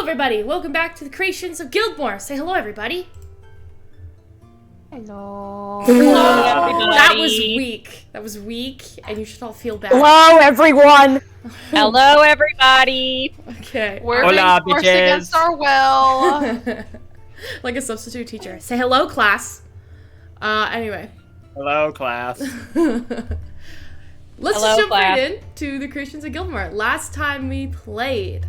everybody! Welcome back to the creations of Gildmoor. Say hello, everybody. Hello. Hello, everybody. That was weak, and you should all feel bad. Hello, everyone. Hello, everybody. Okay. We're Hola, being forced bitches. against our will. Like a substitute teacher. Say hello, class. Anyway. Hello, class. Let's Hello, just jump class. right into the creations of Gildmoor. Last time we played,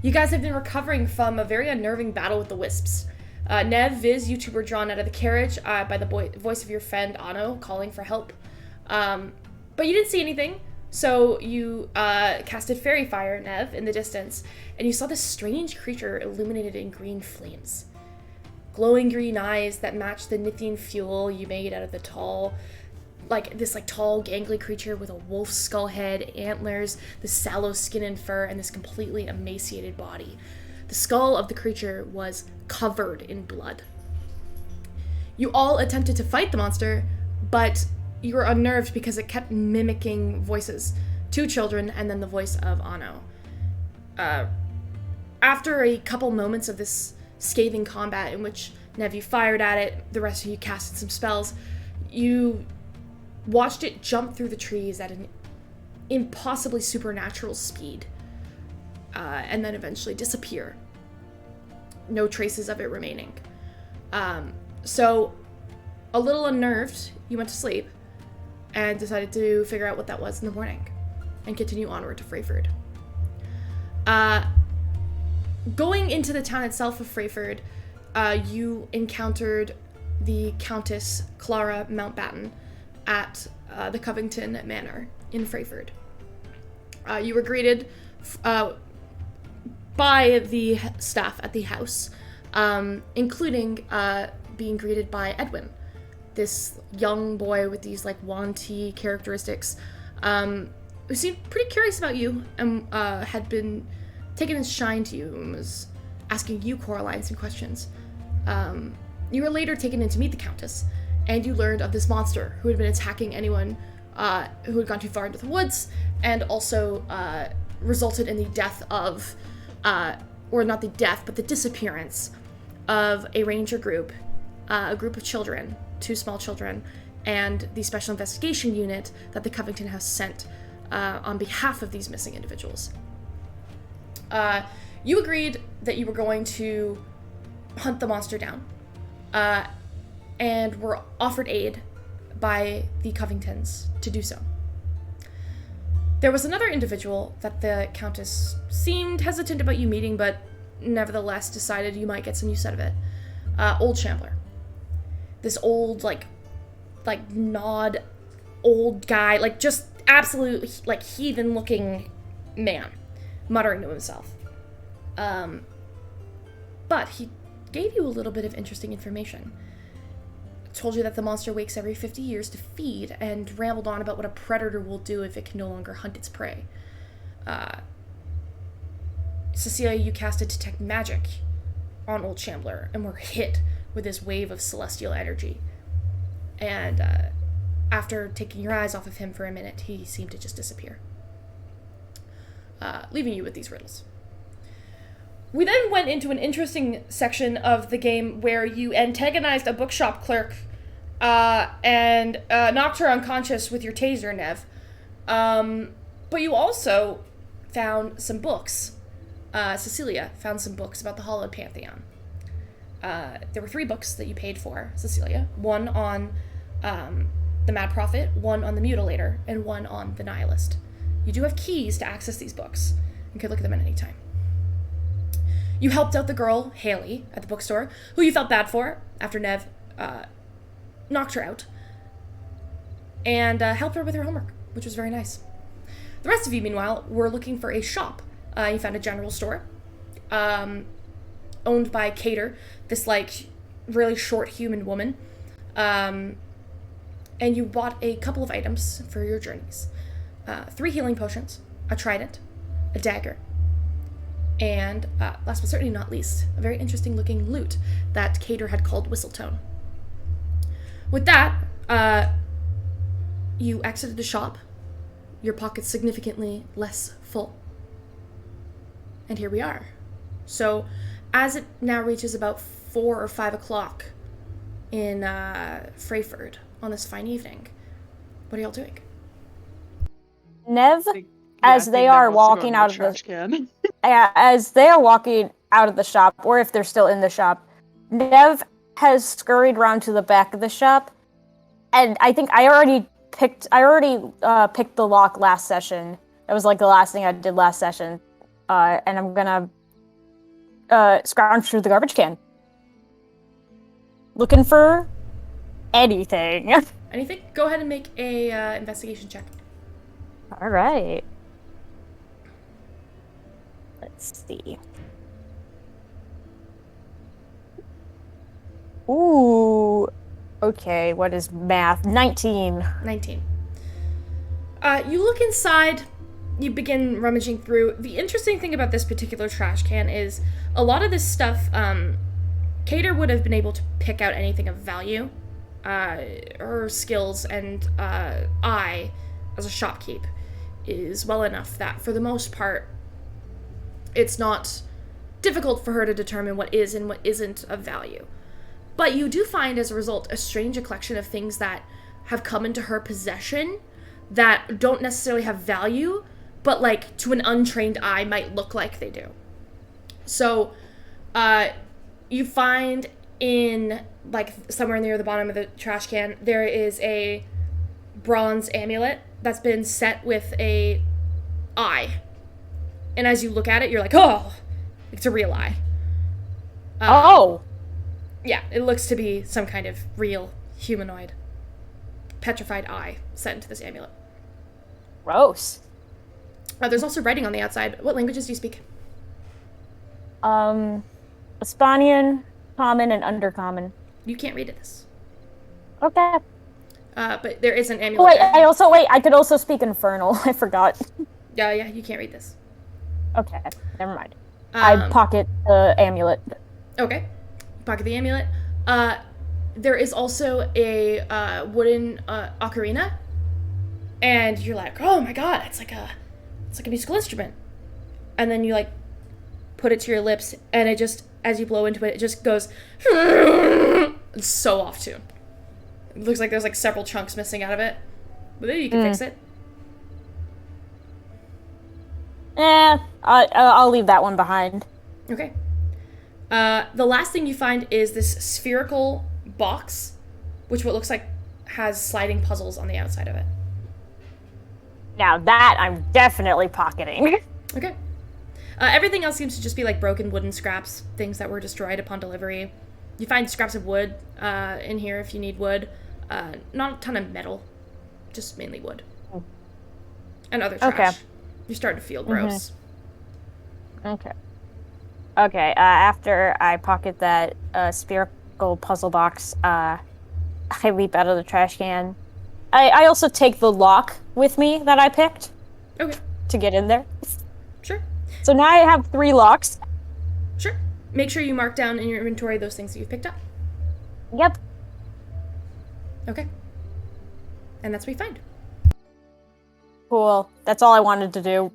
you guys have been recovering from a very unnerving battle with the wisps. Nev, Viz, you two were drawn out of the carriage by the voice of your friend Anno calling for help. But you didn't see anything, so you casted Fairy Fire, Nev, in the distance, and you saw this strange creature illuminated in green flames. Glowing green eyes that matched the Nithian fuel you made out of the tall, gangly creature with a wolf skull head, antlers, the sallow skin and fur, and this completely emaciated body. The skull of the creature was covered in blood. You all attempted to fight the monster, but you were unnerved because it kept mimicking voices. 2 children, and then the voice of Anno. After a couple moments of this scathing combat in which Nev, you fired at it, the rest of you casted some spells, you watched it jump through the trees at an impossibly supernatural speed, and then eventually disappear. No traces of it remaining. So, a little unnerved, you went to sleep, and decided to figure out what that was in the morning, and continue onward to Freyford. Going into the town itself of Freyford, you encountered the Countess Clara Mountbatten at the Covington Manor in Freyford. You were greeted by the staff at the house, including being greeted by Edwin, this young boy with these wanty characteristics, who seemed pretty curious about you and had been taking his shine to you and was asking you, Coraline, some questions. You were later taken in to meet the Countess, and you learned of this monster who had been attacking anyone who had gone too far into the woods, and also resulted in the death of, or not the death, but the disappearance of a ranger group, a group of children, 2 small children, and the special investigation unit that the Covington House sent on behalf of these missing individuals. You agreed that you were going to hunt the monster down, and were offered aid by the Covingtons to do so. There was another individual that the Countess seemed hesitant about you meeting, but nevertheless decided you might get some use out of it. Old Shambler. This old, nod, old guy, just absolute, heathen-looking man, muttering to himself. But he gave you a little bit of interesting information. Told you that the monster wakes every 50 years to feed, and rambled on about what a predator will do if it can no longer hunt its prey. Cecilia, you casted Detect Magic on Old Shambler, and were hit with this wave of celestial energy. And after taking your eyes off of him for a minute, he seemed to just disappear, leaving you with these riddles. We then went into an interesting section of the game where you antagonized a bookshop clerk and knocked her unconscious with your taser, Nev. But you also found some books. Cecilia found some books about the Hallowed Pantheon. There were 3 books that you paid for, Cecilia. 1 on the Mad Prophet, 1 on the Mutilator, and 1 on the Nihilist. You do have keys to access these books, and could look at them at any time. You helped out the girl, Haley, at the bookstore, who you felt bad for after Nev knocked her out, and helped her with her homework, which was very nice. The rest of you, meanwhile, were looking for a shop. You found a general store owned by Cater, this, really short human woman, and you bought a couple of items for your journeys. 3 healing potions, a trident, a dagger, and last but certainly not least, a very interesting looking lute that Cater had called Whistletone. With that, you exited the shop, your pockets significantly less full. And here we are. So, as it now reaches about 4 or 5 o'clock in Freyford on this fine evening, what are y'all doing? Nev, I as think they Nev are wants to go walking into out of trash can. as they are walking out of the shop, or if they're still in the shop, Nev has scurried around to the back of the shop, and I think I already picked the lock last session. It was like the last thing I did last session, and I'm gonna scrounge through the garbage can, looking for anything. Anything? Go ahead and make a investigation check. All right. Let's see. Ooh. Okay, what is math? 19. 19. You look inside, you begin rummaging through. The interesting thing about this particular trash can is a lot of this stuff, Cater would have been able to pick out anything of value. Her skills and I, as a shopkeep, is well enough that for the most part, it's not difficult for her to determine what is and what isn't of value. But you do find, as a result, a strange collection of things that have come into her possession that don't necessarily have value, but, like, to an untrained eye might look like they do. So, you find in, like, somewhere near the bottom of the trash can, there is a bronze amulet that's been set with a eye. And as you look at it, you're like, oh, it's a real eye. Oh! Yeah, it looks to be some kind of real humanoid petrified eye set into this amulet. Gross. There's also writing on the outside. What languages do you speak? Espanian, common, and undercommon. You can't read this. Okay. But there is an Oh, amulet there. I could also speak Infernal. I forgot. Yeah, you can't read this. Okay, never mind. I pocket the amulet. Okay. Pocket the amulet. There is also a wooden ocarina. And you're like, oh my god, it's like a musical instrument. And then you, like, put it to your lips, and it just, as you blow into it, it just goes, it's so off tune. It looks like there's, like, several chunks missing out of it. But maybe you can fix it. I'll leave that one behind. Okay. The last thing you find is this spherical box, which what looks like has sliding puzzles on the outside of it. Now that I'm definitely pocketing. Okay. Everything else seems to just be like broken wooden scraps, things that were destroyed upon delivery. You find scraps of wood in here if you need wood. Not a ton of metal, just mainly wood. And other trash. Okay. You're starting to feel gross. Okay. Okay, after I pocket that spherical puzzle box, I leap out of the trash can. I also take the lock with me that I picked. Okay. To get in there. Sure. So now I have 3 locks. Sure. Make sure you mark down in your inventory those things that you've picked up. Yep. Okay. And that's what you find. Cool. That's all I wanted to do.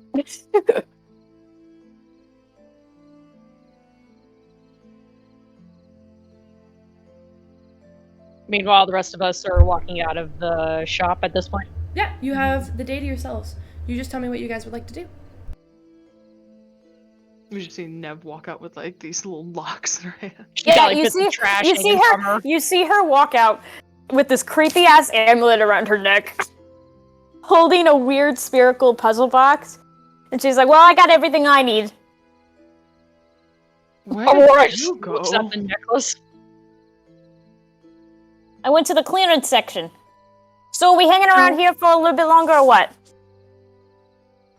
Meanwhile, the rest of us are walking out of the shop at this point. Yeah, you have the day to yourselves. You just tell me what you guys would like to do. We just see Nev walk out with like these little locks in her hand. She's got, like, bits of trash hanging from her. You see her walk out with this creepy ass amulet around her neck, holding a weird spherical puzzle box, and she's like, "Well, I got everything I need." Where Aurora did just you go? looks at the necklace. I went to the clearance section. So are we hanging around here for a little bit longer or what?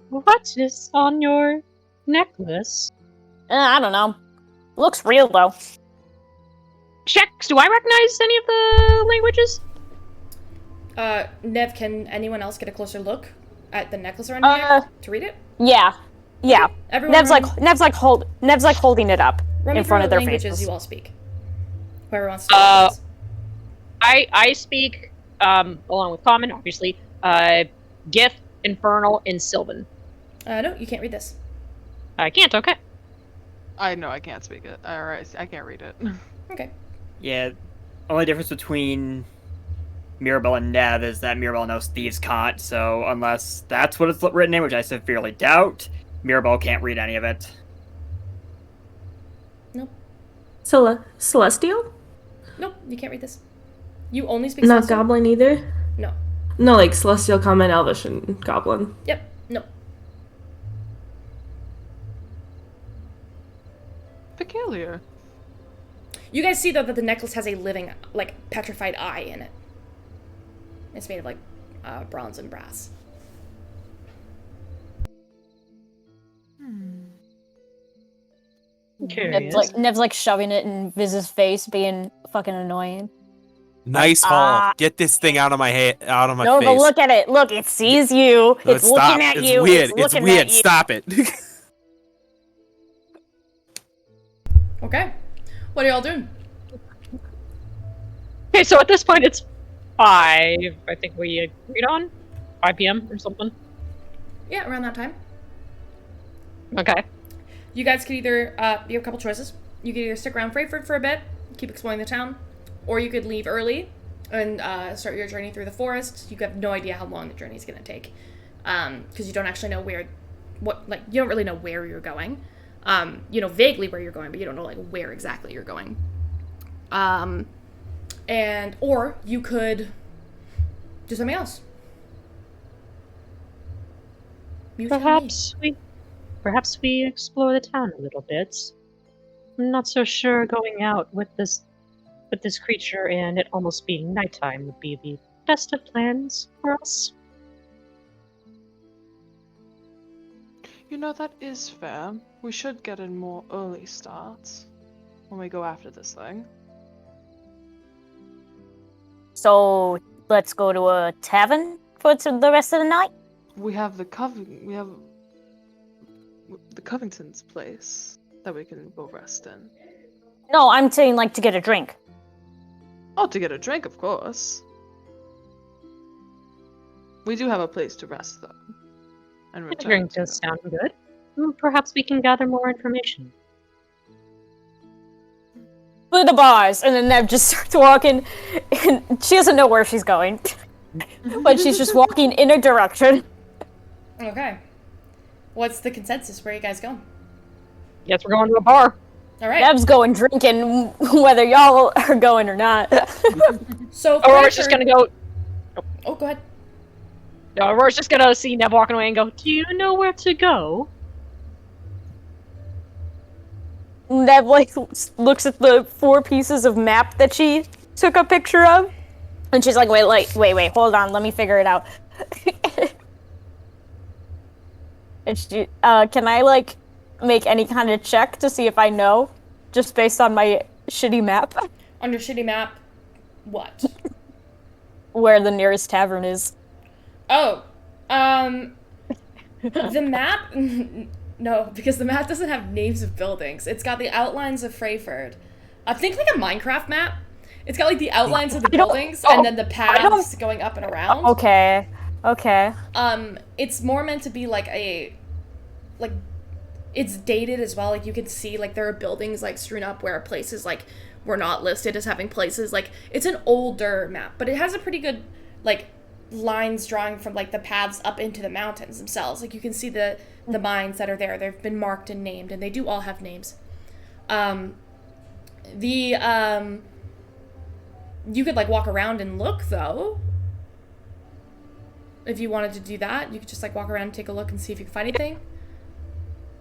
What is on your necklace? I don't know. Looks real though. Checks, do I recognize any of the languages? Nev, can anyone else get a closer look at the necklace around your neck to read it? Yeah. Everyone Nev's like holding it up in front of their languages faces. you all speak. Whoever wants to start with this. I speak, along with Common, obviously, Gith, Infernal, and Sylvan. No, you can't read this. I can't, okay. I know I can't speak it. Alright, I can't read it. Okay. Yeah, only difference between Mirabelle and Nev is that Mirabelle knows Thieves' Cant, so unless that's what it's written in, which I severely doubt, Mirabelle can't read any of it. Nope. Celestial? Nope, you can't read this. You only speak Not Celestial? Goblin either? No. No, like Celestial, Common, Elvish, and Goblin. Yep. No. Peculiar. You guys see, though, that the necklace has a living, like, petrified eye in it. It's made of, like, bronze and brass. Curious. Nev's like shoving it in Viz's face, being fucking annoying. Nice haul. Get this thing out of my head, out of my No, face. but look at it. Look, it sees you. No, It's stop. looking at it's you. Weird. It's looking weird. at you. Stop it. Okay. What are y'all doing? Okay, so at this point it's 5, I think we agreed on? 5 p.m. or something? Yeah, around that time. Okay. You guys could either, you have a couple choices. You could either stick around Freyford for a bit, keep exploring the town, or you could leave early and start your journey through the forest. You have no idea how long the journey is going to take, because you don't actually know you don't really know where you're going. You know vaguely where you're going, but you don't know like where exactly you're going. Or you could do something else. You tell me. Perhaps we explore the town a little bit. I'm not so sure going out with this creature and it almost being nighttime would be the best of plans for us. You know, that is fair. We should get in more early starts when we go after this thing. So let's go to a tavern for the rest of the night. We have the Covington's place that we can go rest in. No, I'm saying like to get a drink. Oh, to get a drink, of course. We do have a place to rest, though. And The return drink to. does sound good. Perhaps we can gather more information. To the bars, and then Nev just starts walking, and she doesn't know where she's going, but she's just walking in a direction. Okay. What's the consensus? Where are you guys going? Yes, we're going to a bar. All right. Nev's going drinking, whether y'all are going or not. So Aurora's just Freyford- gonna go. Oh, go ahead. No, Aurora's just gonna see Nev walking away and go, "Do you know where to go?" Nev like looks at the 4 pieces of map that she took a picture of, and she's like, wait, hold on, let me figure it out. And she, can I like make any kind of check to see if I know, just based on my shitty map, On your shitty map, what? where the nearest tavern is? Oh, the map? No, because the map doesn't have names of buildings. It's got the outlines of Freyford. Think like a Minecraft map. It's got like the outlines of the buildings and then the paths going up and around. Okay. It's more meant to be like it's dated as well. Like you can see like there are buildings like strewn up where places like were not listed as having places. Like it's an older map, but it has a pretty good like lines drawing from like the paths up into the mountains themselves. Like you can see the mines that are there. They've been marked and named, and they do all have names. You could like walk around and look though. If you wanted to do that, you could just like walk around and take a look and see if you can find anything.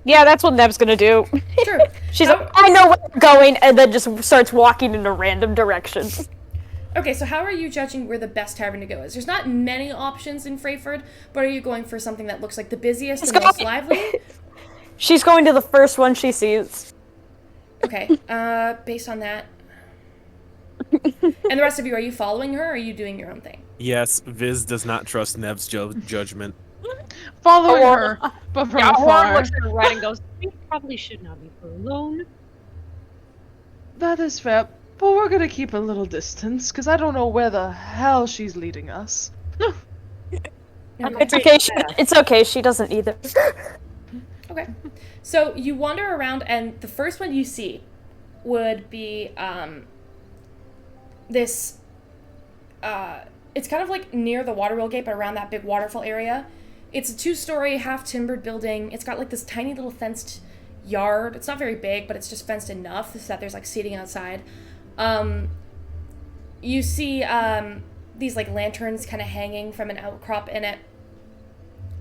Yeah, that's what Nev's gonna do. Sure. She's like, I know where we're going, and then just starts walking in a random direction. Okay, so how are you judging where the best tavern to go is? There's not many options in Freyford, but are you going for something that looks like the busiest and most lively? She's going to the first one she sees. Okay, based on that. And the rest of you, are you following her or are you doing your own thing? Yes, Viz does not trust Nev's judgment. Following her, but from Yeah, Aurora afar. looks at her right and goes, "We probably should not leave her alone." That is fair, but we're gonna keep a little distance, because I don't know where the hell she's leading us. It's okay. It's okay. She doesn't either. Okay. So you wander around, and the first one you see would be this. It's kind of like near the water wheel gate, but around that big waterfall area. It's a 2-story, half-timbered building. It's got like this tiny little fenced yard. It's not very big, but it's just fenced enough so that there's like seating outside. You see these like lanterns kind of hanging from an outcrop in it.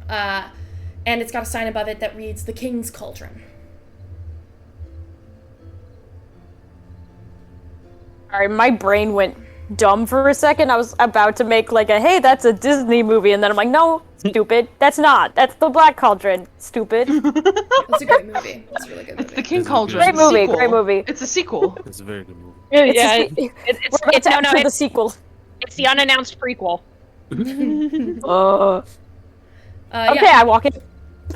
And it's got a sign above it that reads "The King's Cauldron." Sorry, my brain went dumb for a second. I was about to make like a, hey, that's a Disney movie, and then I'm like, no, stupid. That's not. That's The Black Cauldron. Stupid. It's a great movie. It's a really good movie. The King It's a Cauldron. Great good movie. Sequel. Great movie. It's a sequel. It's a very good movie. It's a Yeah, se- it's We're about to enter the it's sequel. the unannounced prequel. Okay, Yeah. I walk in.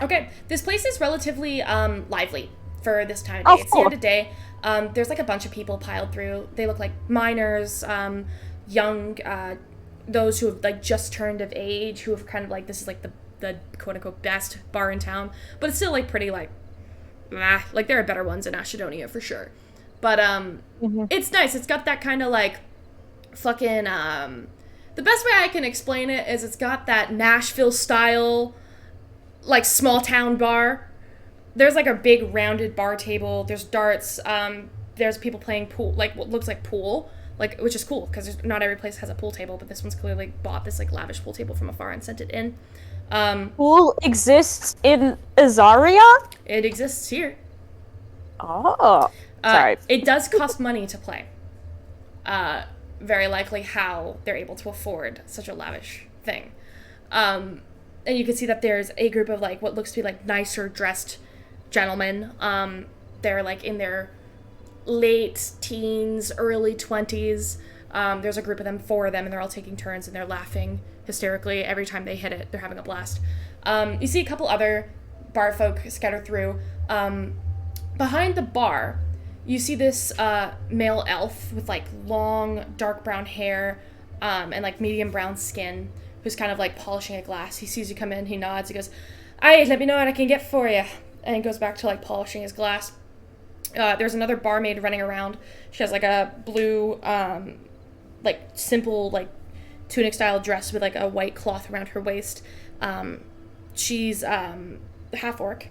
Okay. This place is relatively lively for this time of Oh, day. It's the cool. end of day. There's like a bunch of people piled through. They look like minors, young, those who have like just turned of age, who have kind of like, this is like the quote unquote best bar in town, but it's still like pretty like, like there are better ones in Ashedonia for sure. But it's nice. It's got that kind of like fucking the best way I can explain it is it's got that Nashville style like small town bar. There's like a big rounded bar table. There's darts. There's people playing pool, like what looks like pool, like, which is cool because not every place has a pool table, but this one's clearly bought this like lavish pool table from afar and sent it in. Pool exists in Azaria? It exists here. Oh. Sorry. It does cost money to play. Very likely how they're able to afford such a lavish thing. And you can see that there's a group of like what looks to be like nicer dressed gentlemen. They're like in their late teens, early 20s. There's a group of them, 4 of them, and they're all taking turns and they're laughing hysterically every time they hit it. They're having a blast. You see a couple other bar folk scattered through. Behind the bar, you see this male elf with like long dark brown hair and like medium brown skin who's kind of like polishing a glass. He sees you come in, he nods, he goes, "Aye, let me know what I can get for you." And he goes back to like polishing his glass. There's another barmaid running around. She has like a blue, like simple like tunic style dress with like a white cloth around her waist. She's half orc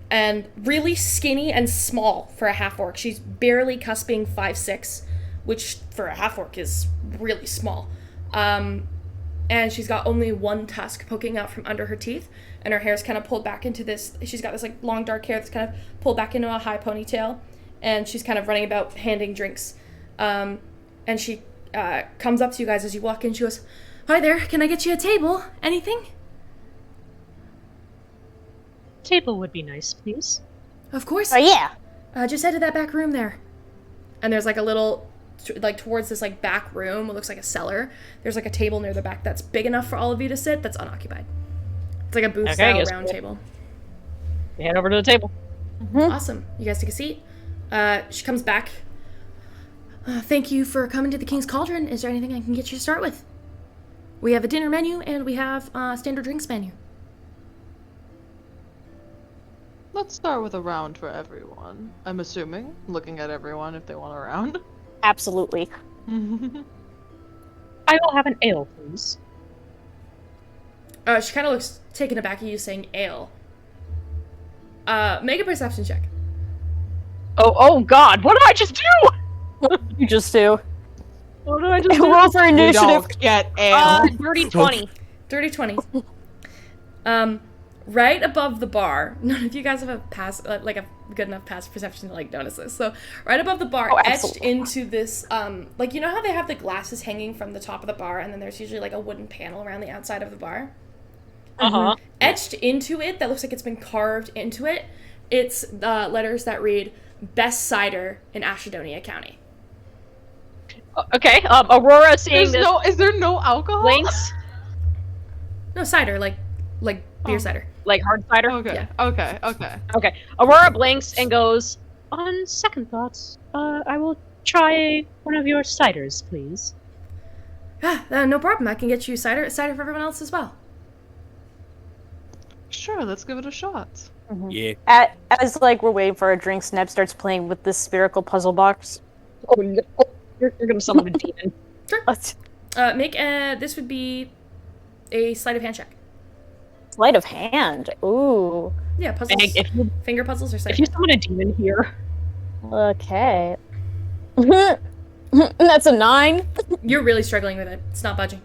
and really skinny and small for a half orc. She's barely cusping 5'6", which for a half orc is really small. And she's got only one tusk poking out from under her teeth, and her hair's kind of pulled back into this. She's got this like long dark hair that's kind of pulled back into a high ponytail, and she's kind of running about handing drinks. And she comes up to you guys as you walk in. She goes, "Hi there, can I get you a table? Anything?" Table would be nice, please. "Of course. Oh, yeah. Just head to that back room there." And there's like a little, like towards this like back room, what looks like a cellar. There's like a table near the back that's big enough for all of you to sit. That's unoccupied. It's like a booth style yes, round cool. table. We head over to the table. Awesome. You guys take a seat. She comes back. "Thank you for coming to the King's Cauldron. Is there anything I can get you to start with? We have a dinner menu and we have a standard drinks menu." Let's start with a round for everyone. I'm assuming, looking at everyone if they want a round. Absolutely. I will have an ale, please. She kind of looks taken aback at you saying ale. Make a perception check. Oh God! What did I just do? You just do. What did I just do? Roll for We initiative. don't get ale. Dirty 20. Dirty 20. Right above the bar, none of you guys have a pass, like a good enough passive perception to like notice this. So right above the bar, etched absolutely. into this, like you know how they have the glasses hanging from the top of the bar, and then there's usually like a wooden panel around the outside of the bar. Uh-huh. Etched into it, that looks like it's been carved into it. It's letters that read "Best Cider in Ashedonia County." Okay. Aurora seeing this Is there no alcohol? blinks No, cider, like beer cider. like hard cider. Okay, Yeah. okay. Okay. Aurora blinks and goes, "On second thoughts, I will try one of your ciders, please." No problem. I can get you cider for everyone else as well. Sure, let's give it a shot. Yeah. As like we're waiting for our drinks, Neb starts playing with this spherical puzzle box. Oh no. You're gonna summon a demon. This would be a sleight of hand check. Sleight of hand. Ooh. Yeah, puzzles. Meg, Finger puzzles or sleight if of you hand. summon a demon here, Okay. That's a 9. You're really struggling with it. It's not budging.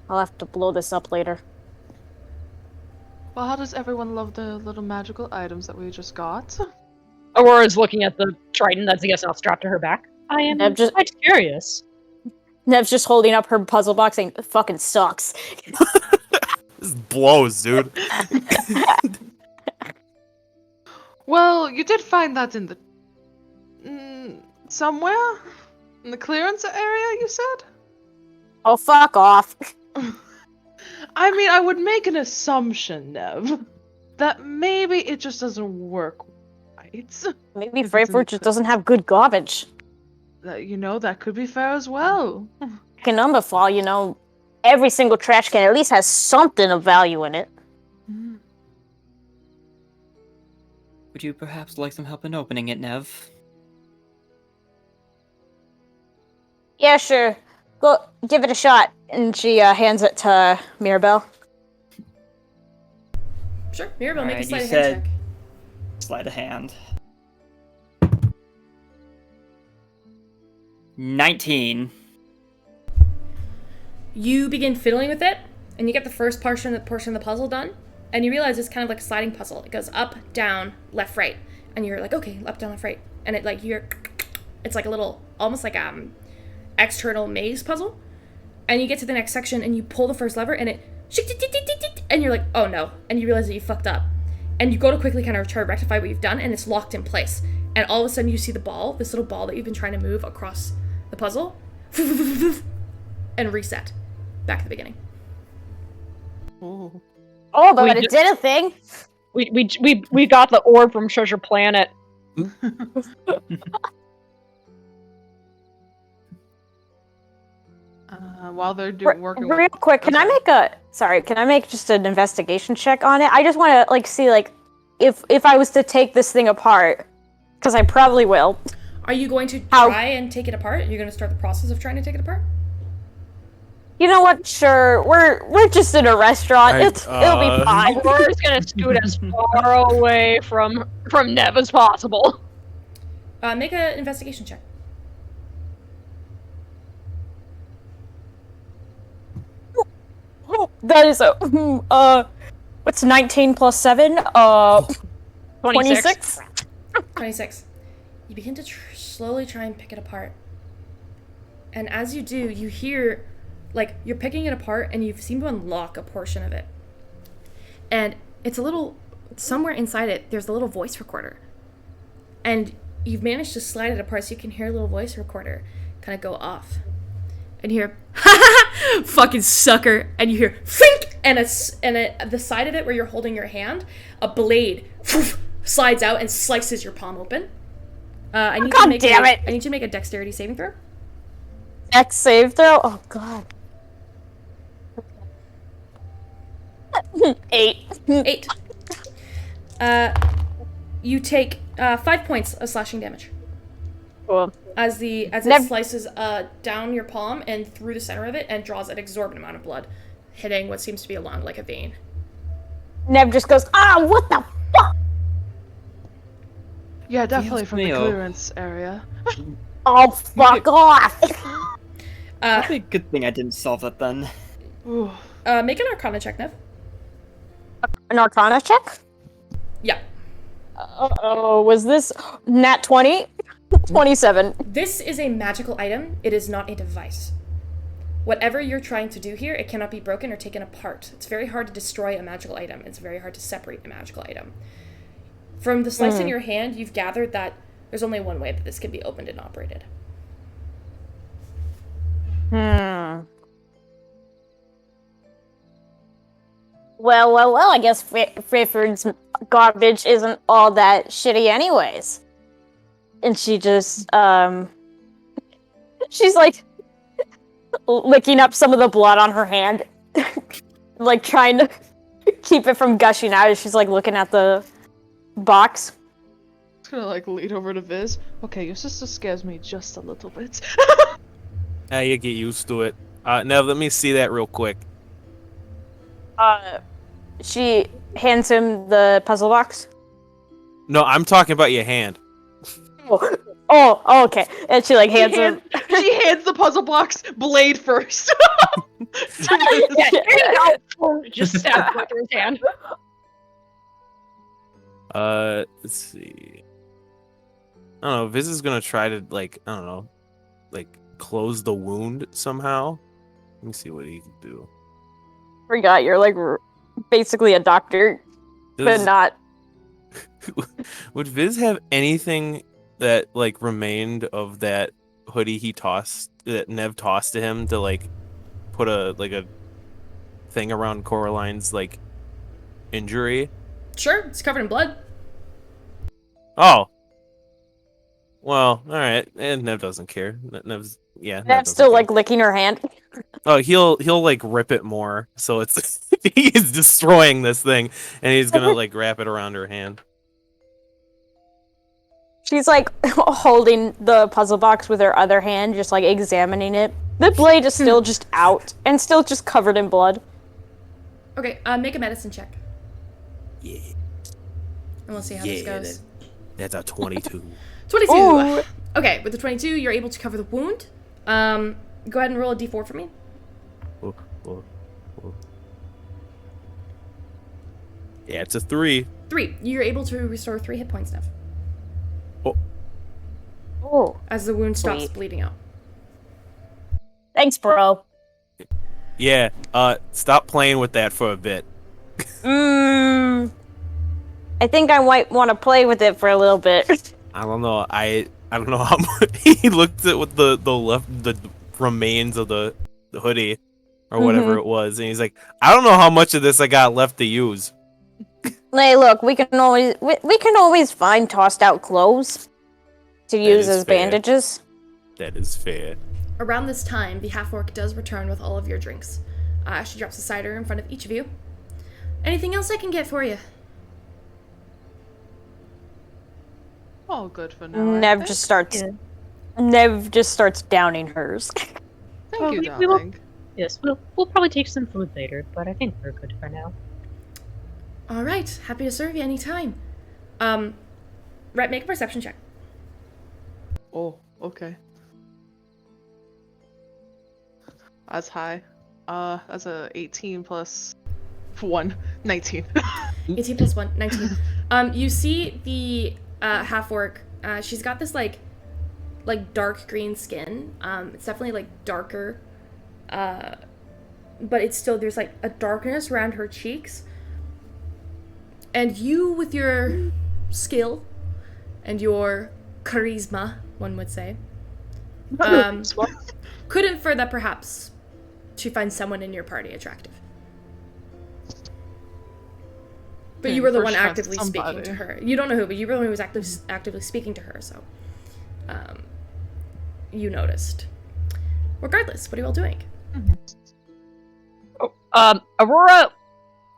I'll have to blow this up later. Well, how does everyone love the little magical items that we just got? Aurora's looking at the trident that's, I guess, now strapped to her back. I am Neb just- quite curious. Neb's just holding up her puzzle box saying, "It fucking sucks." This blows, dude. Well, you did find that in the... somewhere? In the clearance area, you said? Oh, fuck off. I mean, I would make an assumption, Nev, that maybe it just doesn't work right. Maybe Freyfurt just doesn't have good garbage. That could be fair as well. Like in Umberfall, every single trash can at least has something of value in it. Would you perhaps like some help in opening it, Nev? Yeah, sure. Go, give it a shot. And she hands it to Mirabelle. Sure, Mirabelle, make a Alright, sleight you of hand said- check. Sleight of hand. 19. You begin fiddling with it, and you get the first portion of the puzzle done, and you realize it's kind of like a sliding puzzle. It goes up, down, left, right, and you're like, okay, up, down, left, right, and it's like a little, almost like external maze puzzle, and you get to the next section, and you pull the first lever, and and you're like, oh no, and you realize that you fucked up, and you go to quickly kind of try to rectify what you've done, and it's locked in place, and all of a sudden you see the ball, this little ball that you've been trying to move across the puzzle, and reset back to the beginning. Oh, but We it did a thing. We got the orb from Treasure Planet. While they're working Real quick, can I make just an investigation check on it? I just want to see if I was to take this thing apart, because I probably will. Are you going to How- try and take it apart? You're going to start the process of trying to take it apart? You know what? Sure, we're just in a restaurant. It'll be fine. Aurora's gonna scoot as far away from Nev as possible. Make an investigation check. That is what's 19 plus 7? 26. 26. You begin to slowly try and pick it apart. And as you do, you hear, you're picking it apart and you seem to unlock a portion of it. And it's somewhere inside it, there's a little voice recorder. And you've managed to slide it apart so you can hear a little voice recorder kind of go off. And you hear, ha ha ha, fucking sucker. And you hear, fink, and at the side of it where you're holding your hand, a blade slides out and slices your palm open. I need God damn it. I need you to make a dexterity saving throw. Dex save throw? Oh, God. 8. 8. You take 5 points of slashing damage. Cool. As it slices down your palm and through the center of it and draws an exorbitant amount of blood, hitting what seems to be along like a vein. Neb just goes, what the fuck? Yeah, definitely from the Mio. clearance area. Oh, fuck off! Probably a good thing I didn't solve that then. Ooh. Make an Arcana check, Nev. An Arcana check? Yeah. Uh-oh, was this nat 20? 27. This is a magical item. It is not a device. Whatever you're trying to do here, it cannot be broken or taken apart. It's very hard to destroy a magical item. It's very hard to separate a magical item. From the slice in your hand, you've gathered that there's only one way that this can be opened and operated. Well, I guess Freyford's garbage isn't all that shitty anyways. And she just, she's licking up some of the blood on her hand. Trying to keep it from gushing out as she's like looking at the box. Just gonna like lead over to Viz. Okay, your sister scares me just a little bit. You get used to it. Nev, let me see that real quick. She hands him the puzzle box. No, I'm talking about your hand. Oh, okay. And she like hands him. She hands the puzzle box blade first. Yeah, here you go. Just stab right through his hand. Let's see. I don't know. Viz is gonna try to close the wound somehow. Let me see what he can do. Forgot you're like basically a doctor, but not. Would Viz have anything that like remained of that hoodie that Nev tossed to him to like put a thing around Coraline's like injury? Sure, it's covered in blood. Oh. Well, all right. And Nev doesn't care. Nev's Nev Nev's doesn't still care. like licking her hand. Oh, he'll like rip it more. So it's he's destroying this thing, and he's gonna like wrap it around her hand. She's like holding the puzzle box with her other hand, just like examining it. The blade is still just out and still just covered in blood. Okay, make a medicine check. Yeah. And we'll see how this goes. That's a 22. 22! Ooh. Okay, with the 22, you're able to cover the wound. Go ahead and roll a d4 for me. Oh. Yeah, it's a 3. 3. You're able to restore 3 hit points, Nev. Oh, As the wound stops Sweet. bleeding out. thanks, bro. Yeah. Stop playing with that for a bit. I think I might want to play with it for a little bit. I don't know. I don't know how much he looked at with the remains of the hoodie or whatever it was, and he's like, I don't know how much of this I got left to use. Hey, look, we can always find tossed out clothes to use is as fair. bandages. That is fair. Around this time, the half-orc does return with all of your drinks. She drops a cider in front of each of you. Anything else I can get for you? All good for now. I Nev think. just starts downing hers. Thank Well, you, we will- darling. Yes, we'll probably take some food later, but I think we're good for now. All right, happy to serve you anytime. Rhett, make a perception check. Oh, okay. That's high. That's a 18 plus 1, 19. 18 plus 1, 19. You see the half-orc. She's got this like dark green skin. It's definitely like darker, but it's still, there's like a darkness around her cheeks. And you, with your skill and your charisma, one would say, could infer that perhaps she finds someone in your party attractive. But you were the one actively speaking to her. You don't know who, but you were the one who was actively speaking to her, so you noticed. Regardless, what are you all doing? Aurora,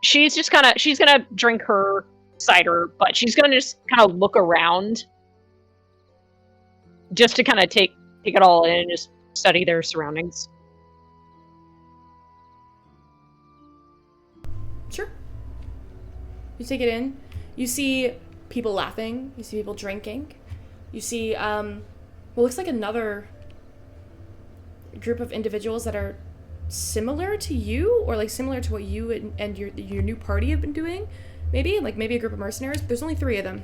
she's gonna drink her cider, but she's gonna just kind of look around, just to kind of take it all in and just study their surroundings. Sure. You take it in. You see people laughing. You see people drinking. You see, what looks like another group of individuals that are similar to you, or like similar to what you and your new party have been doing. Maybe a group of mercenaries. There's only 3 of them.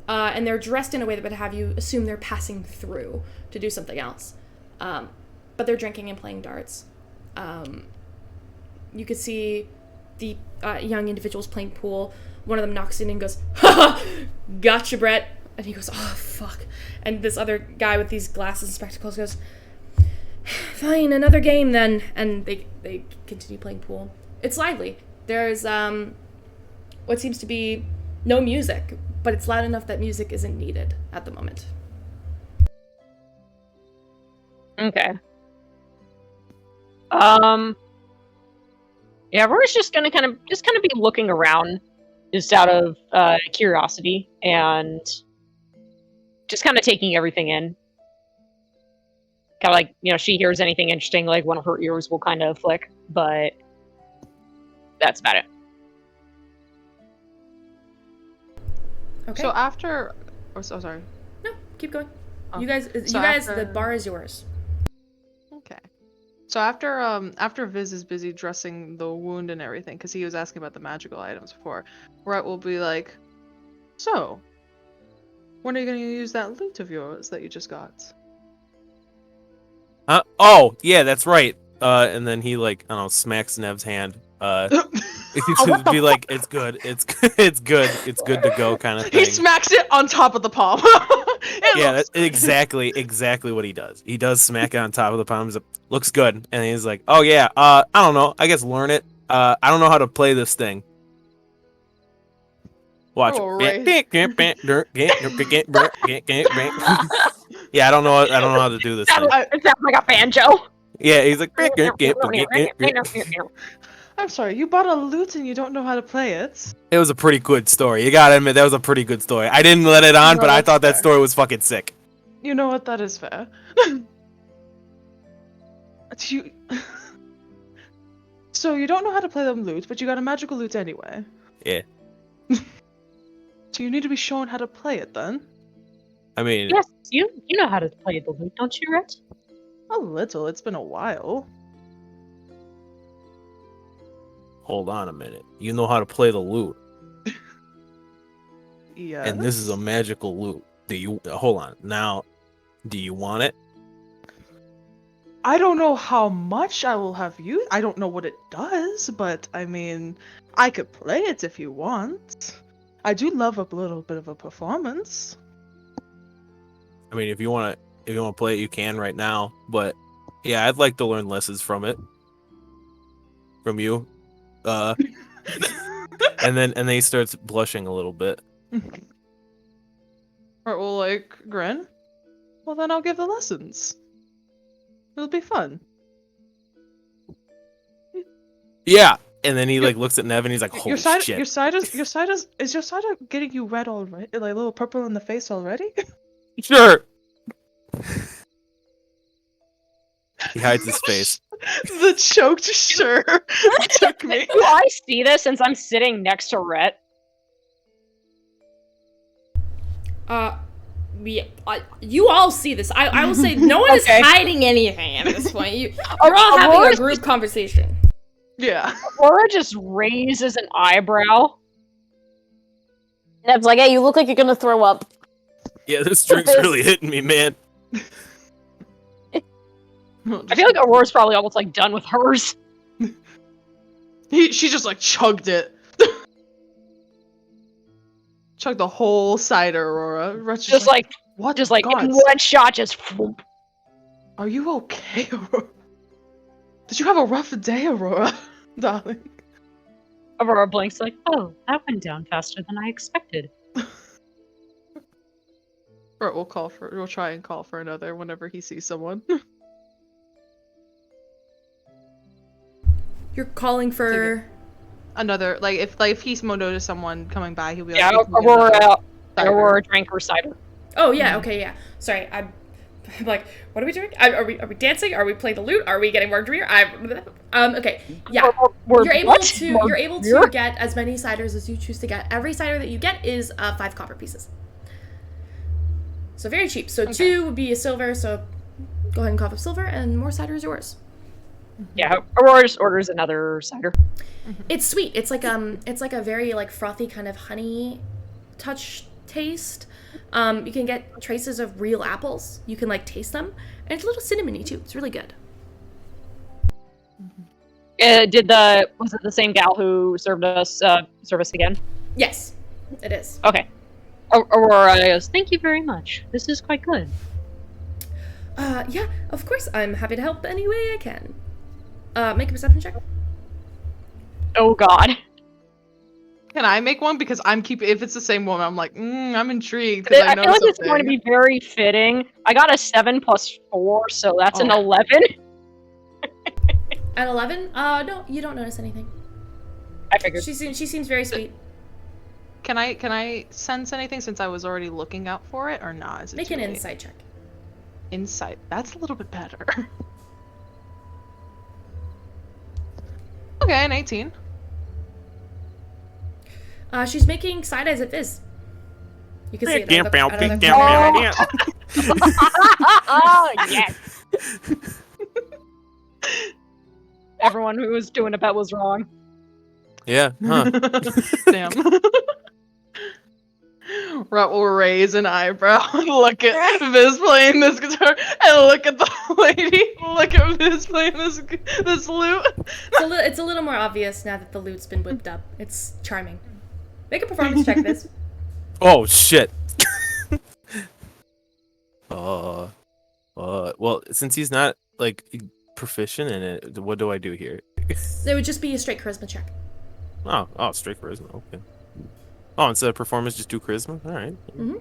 And they're dressed in a way that would have you assume they're passing through to do something else. But they're drinking and playing darts. You could see the young individuals playing pool. One of them knocks in and goes, "Ha ha! Gotcha, Brett!" And he goes, "Oh, fuck." And this other guy with these glasses and spectacles goes, "Fine, another game then." And they continue playing pool. It's lively. There's what seems to be no music, but it's loud enough that music isn't needed at the moment. Okay. Yeah, Aurora's just gonna kind of be looking around, just out of curiosity, and just kind of taking everything in. Kind of like, she hears anything interesting, like one of her ears will kind of flick, but that's about it. Okay. So after, sorry. No, keep going. Oh. You guys, So the bar is yours. Okay. So after Viz is busy dressing the wound and everything, because he was asking about the magical items before, Rhett will be like, "So, when are you gonna use that loot of yours that you just got?" Oh, yeah, that's right. And then he like, I don't know, smacks Nev's hand. what the Be like, it's good, it's good to go, kind of thing. He smacks it on top of the palm. Yeah, that's exactly what he does. He does smack it on top of the palm. He's like, looks good, and he's like, oh yeah, I don't know, I guess learn it. I don't know how to play this thing. Watch. Oh, right. Yeah, I don't know how to do this thing. It sounds like a banjo. Yeah, he's like, I'm sorry, you bought a lute and you don't know how to play it? it was a pretty good story. You gotta admit, that was a pretty good story. I didn't let it on, No, but I that's thought that fair. story was fucking sick. You know what? That is fair. You... So you don't know how to play the lute, but you got a magical lute anyway. Yeah. So you need to be shown how to play it then. I mean, Yes, you know how to play the lute, don't you, Rhett? A little. It's been a while. hold on a minute. You know how to play the lute, Yeah. and this is a magical lute. Do you hold on now? Do you want it? I don't know how much I will have used. I don't know what it does, but I mean, I could play it if you want. I do love a little bit of a performance. I mean, if you want to play it, you can right now. But yeah, I'd like to learn lessons from it, from you. And then he starts blushing a little bit. Art will like grin. Well, then I'll give the lessons. It'll be fun. Yeah, and then he like looks at Nev and he's like, "Holy shit!" Your side is your side getting you red already? Like a little purple in the face already? Sure. He hides his face. The choked sure took me. Do I see this since I'm sitting next to Rhett? You all see this. I will say no one Okay. is hiding anything at this point. You're all having a Aurora's group conversation. Yeah. Aurora just raises an eyebrow. Neb's like, hey, you look like you're gonna throw up. Yeah, this drink's really hitting me, man. I feel like Aurora's probably almost like done with hers. She just like chugged it. Chugged the whole cider, Aurora. Rhett's Just like what? just like in gods? one shot, just whoop. Are you okay, Aurora? Did you have a rough day, Aurora, darling? Aurora blinks like, oh, that went down faster than I expected. Brett will try and call for another whenever he sees someone. You're calling for. Another, like if he's noticed someone coming by, he'll be like, Yeah, "You can get another cider." Aurora drank her cider. Oh yeah, okay, yeah. Sorry, I'm like, what are we doing? Are we dancing? Are we playing the lute? Are we getting margarita? Okay, yeah. We're You're able what? to get as many ciders as you choose to get. Every cider that you get is 5 copper pieces. So very cheap. So 2 would be a silver. So go ahead and cough up silver, and more cider is yours. Yeah, Aurora just orders another cider. It's sweet. It's like a very like frothy kind of honey touch taste. You can get traces of real apples. You can like taste them, and it's a little cinnamony too. It's really good. Was it the same gal who served us again? Yes, it is. Okay. Aurora goes, thank you very much. This is quite good. Yeah, of course. I'm happy to help any way I can. Make a perception check. Oh god. Can I make one? Because if it's the same one, I'm like, I'm intrigued because I know feel like something. it's going to be very fitting. I got a 7 plus 4, so that's an 11. At 11, no, you don't notice anything. I figured. She seems very sweet. Can I sense anything since I was already looking out for it, or not? Is it Make too an late? insight check. Insight. That's a little bit better. Okay, an 18. She's making side eyes at Viz. You can see it out of the Oh, yes. Everyone who was doing a bet was wrong. Yeah, huh? Damn. Rut will raise an eyebrow and look at Viz playing this guitar, and look at the lady. Look at Viz playing this lute. It's a little more obvious now that the lute's been whipped up. It's charming. Make a performance check, Viz. Oh shit. Well, since he's not like proficient in it, what do I do here? It would just be a straight charisma check. Oh, straight charisma. Okay. Oh, instead of performance, just do charisma. All right. Mhm.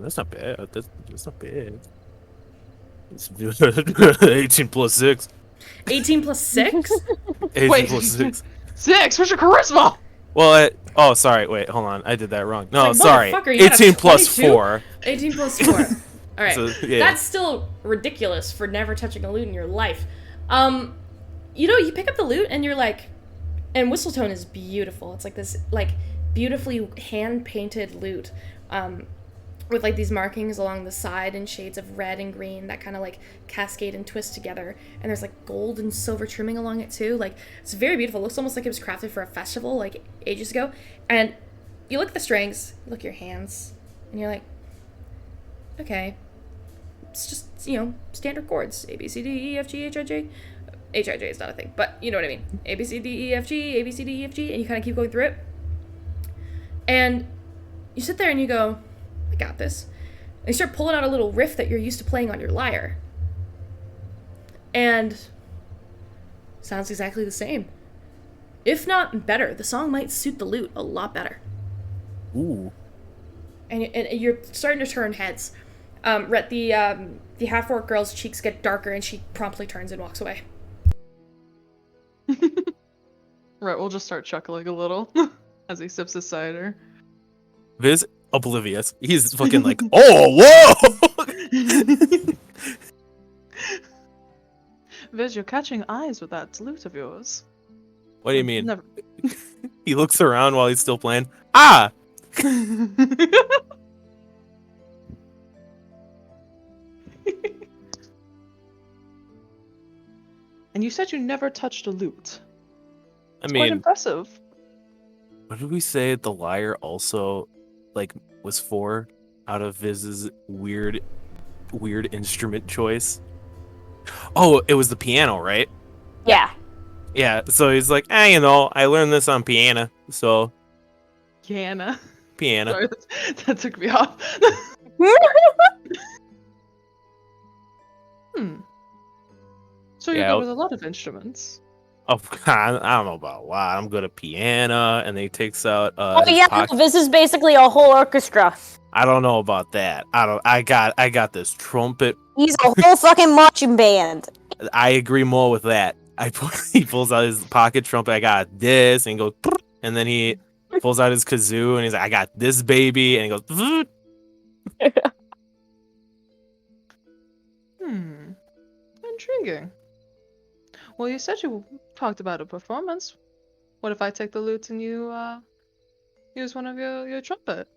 That's not bad. That's not bad. It's 18 plus 6. 18 plus 6? 18 Wait. plus 6. 6. Where's your charisma? Well, oh, sorry. Wait, hold on. I did that wrong. No, Like, sorry. motherfucker, you got a 18 plus 22? 4. 18 plus 4. Alright. So, yeah. That's still ridiculous for never touching a lute in your life. You pick up the lute and you're like, and Whistlетone is beautiful. It's like this, like, beautifully hand-painted lute, with like these markings along the side in shades of red and green that kind of like cascade and twist together, and there's like gold and silver trimming along it too. Like, it's very beautiful. It looks almost like it was crafted for a festival like ages ago. And you look at the strings, you look at your hands, and you're like, okay, it's just, standard chords: A, B, C, D, E, F, G, H, I, J. H, I, J is not a thing, but you know what I mean. A, B, C, D, E, F, G, A, B, C, D, E, F, G, and you kind of keep going through it. And you sit there and you go, I got this. And you start pulling out a little riff that you're used to playing on your lyre. And sounds exactly the same. If not better, the song might suit the lute a lot better. Ooh. And you're starting to turn heads. Rhett, the half-orc girl's cheeks get darker and she promptly turns and walks away. Right, we'll just start chuckling a little as he sips his cider. Viz oblivious. He's fucking like, oh, whoa! Viz, you're catching eyes with that lute of yours. What do you mean? Never. He looks around while he's still playing. Ah! And you said you never touched a lute. I It's quite mean, impressive. what did we say the lyre also, like, was for out of Viz's weird instrument choice? Oh, it was the piano, right? Yeah. Yeah, so he's like, I learned this on piano, so Yana. piano. Sorry, that took me off. So you're Yeah, good with a lot of instruments. Oh, I don't know about a lot. I'm good at piano, and then he takes out. Oh his yeah, pocket- this is basically a whole orchestra. I don't know about that. I got this trumpet. He's a whole fucking marching band. I agree more with that. He pulls out his pocket trumpet. I got this, and he goes, and then he pulls out his kazoo, and he's like, I got this baby, and he goes. Intriguing. Well, you said you talked about a performance. What if I take the lute and you use one of your trumpet?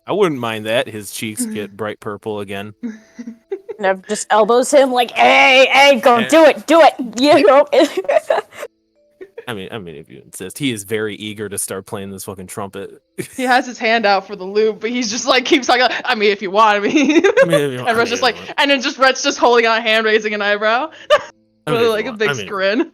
I wouldn't mind that. His cheeks get bright purple again. Nev just elbows him like, hey, go do it. You know. I mean, if you insist, he is very eager to start playing this fucking trumpet. He has his hand out for the lute, but he's just like keeps talking. I mean, if you want, and Rhett's just like, and then Rhett's just holding out a hand, raising an eyebrow, with like a big grin.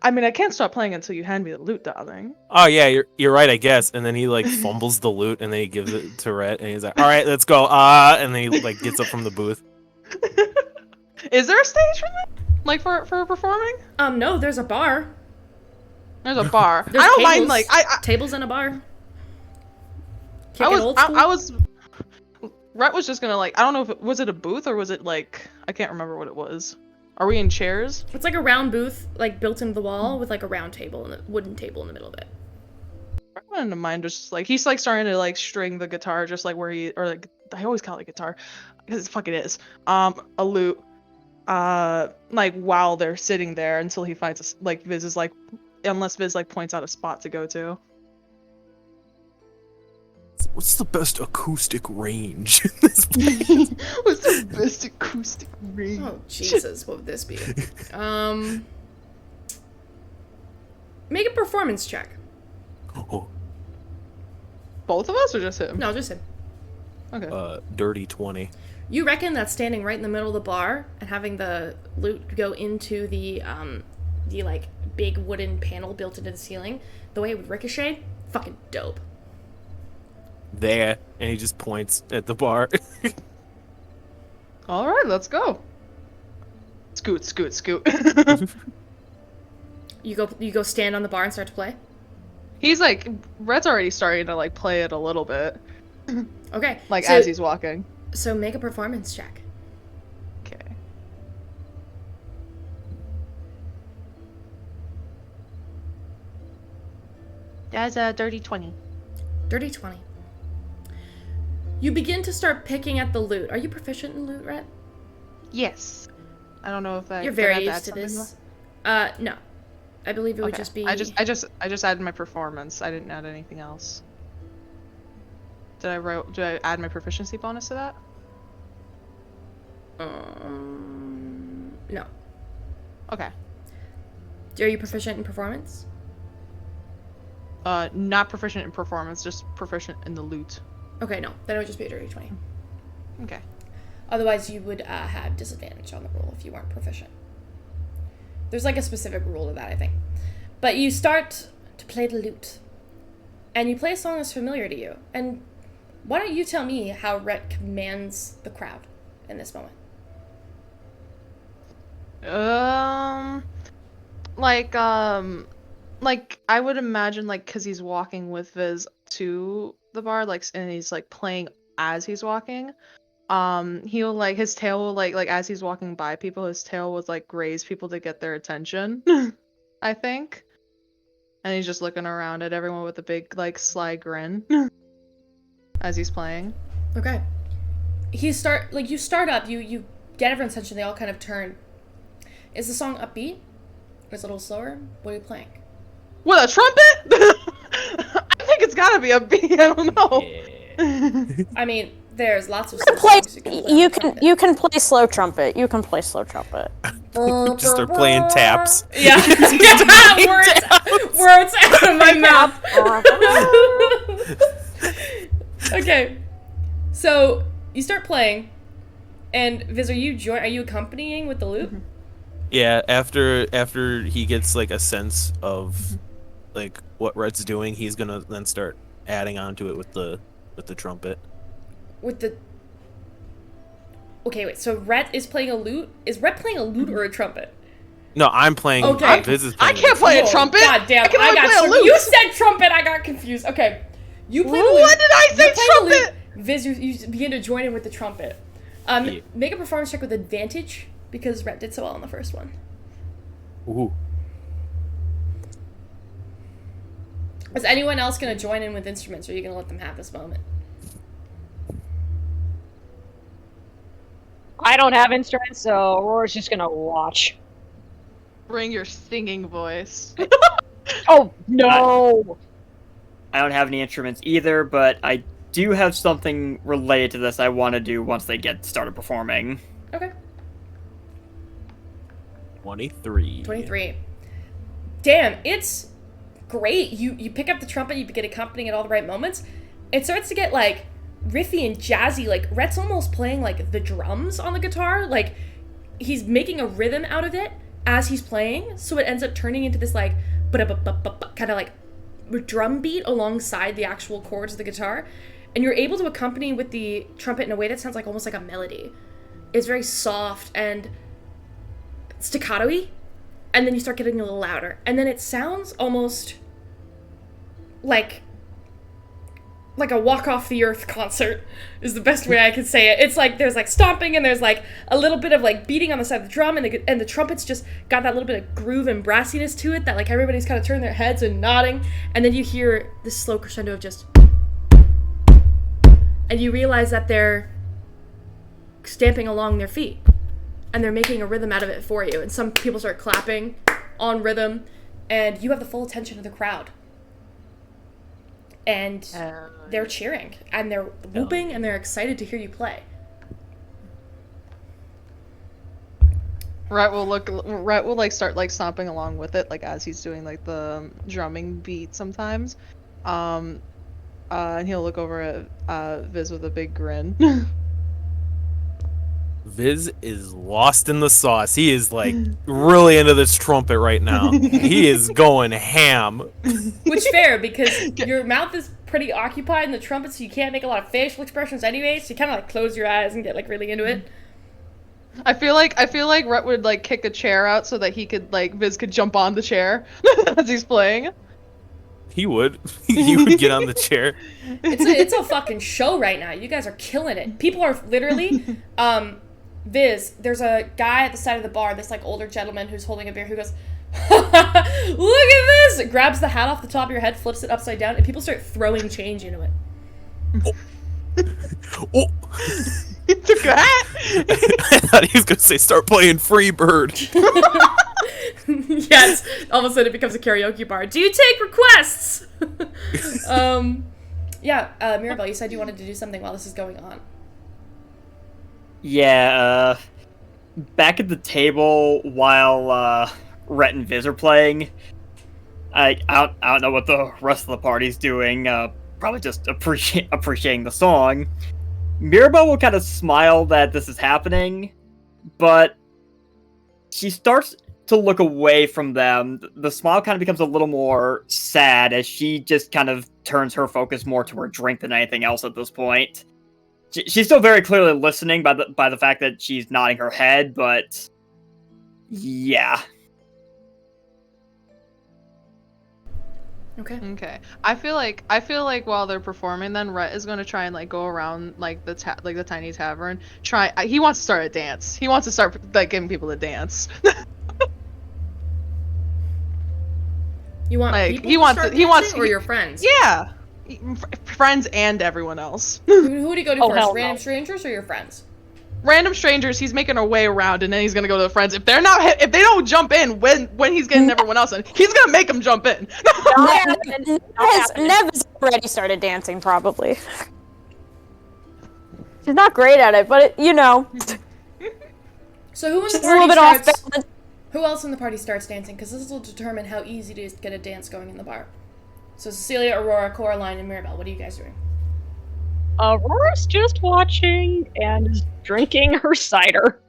I mean, I can't stop playing until you hand me the lute, darling. Oh yeah, you're right, I guess. And then he like fumbles the lute, and then he gives it to Rhett, and he's like, "All right, let's go." And then he like gets up from the booth. Is there a stage for that? Like for performing? No, there's a bar. There's a bar. There's I don't tables, mind. Like I tables in a bar. I was. Rhett was just gonna like. I don't know if it was a booth or was it like I can't remember what it was. Are we in chairs? It's like a round booth, like built into the wall with like a round table and a wooden table in the middle of it. I wouldn't mind just like he's like starting to like string the guitar just like where he or like I always call it guitar because it fucking is a lute like while they're sitting there until he finds like Viz is like unless Viz like points out a spot to go to. What's the best acoustic range in this place? What's the best acoustic range? Oh Jesus, what would this be? Make a performance check. Oh, Both of us or just him? No, just him. Okay. dirty 20. You reckon that standing right in the middle of the bar and having the lute go into the like big wooden panel built into the ceiling, the way it would ricochet, fucking dope. There, and he just points at the bar. All right, let's go. Scoot, scoot, scoot. You go stand on the bar and start to play. He's like Rhett's already starting to like play it a little bit, Okay. like so, as he's walking. So make a performance check. Okay. That's a dirty 20. Dirty 20. You begin to start picking at the lute. Are you proficient in lute, Rhett? Yes. I don't know if I. You're did I very have to used to add something this. No. I believe it would Okay. just be. I just added my performance. I didn't add anything else. Did I add my proficiency bonus to that? No. Okay. Are you proficient in performance? Not proficient in performance, just proficient in the loot. Okay, no. Then it would just be a dirty 20. Okay. Otherwise, you would have disadvantage on the roll if you weren't proficient. There's like a specific rule to that, I think. But you start to play the lute. And you play a song that's familiar to you. And why don't you tell me how Rhett commands the crowd in this moment? Like I would imagine like because he's walking with Viz to the bar, like and he's like playing as he's walking. He'll like his tail will like as he's walking by people, his tail would like graze people to get their attention. I think. And he's just looking around at everyone with a big like sly grin as he's playing. Okay. You start up, you get everyone's attention, they all kind of turn. Is the song upbeat? Or is it a little slower? What are you playing? With a trumpet? I think it's gotta be upbeat. I don't know. I mean, there's lots of You slow can songs play. you can play. You can. You can play slow trumpet. You can play slow trumpet. Just start playing taps. Yeah. words out of my mouth. Okay. So you start playing, and Viz, are you accompanying with the lute? Yeah, after he gets like a sense of like what Rhett's doing, he's gonna then start adding on to it with the trumpet. With the. Okay, wait. So Rhett is playing a lute. Is Rhett playing a lute or a trumpet? No, I'm playing. Okay. Viz is I playing can't play a Whoa, trumpet. God damn! I can only got play a so lute. You said trumpet. I got confused. Okay, you play the lute. What did I say? You play the lute. Trumpet. Viz, you begin to join in with the trumpet. Yeah. Make a performance check with advantage because Rhett did so well on the first one. Ooh. Is anyone else going to join in with instruments, or are you going to let them have this moment? I don't have instruments, so Aurora's just gonna watch. Bring your singing voice. Oh no! I don't have any instruments either, but I do have something related to this I want to do once they get started performing. Okay. 23. 23. Damn, it's great. You pick up the trumpet, you begin accompanying at all the right moments. It starts to get like riffy and jazzy. Like Rhett's almost playing like the drums on the guitar. Like he's making a rhythm out of it as he's playing. So it ends up turning into this like kind of like drum beat alongside the actual chords of the guitar. And you're able to accompany with the trumpet in a way that sounds like almost like a melody. It's very soft and staccato-y, and then you start getting a little louder, and then it sounds almost like like a walk off the earth concert is the best way I can say it. It's like there's like stomping and there's like a little bit of like beating on the side of the drum, and the trumpets just got that little bit of groove and brassiness to it that like everybody's kind of turning their heads and nodding, and then you hear this slow crescendo of just, and you realize that they're stamping along their feet and they're making a rhythm out of it for you, and some people start clapping on rhythm, and you have the full attention of the crowd. And they're cheering, and they're whooping, and they're excited to hear you play. Rhett will like start like stomping along with it, like as he's doing like the drumming beat sometimes. And he'll look over at Viz with a big grin. Viz is lost in the sauce. He is like really into this trumpet right now. He is going ham. Which fair, because your mouth is pretty occupied in the trumpet, so you can't make a lot of facial expressions anyway, so you kind of like close your eyes and get like really into it. I feel like Rhett would like kick a chair out so that he could like Viz could jump on the chair as he's playing. He would. He would get on the chair. It's a fucking show right now. You guys are killing it. People are literally Viz, there's a guy at the side of the bar, this like older gentleman who's holding a beer, who goes, look at this! Grabs the hat off the top of your head, flips it upside down, and people start throwing change into it. Oh. He took a hat? I thought he was going to say, start playing Free Bird. Yes, all of a sudden it becomes a karaoke bar. Do you take requests? Mirabelle, you said you wanted to do something while this is going on. Yeah, back at the table while Rhett and Viz are playing, I don't know what the rest of the party's doing. Probably just appreciating the song. Mirabelle will kind of smile that this is happening, but she starts to look away from them. The smile kind of becomes a little more sad as she just kind of turns her focus more to her drink than anything else at this point. She's still very clearly listening by the fact that she's nodding her head, but yeah. Okay. I feel like while they're performing, then Rhett is going to try and like go around like the tiny tavern. He wants to start a dance. He wants to start like getting people to dance. You want like people he to wants start he wants dancing, or your friends? Yeah. Friends and everyone else. Who do you go to Oh, first? hell no. Random strangers or your friends? Random strangers. He's making her way around, and then he's gonna go to the friends. If they don't jump in when he's getting everyone else in, he's gonna make them jump in. Nev has already started dancing, probably. She's not great at it, but So who in the she's a party little bit off starts? balance. Who else in the party starts dancing? Because this will determine how easy it is to get a dance going in the bar. So Cecilia, Aurora, Coraline, and Mirabelle, what are you guys doing? Aurora's just watching and is drinking her cider.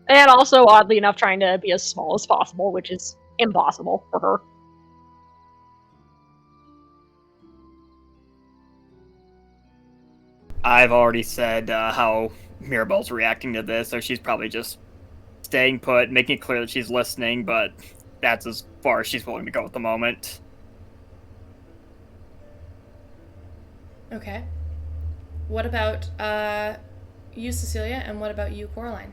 And also, oddly enough, trying to be as small as possible, which is impossible for her. I've already said how Mirabelle's reacting to this, so she's probably just staying put, making it clear that she's listening, but that's as far as she's willing to go at the moment. Okay. What about you, Cecilia, and what about you, Coraline?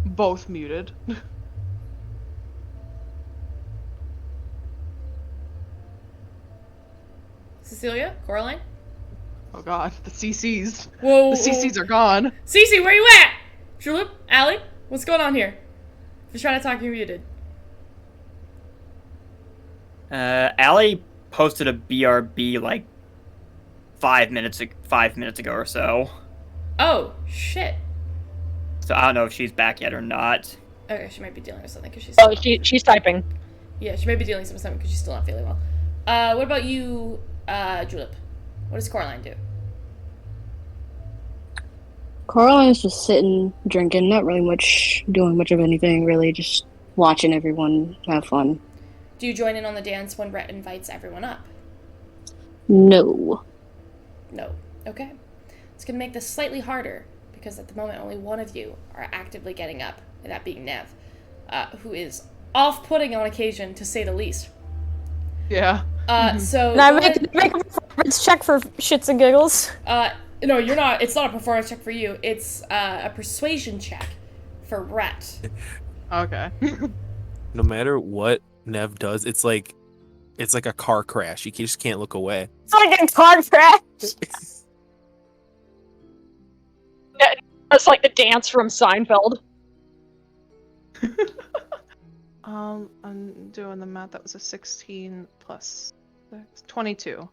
Both muted. Cecilia? Coraline? Oh god, the CCs. Whoa. The CCs are gone. Cece, where you at? Julep? Allie? What's going on here? If you're trying to talk, you're muted. Allie posted a BRB like 5 minutes ago or so. Oh, shit. So I don't know if she's back yet or not. Okay, she might be dealing with something because she's... Oh, she's typing. Yeah, she might be dealing with something because she's still not feeling well. What about you, Julep? What does Coraline do? Coraline's just sitting, drinking, not really doing much of anything, really, just watching everyone have fun. Do you join in on the dance when Rhett invites everyone up? No. No. Okay. It's going to make this slightly harder, because at the moment only one of you are actively getting up, and that being Nev, who is off-putting on occasion, to say the least. Yeah. So And I go make ahead- a performance check for shits and giggles. no, you're not. It's not a performance check for you. It's a persuasion check for Rhett. Okay. No matter what Nev does, it's like a car crash. You just can't look away. It's like a car crash. It's like the dance from Seinfeld. I'm doing the math. That was a 16 plus 6, 22.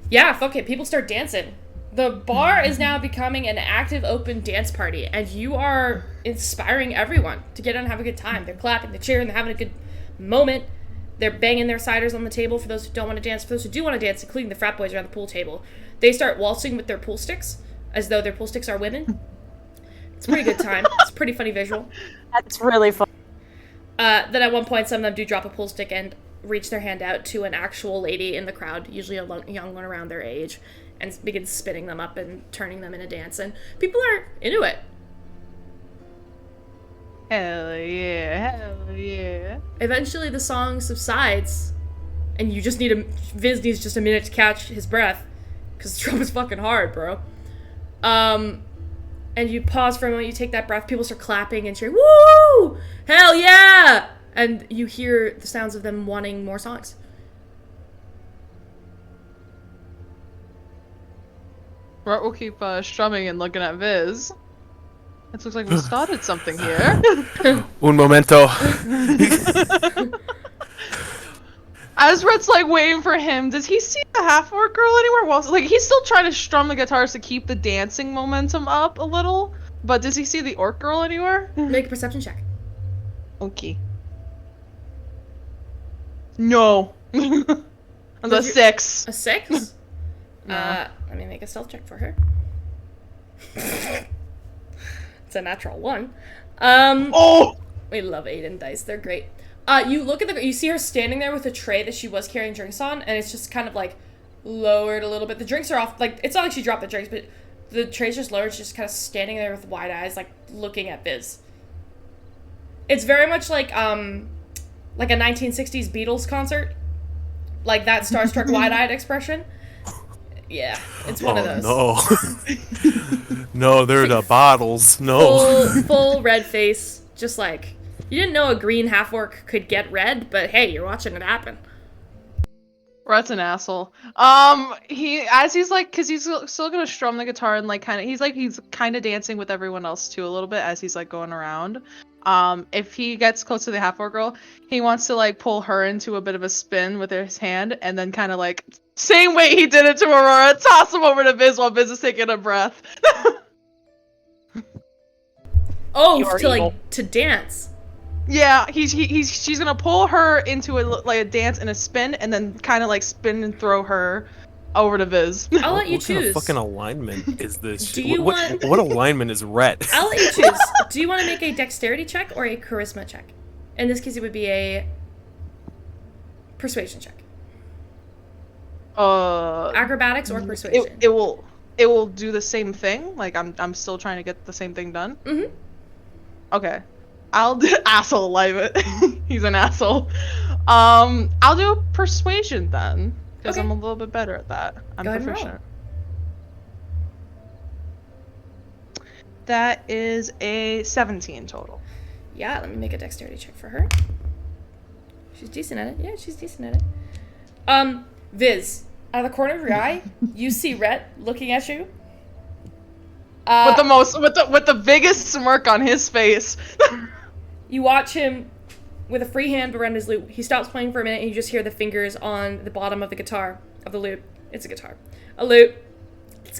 Yeah, fuck it. People start dancing. The bar is now becoming an active open dance party, and you are inspiring everyone to get out and have a good time. They're clapping, they're cheering, they're having a good moment. They're banging their ciders on the table for those who don't want to dance. For those who do want to dance, including the frat boys around the pool table, they start waltzing with their pool sticks, as though their pool sticks are women. It's a pretty good time. It's a pretty funny visual. That's really fun. Then at one point, some of them do drop a pool stick and reach their hand out to an actual lady in the crowd, usually a young one around their age, and begin spinning them up and turning them in a dance. And people are into it. Hell yeah, hell yeah. Eventually, the song subsides, and you just need Viz needs just a minute to catch his breath, because the drum is fucking hard, bro. And you pause for a moment, you take that breath, people start clapping and cheering, woo! Hell yeah! And you hear the sounds of them wanting more songs. Rhett will keep strumming and looking at Viz. It looks like we started something here. Un momento. As Rhett's like waiting for him, does he see the half-orc girl anywhere? Well, like he's still trying to strum the guitars to keep the dancing momentum up a little, but does he see the orc girl anywhere? Make a perception check. Okay. No. That's a 6. A 6? No. Let me make a stealth check for her. It's a natural 1. Oh! We love Aiden dice. They're great. You look at you see her standing there with a tray that she was carrying drinks on, and it's just kind of like lowered a little bit. The drinks are off. Like, it's not like she dropped the drinks, but the tray's just lowered. She's just kind of standing there with wide eyes, like looking at Biz. It's very much like a 1960s Beatles concert, like that starstruck wide-eyed expression. Yeah, it's one of those. No. No, they're the bottles. No. Full red face, just like, you didn't know a green half-orc could get red, but hey, you're watching it happen. Rhett's an asshole. He's like, cause he's still gonna strum the guitar and like he's kind of dancing with everyone else too a little bit as he's like going around. If he gets close to the half-orc girl, he wants to like pull her into a bit of a spin with his hand and then kind of like, same way he did it to Aurora, toss him over to Biz while Biz is taking a breath. To dance. Yeah, she's gonna pull her into a dance and a spin, and then kind of like spin and throw her over to Viz. I'll let you What kind choose. of fucking alignment is this? Do you what alignment is Rhett? I'll let you choose. Do you want to make a dexterity check or a charisma check? In this case, it would be a persuasion check. Acrobatics or persuasion. It will do the same thing. Like I'm still trying to get the same thing done. Mm-hmm. Okay, I'll do asshole live it. He's an asshole. I'll do persuasion then because Okay. I'm a little bit better at that. I'm Go ahead and roll. proficient. That is a 17 total. Yeah, let me make a dexterity check for her. She's decent at it. Yeah, she's decent at it. Viz, out of the corner of your eye, you see Rhett looking at you. With the biggest smirk on his face. You watch him with a free hand around his lute. He stops playing for a minute, and you just hear the fingers on the bottom of the guitar, of the lute. It's a guitar. A lute.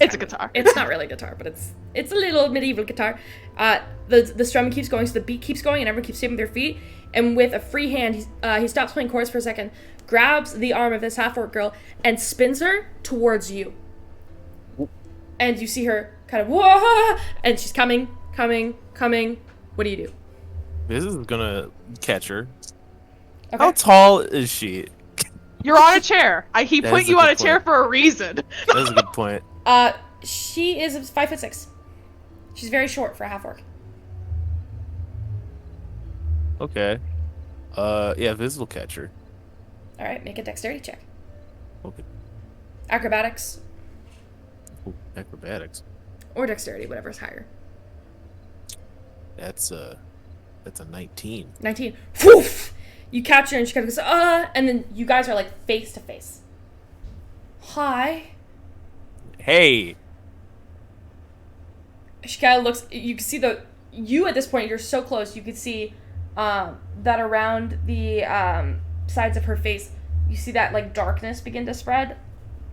It's a guitar. It's not really a guitar, but it's a little medieval guitar. The strumming keeps going, so the beat keeps going, and everyone keeps stamping their feet. And with a free hand, he stops playing chords for a second, grabs the arm of this half-orc girl, and spins her towards you. And you see her kind of, whoa, and she's coming. What do you do? This is gonna catch her. Okay. How tall is she? You're on a chair. He That put is a you on good a chair point. for a reason. That's a good point. She is 5'6". She's very short for a half-orc. Okay. Yeah, Viz will catch her. All right, make a dexterity check. Okay. Acrobatics Ooh, acrobatics. or dexterity, whatever's higher. That's a 19. 19. Woof! You catch her and she kind of goes, and then you guys are like face to face. Hi. Hey. She kind of looks, you can see you at this point, you're so close, you can see that around the sides of her face, you see that like darkness begin to spread.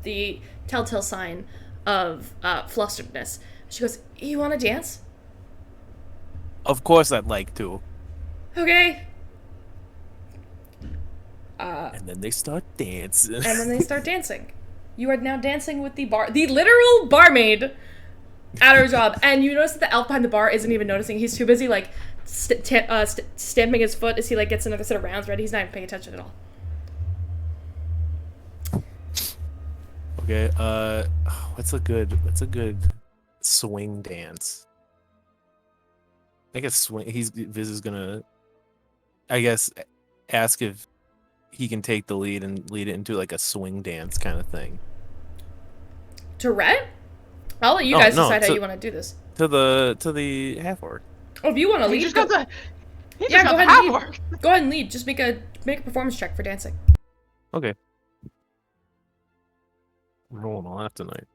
The telltale sign of flusteredness. She goes, you want to dance? Of course I'd like to. Okay. And then they start dancing. And then they start dancing. You are now dancing with the literal barmaid at her job. And you notice that the elf behind the bar isn't even noticing. He's too busy, like, stamping his foot as he, like, gets another set of rounds ready. He's not even paying attention at all. Okay, what's a good swing dance? I guess Viz is gonna, I guess, ask if he can take the lead and lead it into like a swing dance kind of thing. To Rhett? I'll let you guys decide how you want to do this. To the half orc. Oh, if you want to lead, go ahead and lead. Go ahead and lead. Just make a performance check for dancing. Okay. I'm rolling a lot tonight.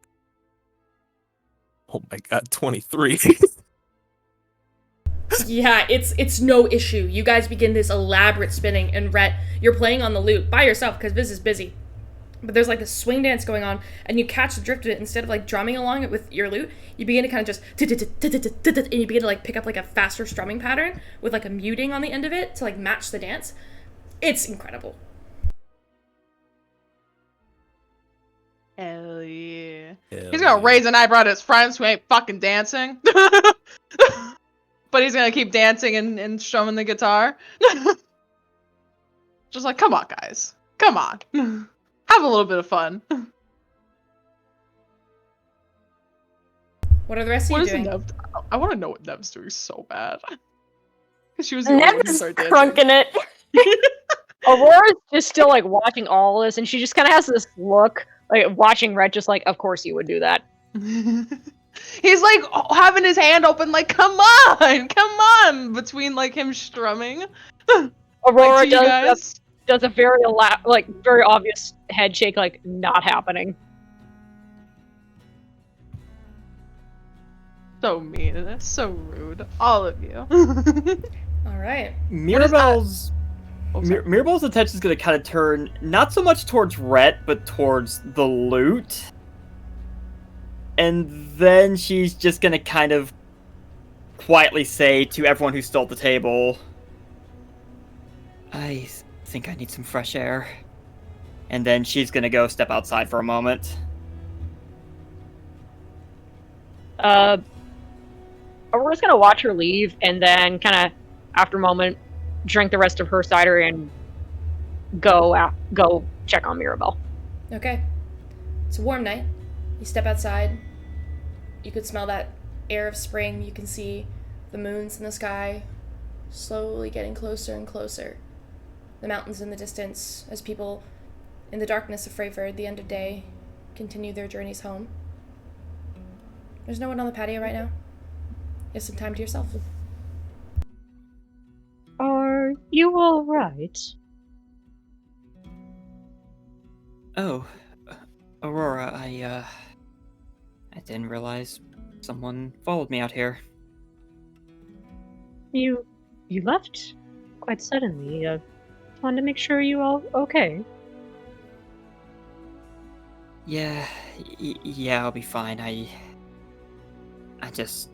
Oh my god, 23. Yeah, it's no issue. You guys begin this elaborate spinning, and Rhett, you're playing on the lute by yourself because Viz is busy. But there's like this swing dance going on, and you catch the drift of it. Instead of like drumming along it with your lute, you begin to kind of just and you begin to like pick up like a faster strumming pattern with like a muting on the end of it to like match the dance. It's incredible. Hell yeah. Hell He's gonna yeah. raise an eyebrow at his friends who ain't fucking dancing. But he's gonna keep dancing and strumming the guitar. Just like, come on, guys. Come on. Have a little bit of fun. What are the rest of What you is doing? Nev? I want to know what Nev's doing so bad. Because she was the only one who Nev's started dancing. crunking it. Aurora's just still like watching all this, and she just kind of has this look, like watching Rhett, just like, of course you would do that. He's like having his hand open, like, come on, between like him strumming. Aurora Like, to you guys. does a very very obvious head shake, like not happening. So mean, and that's so rude. All of you. All right. Mirabelle's attention is going to kind of turn not so much towards Rhett, but towards the loot. And then she's just going to kind of quietly say to everyone who stole the table, I think I need some fresh air. And then she's going to go step outside for a moment. Aurora's gonna watch her leave, and then kind of, after a moment, drink the rest of her cider and go check on Mirabelle. Okay. It's a warm night. You step outside. You could smell that air of spring. You can see the moons in the sky slowly getting closer and closer. The mountains in the distance as people in the darkness of Freyford, the end of day, continue their journeys home. There's no one on the patio right now. You have some time to yourself. Are you all right? Oh, Aurora, I didn't realize someone followed me out here. You left quite suddenly. Wanted to make sure you all okay. Yeah, I'll be fine. I just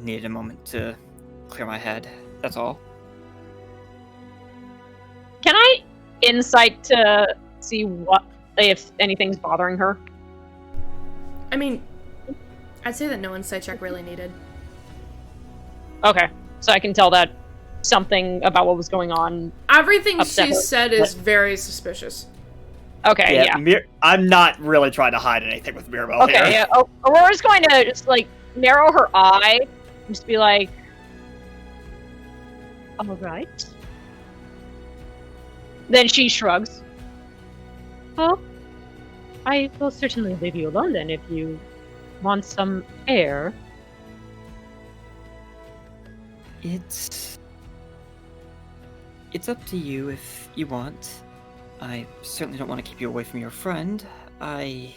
needed a moment to clear my head. That's all. Can I insight to see if anything's bothering her? I mean, I'd say that no insight check really needed. Okay, so I can tell that something about what was going on. Everything Upset she her. said is very suspicious. Okay, yeah. I'm not really trying to hide anything with Mirabelle Okay, here. yeah. Aurora's going to just like narrow her eye, and just be like, "All right, Then she shrugs. Well, I will certainly leave you alone then if you want some air. It's up to you if you want. I certainly don't want to keep you away from your friend. I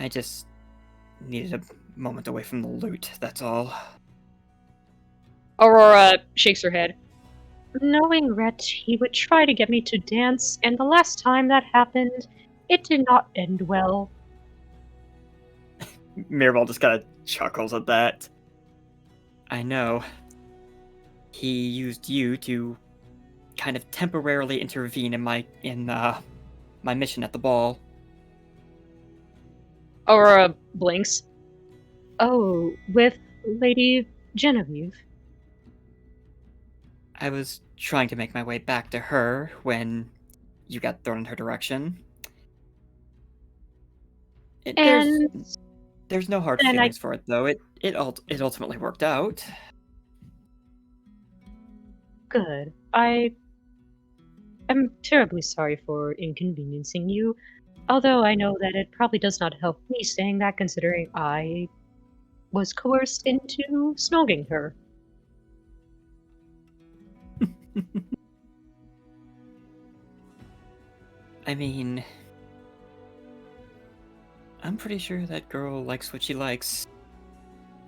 just needed a moment away from the loot, that's all. Aurora shakes her head. Knowing Rhett, he would try to get me to dance, and the last time that happened, it did not end well. Mirabelle just kind of chuckles at that. I know. He used you to kind of temporarily intervene in my mission at the ball. Aurora blinks. Oh, with Lady Genevieve? I was trying to make my way back to her when you got thrown in her direction. There's no hard feelings for it, though. It ultimately worked out. Good. I am terribly sorry for inconveniencing you, although I know that it probably does not help me saying that considering I was coerced into snogging her. I mean, I'm pretty sure that girl likes what she likes.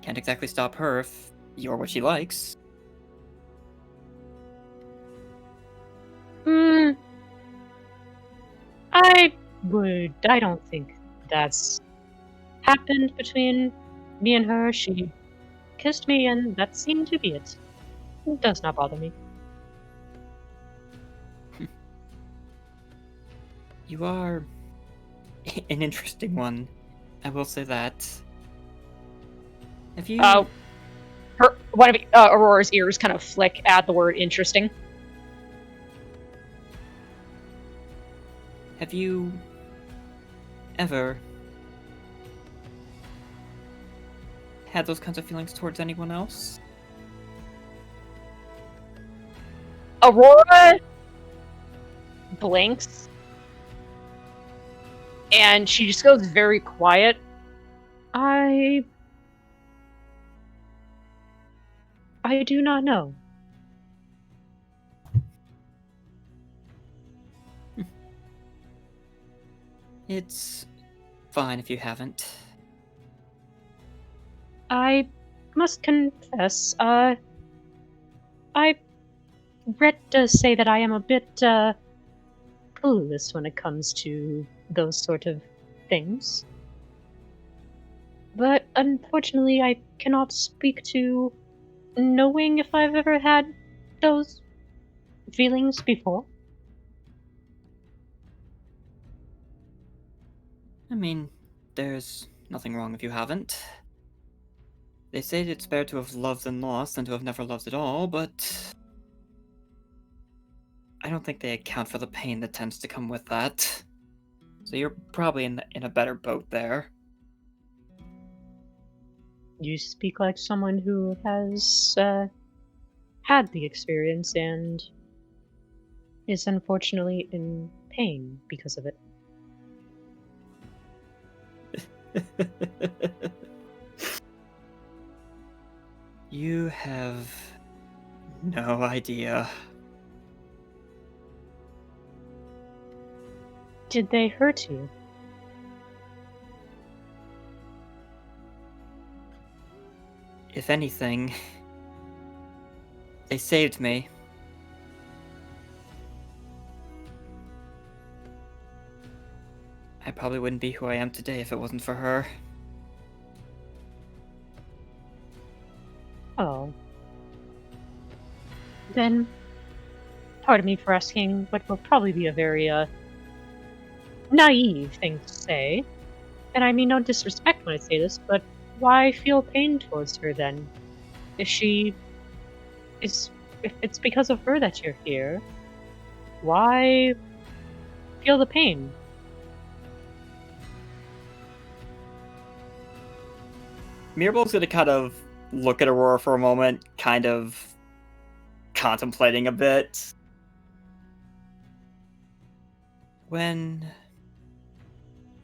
Can't exactly stop her if you're what she likes. I don't think that's happened between me and her. She kissed me and that seemed to be it. It does not bother me. You are an interesting one. I will say that. Have you... One of Aurora's ears kind of flick at the word interesting. Have you ever had those kinds of feelings towards anyone else? Aurora blinks and she just goes very quiet. I do not know. It's fine if you haven't. I must confess, Brett does say that I am a bit, clueless when it comes to those sort of things. But unfortunately, I cannot speak to knowing if I've ever had those feelings before. I mean, there's nothing wrong if you haven't. They say it's better to have loved than lost than to have never loved at all, but I don't think they account for the pain that tends to come with that. So you're probably in a better boat there. You speak like someone who has had the experience and is unfortunately in pain because of it. You have no idea. Did they hurt you? If anything, they saved me. I probably wouldn't be who I am today if it wasn't for her. Oh. Then, pardon me for asking what will probably be a very, naive thing to say. And I mean no disrespect when I say this, but why feel pain towards her then? If it's because of her that you're here, why feel the pain? Mirabelle's gonna kind of look at Aurora for a moment, kind of contemplating a bit. when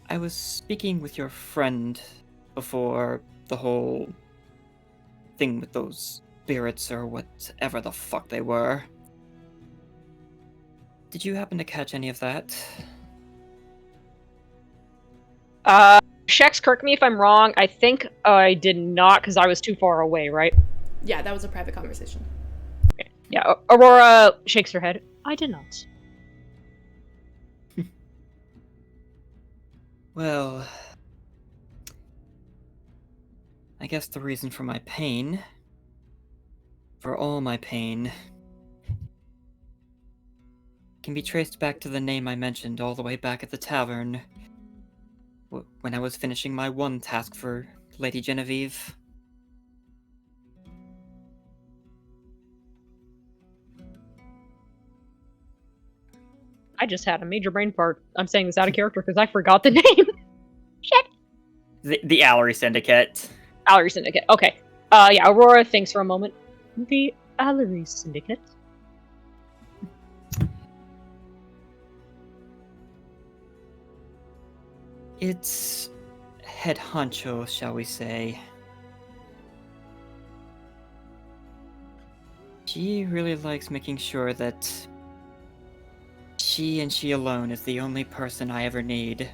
I was speaking with your friend before the whole thing with those spirits or whatever the fuck they were, did you happen to catch any of that? Shex, correct me if I'm wrong. I think I did not because I was too far away, right? Yeah, that was a private conversation. Yeah, Aurora shakes her head. I did not. Well, I guess the reason for my pain, for all my pain, can be traced back to the name I mentioned all the way back at the tavern when I was finishing my one task for Lady Genevieve. I just had a major brain fart. I'm saying this out of character because I forgot the name. Shit. The Allery Syndicate. Allery Syndicate. Okay. Yeah, Aurora thinks for a moment. The Allery Syndicate? It's head honcho, shall we say. She really likes making sure that she and she alone is the only person I ever need.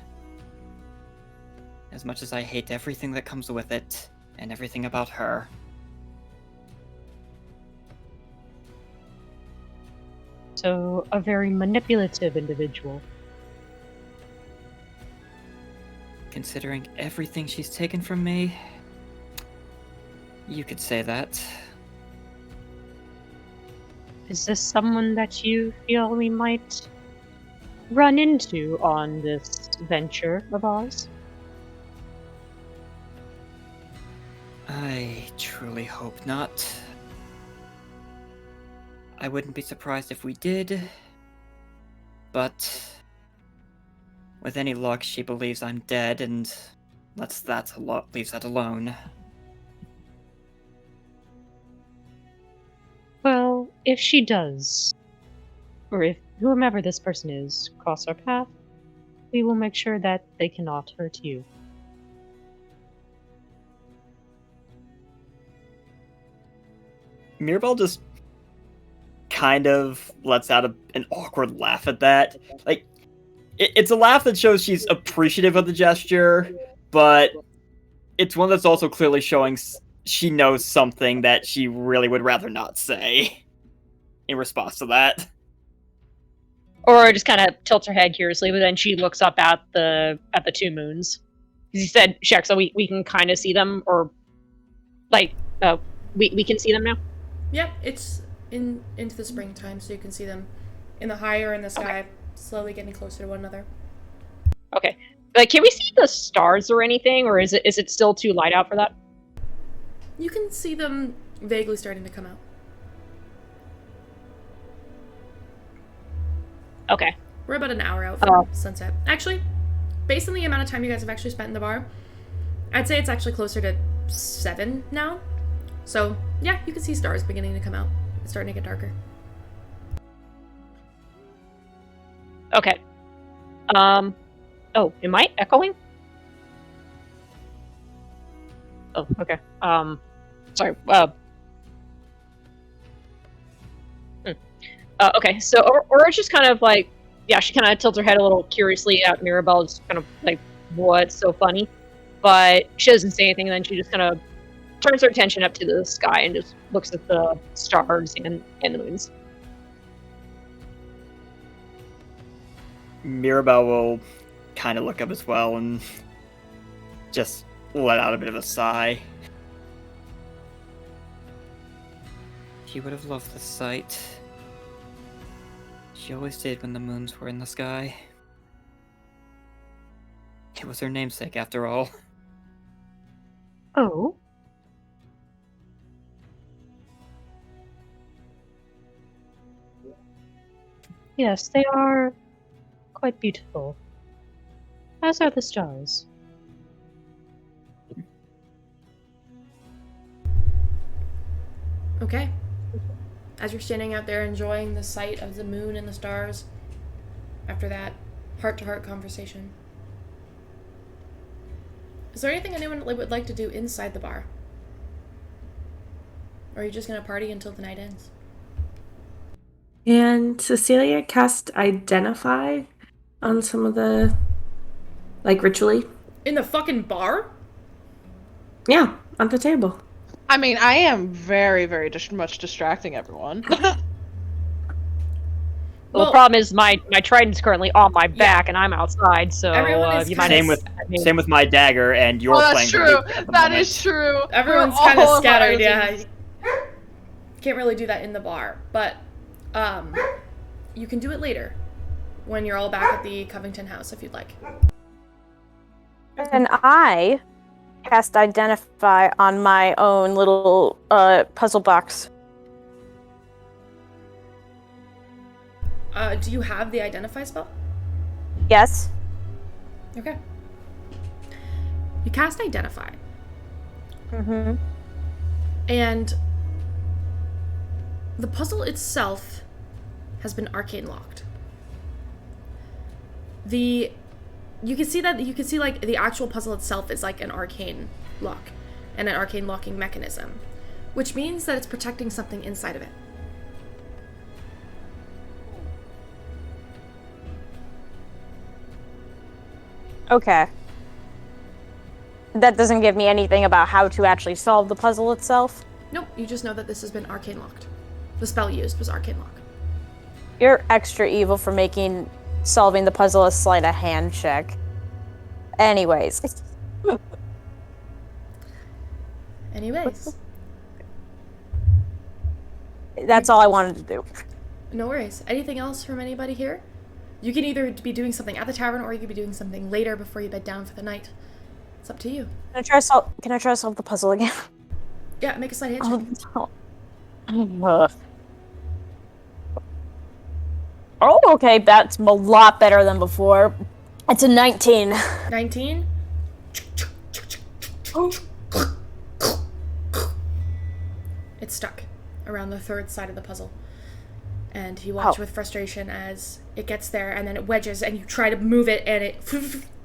As much as I hate everything that comes with it, and everything about her. So, a very manipulative individual. Considering everything she's taken from me, you could say that. Is this someone that you feel we might run into on this venture of ours? I truly hope not. I wouldn't be surprised if we did, but with any luck, she believes I'm dead and leaves that alone. Well, if she does, or if whomever this person is, cross our path, we will make sure that they cannot hurt you. Mirabelle just kind of lets out an awkward laugh at that. Like, it's a laugh that shows she's appreciative of the gesture, but it's one that's also clearly showing she knows something that she really would rather not say in response to that. Aurora just kind of tilts her head curiously, but then she looks up at the two moons. He said, Shex, so we can kind of see them, or like we can see them now. Yep, it's into the springtime, so you can see them in the higher in the sky, slowly getting closer to one another. Okay. Like, can we see the stars or anything, or is it still too light out for that? You can see them vaguely starting to come out. Okay. We're about an hour out from sunset. Actually, based on the amount of time you guys have actually spent in the bar, I'd say it's actually closer to 7 now. So, yeah, you can see stars beginning to come out. It's starting to get darker. Okay. Oh, am I echoing? Oh, okay. Sorry. Okay, so Aura's just kind of like, yeah, she kind of tilts her head a little curiously at Mirabelle, just kind of like, what's so funny? But she doesn't say anything, and then she just kind of turns her attention up to the sky and just looks at the stars and the moons. Mirabelle will kind of look up as well and just let out a bit of a sigh. She would have loved the sight. She always did when the moons were in the sky. It was her namesake, after all. Oh? Yes, they are quite beautiful. As are the stars. Okay. As you're standing out there enjoying the sight of the moon and the stars, after that, heart-to-heart conversation. Is there anything anyone would like to do inside the bar? Or are you just gonna party until the night ends? And Cecilia cast Identify on some of the, like, ritually. In the fucking bar? Yeah, on the table. I mean, I am very, very much distracting everyone. Well, the problem is my trident's currently on my back, and I'm outside, so Everyone is you kinda might Same with my dagger, and you're Oh, that's playing. the true. lute at the That moment. is true. Everyone's We're kind of all scattered, ours. yeah. Can't really do that in the bar, but you can do it later when you're all back at the Covington house if you'd like. And I cast Identify on my own little puzzle box. Do you have the Identify spell? Yes. Okay. You cast Identify, Mm-hmm. and the puzzle itself has been arcane locked. You can see like the actual puzzle itself is like an arcane lock and an arcane locking mechanism, which means that it's protecting something inside of it. Okay. That doesn't give me anything about how to actually solve the puzzle itself. Nope, you just know that this has been arcane locked. The spell used was arcane lock. You're extra evil for making solving the puzzle a sleight of hand check. Anyways. Anyways, That's all I wanted to do. no worries. Anything else from anybody here? You can either be doing something at the tavern or you can be doing something later before you bed down for the night. It's up to you. Can I try to solve the puzzle again? Yeah, make a sleight of hand check. Oh, okay, that's a lot better than before. It's a 19. 19? It's stuck around the third side of the puzzle. And you watch with frustration as it gets there and then it wedges and you try to move it and it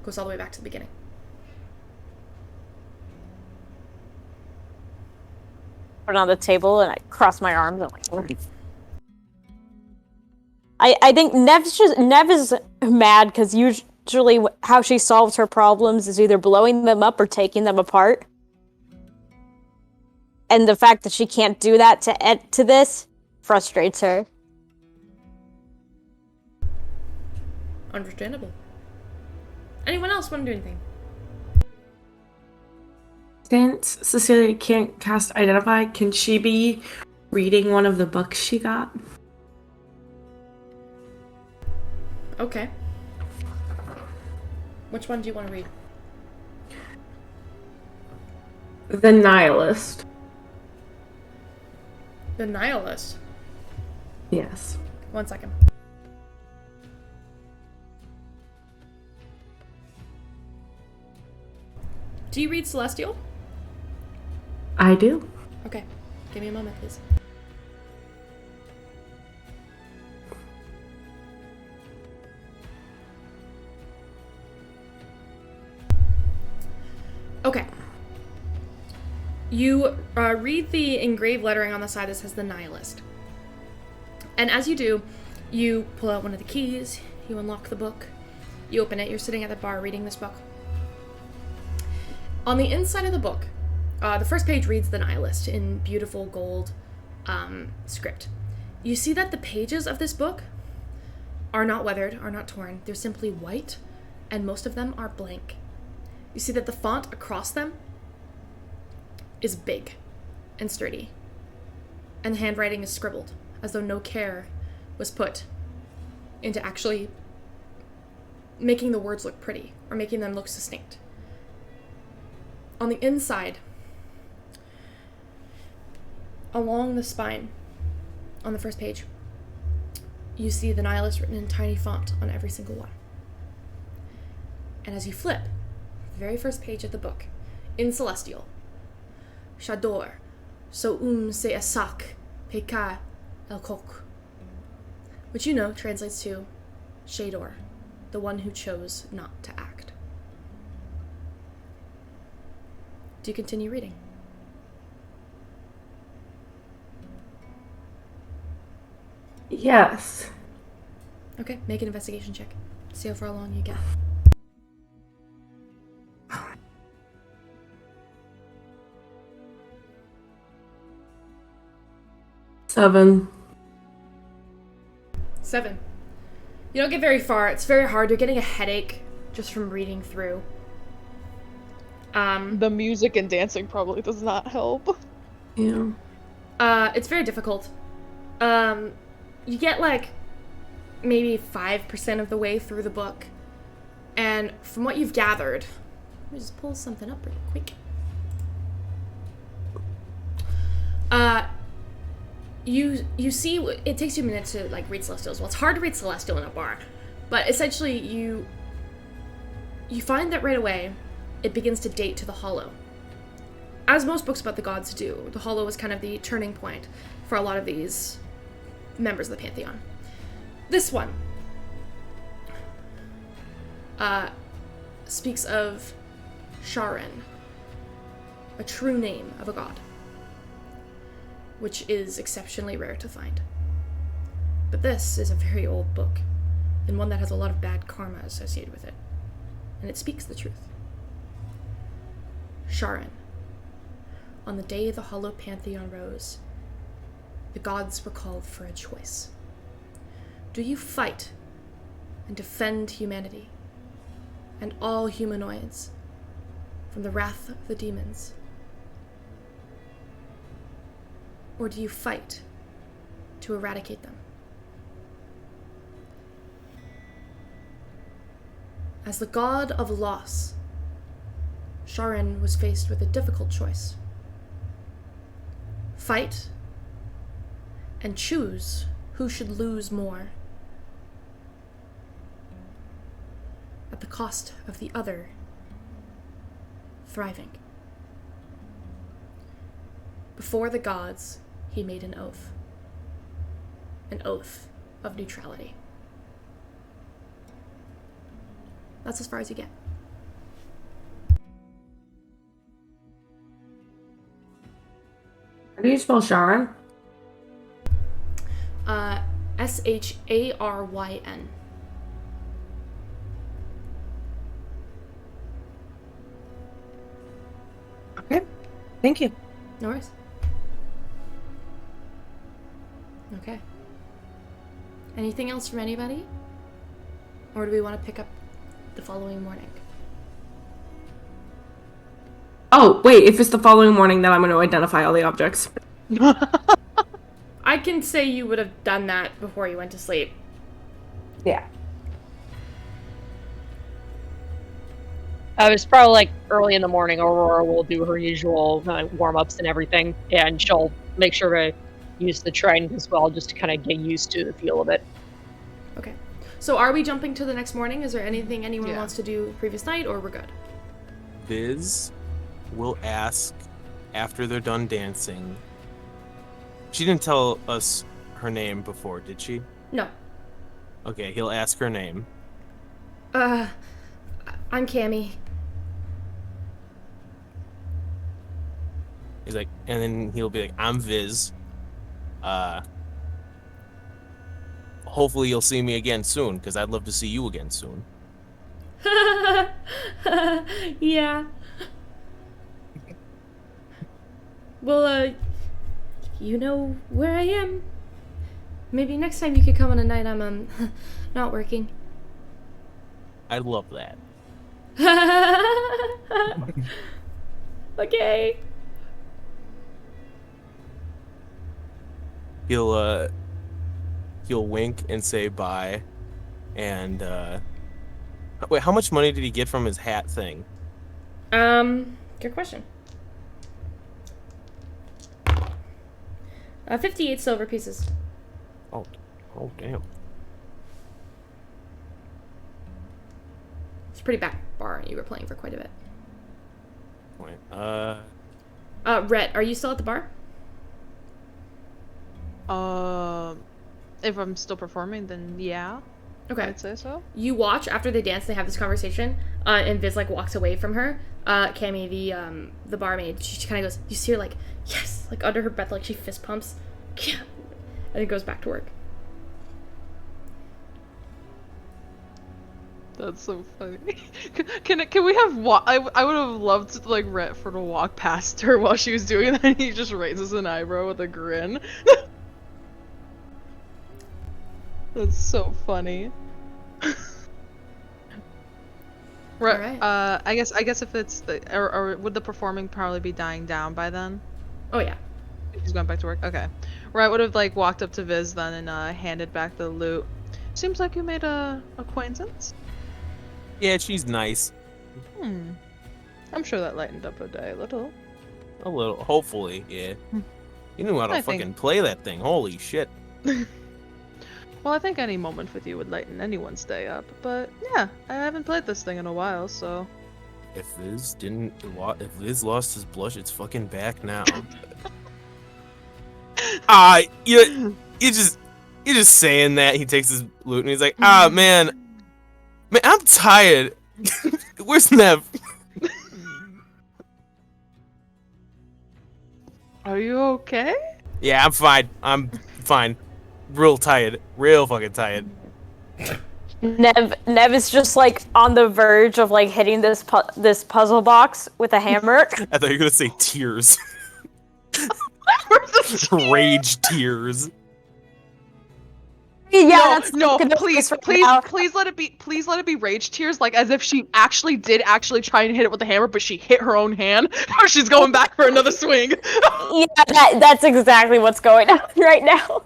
goes all the way back to the beginning. Put it on the table and I cross my arms. I'm like, I think Nev is mad because usually how she solves her problems is either blowing them up or taking them apart. And the fact that she can't do that to this frustrates her. Understandable. Anyone else want to do anything? Since Cecilia can't cast Identify, can she be reading one of the books she got? Okay. Which one do you want to read? The Nihilist. The Nihilist. Yes. 1 second. Do you read Celestial? I do. Okay. Give me a moment, please. Okay. You read the engraved lettering on the side that says the Nihilist. And as you do, you pull out one of the keys, you unlock the book, you open it, you're sitting at the bar reading this book. On the inside of the book, the first page reads the Nihilist in beautiful gold script. You see that the pages of this book are not weathered, are not torn. They're simply white, and most of them are blank. You see that the font across them is big and sturdy, and the handwriting is scribbled, as though no care was put into actually making the words look pretty, or making them look succinct. On the inside, along the spine, on the first page, you see the Nihilist written in tiny font on every single one. And as you flip, the very first page of the book, in Celestial, Shador, so se asak, peka el kok, which you know translates to Shador, the one who chose not to act. Do you continue reading? Yes. Okay, make an investigation check. See how far along you get. Seven. 7. You don't get very far. It's very hard. You're getting a headache just from reading through. The music and dancing probably does not help. Yeah. It's very difficult. You get like maybe 5% of the way through the book, and from what you've gathered, let me just pull something up real quick. You see, it takes you a minute to like read Celestial as well. It's hard to read Celestial in a bar, but essentially you find that right away it begins to date to the Hollow. As most books about the gods do, the Hollow is kind of the turning point for a lot of these members of the Pantheon. This one speaks of Sharon, a true name of a god, which is exceptionally rare to find. But this is a very old book, and one that has a lot of bad karma associated with it, and it speaks the truth. Sharon, on the day the Hollow Pantheon rose, the gods were called for a choice. Do you fight and defend humanity and all humanoids from the wrath of the demons? Or do you fight to eradicate them? As the god of loss, Sharon was faced with a difficult choice. Fight and choose who should lose more, at the cost of the other thriving. Before the gods, he made an oath of neutrality. That's as far as you get. How do you spell Sharon? Sharyn. Okay. Thank you. No worries. Okay. Anything else from anybody? Or do we want to pick up the following morning? Oh, wait, if it's the following morning, then I'm going to identify all the objects. I can say you would have done that before you went to sleep. Yeah. It's probably like early in the morning. Aurora will do her usual warm-ups and everything, and she'll make sure to use the trident as well, just to kind of get used to the feel of it. Okay. So are we jumping to the next morning? Is there anything anyone wants to do previous night, or we're good? Viz will ask after they're done dancing. She didn't tell us her name before, did she? No. Okay, he'll ask her name. I'm Cammy. He's like, and then he'll be like, I'm Viz. Hopefully you'll see me again soon, because I'd love to see you again soon. Yeah. Well, you know where I am. Maybe next time you could come on a night I'm not working. I love that. Okay. He'll wink and say bye, and wait, how much money did he get from his hat thing? Good question. 58 silver pieces. Oh damn. It's a pretty back bar. You were playing for quite a bit. Wait, Rhett, are you still at the bar? If I'm still performing, then yeah. Okay. I'd say so. You watch after they dance. They have this conversation, and Viz like walks away from her. Cammy, the barmaid, she kind of goes. You see her like yes, like under her breath, like she fist pumps, yeah, and it goes back to work. That's so funny. Can we have I would have loved like Retford to walk past her while she was doing that. And he just raises an eyebrow with a grin. That's so funny. Right. Alright. I guess if it's or would the performing probably be dying down by then? Oh yeah. If he's going back to work. Okay. Right. Would have like walked up to Viz then and handed back the loot. Seems like you made a acquaintance. Yeah, she's nice. I'm sure that lightened up her day a little. A little, hopefully, yeah. You knew how to I fucking think- play that thing. Holy shit. Well, I think any moment with you would lighten anyone's day up, but yeah, I haven't played this thing in a while, so. If Viz lost his blush, it's fucking back now. You're just saying that. He takes his loot and he's like, man, I'm tired. Where's Nev? Are you okay? Yeah, I'm fine. Real tired. Real fucking tired. Nev is just like on the verge of like hitting this puzzle box with a hammer. I thought you were gonna say tears. Where's the Rage tears. Yeah, no, that's please let it be rage tears, like as if she did try and hit it with the hammer, but she hit her own hand, or she's going back for another swing. Yeah, that's exactly what's going on right now.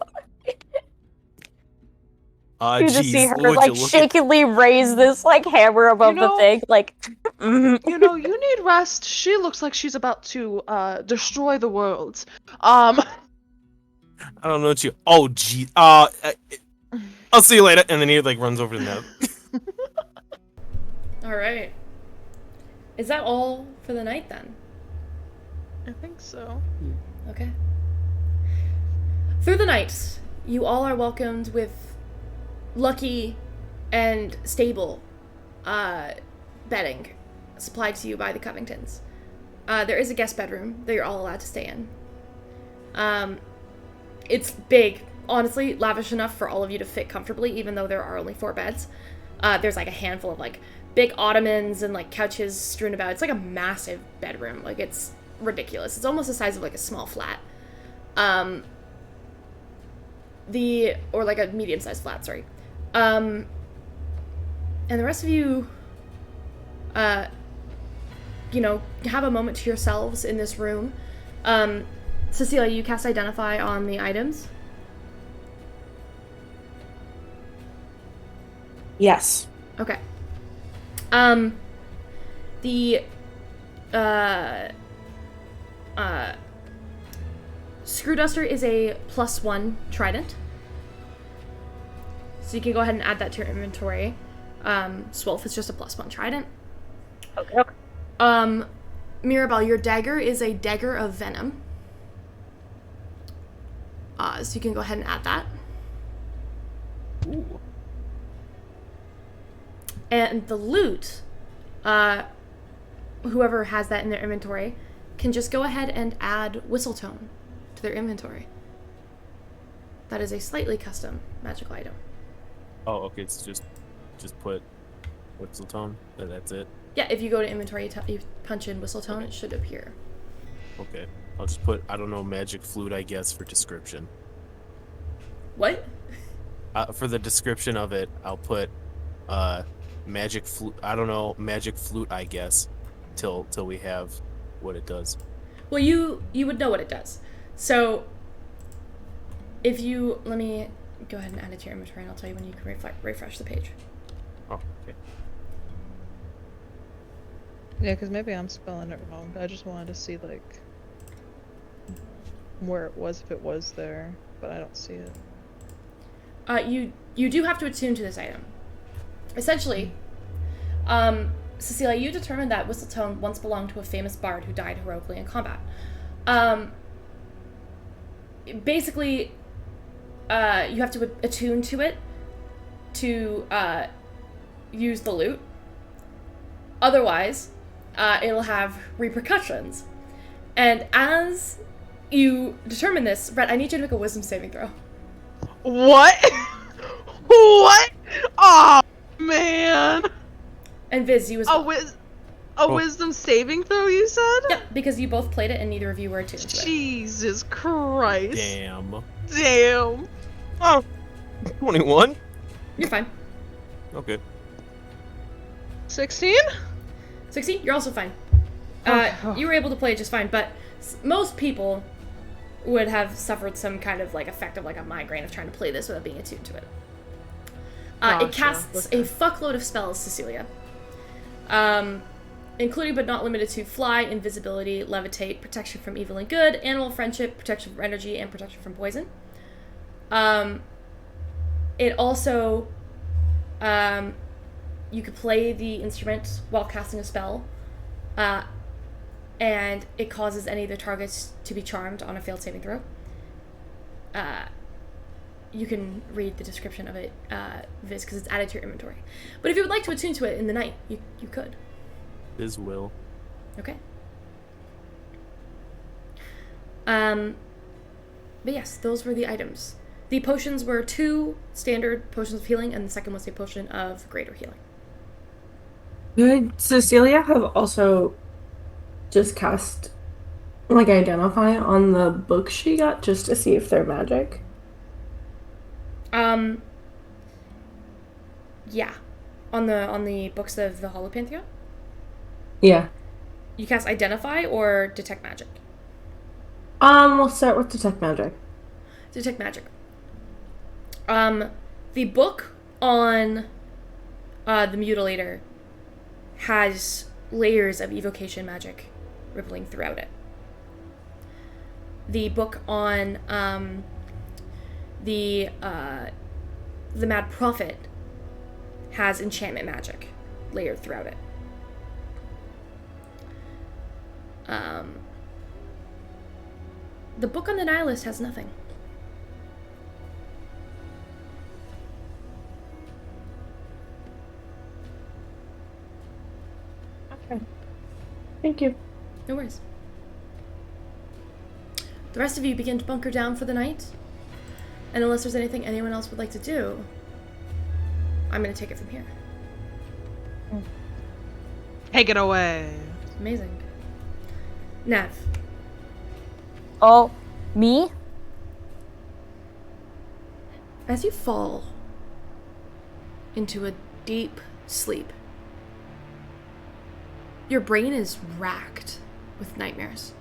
You just see her like shakily raise this like hammer above the thing, like. You need rest. She looks like she's about to destroy the world. I don't know what you. Oh, gee. I'll see you later. And then he like runs over to Nev. All right. Is that all for the night then? I think so. Okay. Through the night, you all are welcomed with lucky and stable bedding supplied to you by the Covingtons. There is a guest bedroom that you're all allowed to stay in. It's big, honestly, lavish enough for all of you to fit comfortably, even though there are only 4 beds. There's like a handful of like big ottomans and like couches strewn about. It's like a massive bedroom. Like it's ridiculous. It's almost the size of like a small flat. Or like a medium-sized flat, sorry. And the rest of you, have a moment to yourselves in this room. Cecilia, you cast Identify on the items? Yes. Okay. The Screw Duster is a +1 trident. So you can go ahead and add that to your inventory. Swolf is just a +1 trident. Okay. Mirabelle, your dagger is a dagger of venom. So you can go ahead and add that. Ooh. And the loot, whoever has that in their inventory, can just go ahead and add Whistletone to their inventory. That is a slightly custom magical item. Oh, okay. So just put Whistletone. That's it. Yeah, if you go to inventory, you punch in Whistletone, it should appear. Okay. I'll just put, I don't know, magic flute, I guess, for description. What? For the description of it, I'll put magic flute. I don't know, magic flute, I guess, till we have what it does. Well, you would know what it does. So, if you let me go ahead and add it to your inventory, and I'll tell you when you can refresh the page. Oh, okay. Yeah, because maybe I'm spelling it wrong. I just wanted to see like where it was, if it was there, but I don't see it. You do have to attune to this item. Essentially, Cecilia, you determined that Whistletone once belonged to a famous bard who died heroically in combat. Basically, you have to attune to it to use the loot. Otherwise, it'll have repercussions. And as you determine this, Rhett, I need you to make a wisdom saving throw. What? What? Oh man! And Viz, you as well. A wisdom saving throw, you said? Yep, because you both played it and neither of you were attuned to it. Jesus Christ. Damn. Oh, 21? You're fine. Okay. 16? 16? You're also fine. You were able to play it just fine, but most people would have suffered some kind of like effect of like a migraine of trying to play this without being attuned to it. It casts a fuckload of spells, Cecilia. Including but not limited to fly, invisibility, levitate, protection from evil and good, animal friendship, protection from energy, and protection from poison. It also, you could play the instrument while casting a spell, and it causes any of the targets to be charmed on a failed saving throw. You can read the description of it, Viz, because it's added to your inventory. But if you would like to attune to it in the night, you could. Viz will. Okay. But yes, those were the items. The potions were 2 standard potions of healing, and the second was a potion of greater healing. Could Cecilia have also just cast, like, identify on the books she got just to see if they're magic? Yeah. On the books of the Holopantheon? Yeah. You cast Identify or Detect Magic? We'll start with Detect Magic. Detect Magic. The book on the Mutilator has layers of evocation magic rippling throughout it. The book on the Mad Prophet has enchantment magic layered throughout it. The book on the Nihilist has nothing. Okay. Thank you. No worries. The rest of you begin to bunker down for the night. And unless there's anything anyone else would like to do, I'm going to take it from here. Take it away. Amazing. Nav. Oh, me? As you fall into a deep sleep, your brain is racked with nightmares.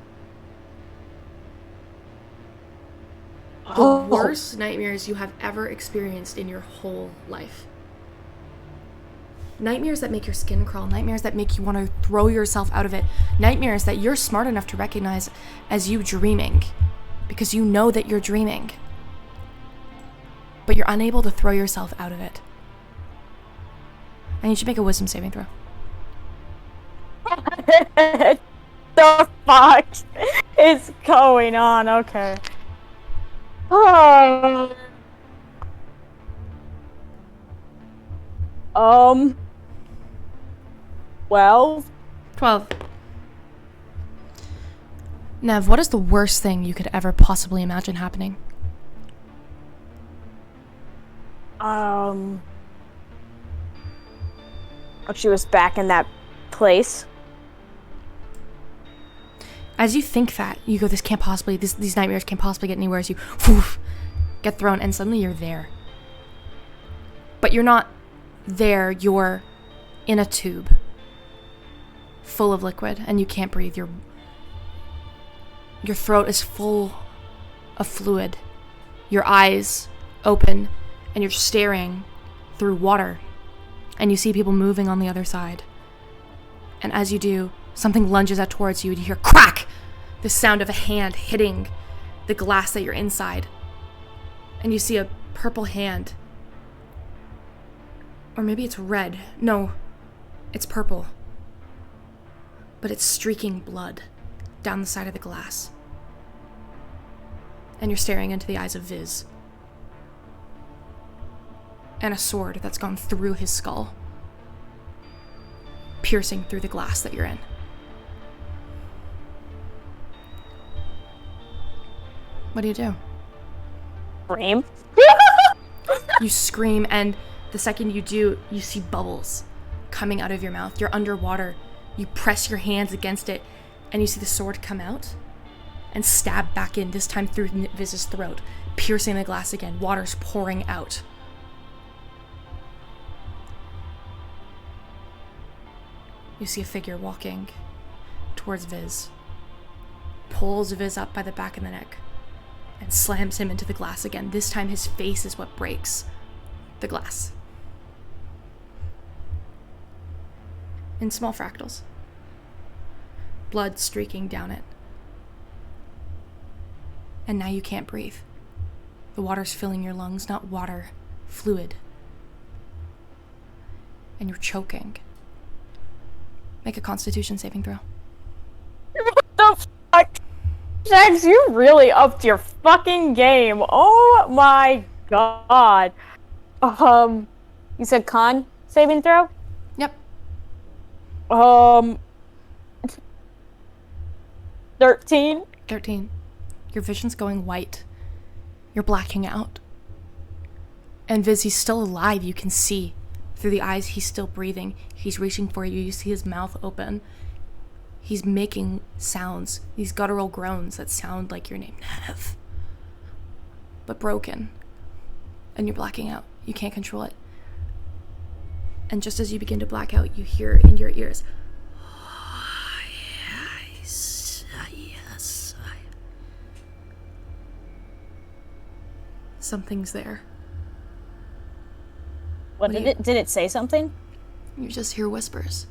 The worst nightmares you have ever experienced in your whole life. Nightmares that make your skin crawl, nightmares that make you want to throw yourself out of it, nightmares that you're smart enough to recognize as you dreaming, because you know that you're dreaming, but you're unable to throw yourself out of it. I need you to make a wisdom saving throw. The fuck is going on? Okay. 12. 12. Nev, what is the worst thing you could ever possibly imagine happening? She was back in that place. As you think that, you go, these nightmares can't possibly get anywhere as you get thrown, and suddenly you're there. But you're not there, you're in a tube full of liquid, and you can't breathe. Your throat is full of fluid. Your eyes open, and you're staring through water, and you see people moving on the other side. And as you do, something lunges out towards you, and you hear crack! The sound of a hand hitting the glass that you're inside. And you see a purple hand. Or maybe it's red. No, it's purple. But it's streaking blood down the side of the glass. And you're staring into the eyes of Viz. and a sword that's gone through his skull, piercing through the glass that you're in. What do you do? Scream. You scream, and the second you do, you see bubbles coming out of your mouth. You're underwater. You press your hands against it, and you see the sword come out and stab back in, this time through Viz's throat, piercing the glass again. Water's pouring out. You see a figure walking towards Viz, pulls Viz up by the back of the neck, and slams him into the glass again. This time his face is what breaks the glass. In small fractals. Blood streaking down it. And now you can't breathe. The water's filling your lungs, not water, fluid. And you're choking. Make a Constitution saving throw. What the fuck? Jax, you really upped your fucking game. Oh my god. You said con saving throw? Yep. 13. 13. Your vision's going white. You're blacking out. And Viz, he's still alive. You can see through the eyes he's still breathing. He's reaching for you. You see his mouth open. He's making sounds, these guttural groans that sound like your name, Nev. But broken. And you're blacking out. You can't control it. And just as you begin to black out, you hear in your ears, something's there. What did it? Did it say something? You just hear whispers.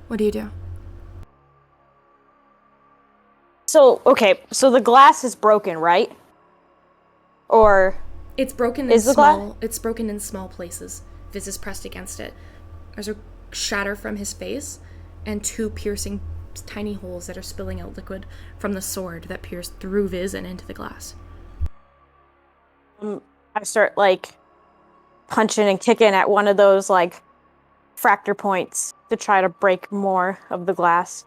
What do you do? So, okay, so the glass is broken, right? Or it's broken in it's broken in small places. Viz is pressed against it. There's a shatter from his face and two piercing tiny holes that are spilling out liquid from the sword that pierced through Viz and into the glass. I start like punching and kicking at one of those like fracture points to try to break more of the glass.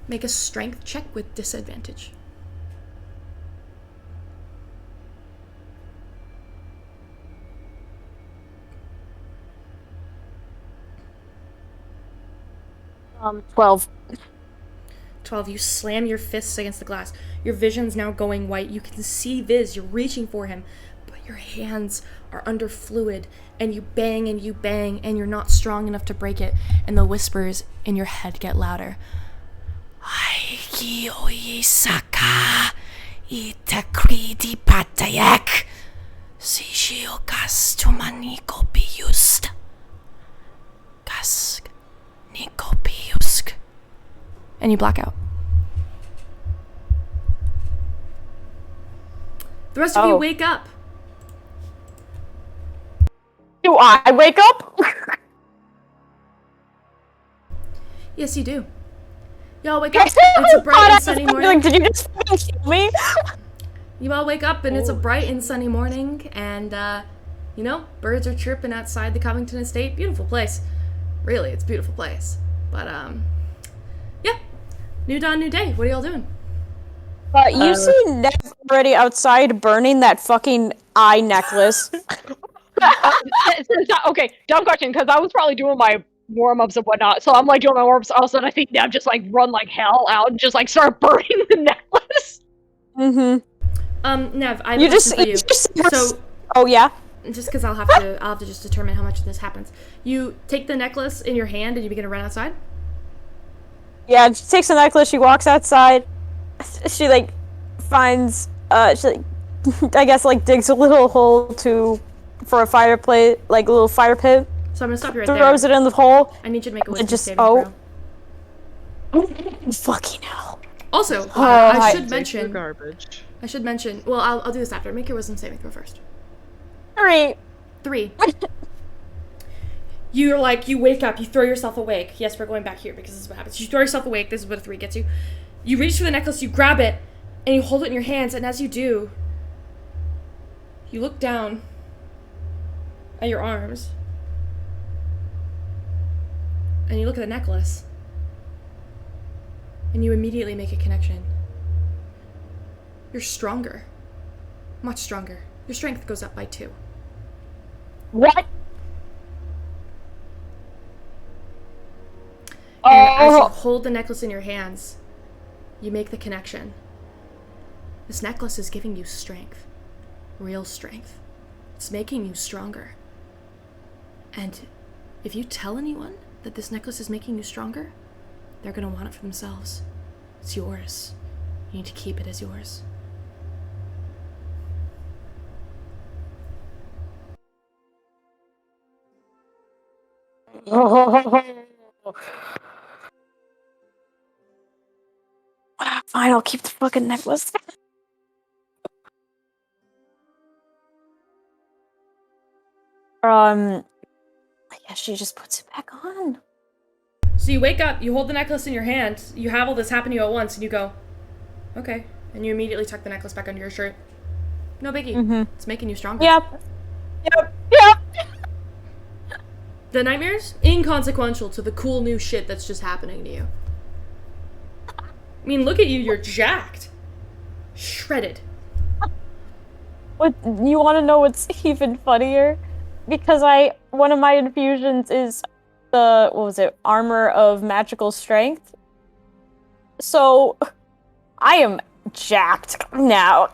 Make a strength check with disadvantage. Um, 12. 12, you slam your fists against the glass. Your vision's now going white. You can see Viz, you're reaching for him, but your hands are under fluid, and you bang and you're not strong enough to break it, and the whispers in your head get louder. Saka itakridi patayak sishiokas tumaniko piust kask niko piusk, and you black out. The rest of you wake up. Do I wake up? Yes, you do. Y'all wake up. It's a bright and sunny morning. Like, did you just fucking kill me? You all wake up and it's a bright and sunny morning, and birds are chirping outside the Covington estate. Beautiful place. Really, it's a beautiful place. But yeah. New dawn, new day. What are y'all doing? You see Nev already outside burning that fucking eye necklace. Okay, dumb question, because I was probably doing my warm-ups and whatnot, so I'm like doing my warm-ups, all of a sudden I think Nev just like run like hell out and just like start burning the necklace. Mm-hmm. Nev, I have a question for you. So, oh yeah? Just because I'll have to just determine how much of this happens. You take the necklace in your hand and you begin to run outside? Yeah, she takes the necklace, she walks outside, she like finds, she like, I guess like digs a little hole for a fireplace, like a little fire pit. So I'm gonna stop you right throws there. it in the hole. I need you to make a wisdom saving throw. Fucking hell. Also, I should mention. Garbage. I should mention. Well, I'll do this after. Make your wisdom saving throw first. 3. You wake up. You throw yourself awake. Yes, we're going back here because this is what happens. You throw yourself awake. This is what a 3 gets you. You reach for the necklace, you grab it, and you hold it in your hands, and as you do, you look down at your arms, and you look at the necklace, and you immediately make a connection. You're stronger. Much stronger. Your strength goes up by 2. What? And as you Oh, hold the necklace in your hands, you make the connection. This necklace is giving you strength. Real strength. It's making you stronger. And if you tell anyone that this necklace is making you stronger, they're gonna want it for themselves. It's yours. You need to keep it as yours. fine, I'll keep the fucking necklace. I guess she just puts it back on. So you wake up, you hold the necklace in your hand, you have all this happen to you at once, and you go, okay. And you immediately tuck the necklace back under your shirt. No biggie. Mm-hmm. It's making you stronger. Yep. The nightmares? Inconsequential to the cool new shit that's just happening to you. I mean, look at you, you're jacked. Shredded. What you want to know? What's even funnier? Because one of my infusions is the armor of magical strength. So I am jacked now.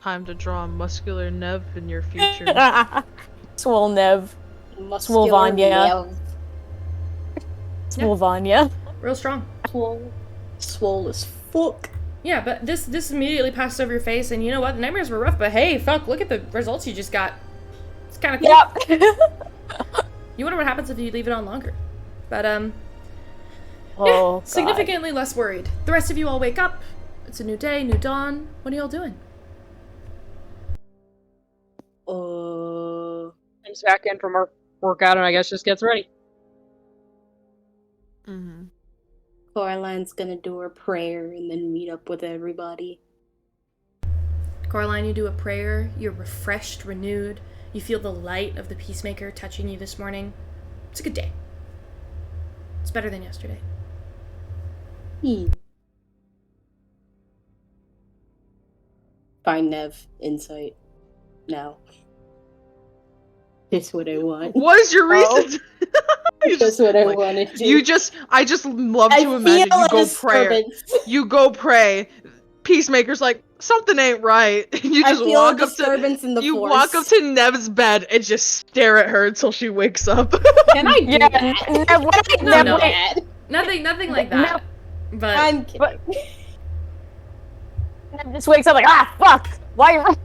Time to draw a muscular Nev in your future. Swole Nev. Swole Vanya. Swole Vanya. Real strong. Swole as fuck. Yeah, but this immediately passed over your face, and you know what? The nightmares were rough, but hey, fuck, look at the results you just got. It's kind of cool. Yep. You wonder what happens if you leave it on longer. But, Oh, yeah, God. significantly less worried. The rest of you all wake up. It's a new day, new dawn. What are y'all doing? Comes back in from her workout and I guess just gets ready. Mm-hmm. Coraline's gonna do her prayer and then meet up with everybody. Coraline, you do a prayer. You're refreshed, renewed. You feel the light of the Peacemaker touching you this morning. It's a good day. It's better than yesterday. Find Nev insight now. That's what I want. What is your reason? You That's what I wanted to. I just love to imagine you go pray. You go pray. Peacemaker's like, something ain't right. And you just walk up to in the you force. walk up to Nev's bed and just stare at her until she wakes up. Can I do that? No. Nothing like that. But I'm kidding. Just wakes up like, fuck! Why?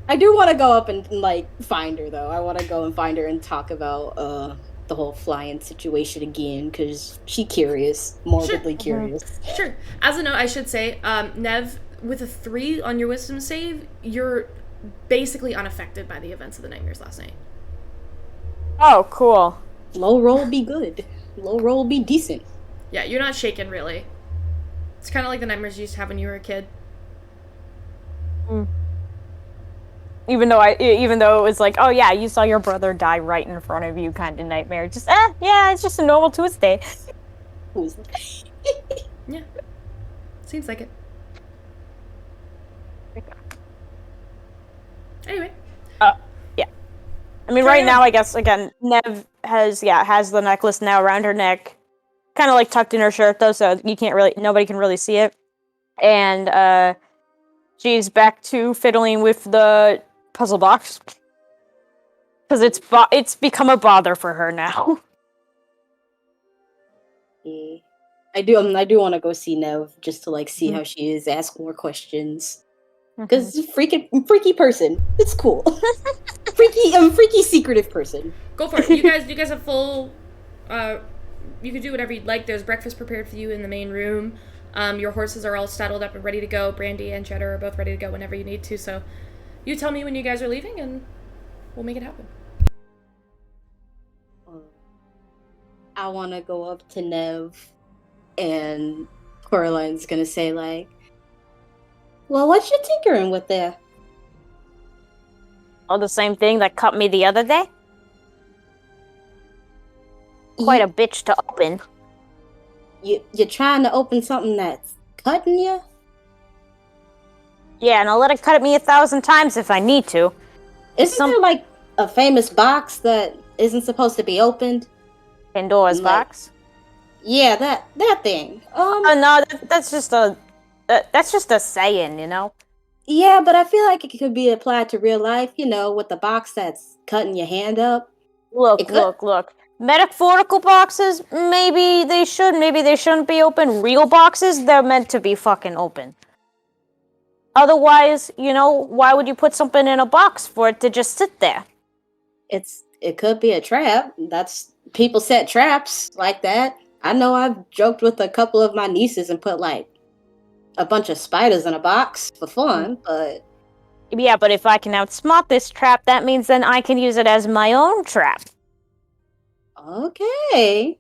I do want to go up and like find her though. I want to go and find her and talk about the whole flying situation again because she's curious, morbidly curious. Sure. As a note, I should say, Nev, with a 3 on your wisdom save, you're basically unaffected by the events of the nightmares last night. Oh, cool. Low roll be good. Low roll be decent. Yeah, you're not shaken really. It's kind of like the nightmares you used to have when you were a kid. Even though it was like, oh yeah, you saw your brother die right in front of you, kind of nightmare. Just yeah, it's just a normal Tuesday. Yeah, seems like it. Anyway. Yeah. I mean, right now, I guess again, Nev has the necklace now around her neck, kind of like tucked in her shirt though, so nobody can really see it, and she's back to fiddling with the puzzle box because it's become a bother for her now. I do want to go see Nev just to like see how she is, ask more questions. Because freaky person. It's cool. freaky secretive person. Go for it. You guys have full you can do whatever you'd like. There's breakfast prepared for you in the main room. Your horses are all saddled up and ready to go. Brandy and Cheddar are both ready to go whenever you need to, so you tell me when you guys are leaving and we'll make it happen. I want to go up to Nev, and Coraline's gonna say like, "Well, what you tinkering with there?" Oh, the same thing that cut me the other day? Quite a bitch to open. You're trying to open something that's cutting you? Yeah, and I'll let it cut at me 1,000 times if I need to. Isn't there like a famous box that isn't supposed to be opened? Pandora's box? Yeah, that thing. Oh no, that's just a saying, you know? Yeah, but I feel like it could be applied to real life, with the box that's cutting your hand up. Look. Metaphorical boxes, maybe they shouldn't be open. Real boxes, they're meant to be fucking open. Otherwise, why would you put something in a box for it to just sit there? It could be a trap. People set traps like that. I know I've joked with a couple of my nieces and put like a bunch of spiders in a box for fun, but yeah, but if I can outsmart this trap, that means then I can use it as my own trap. Okay.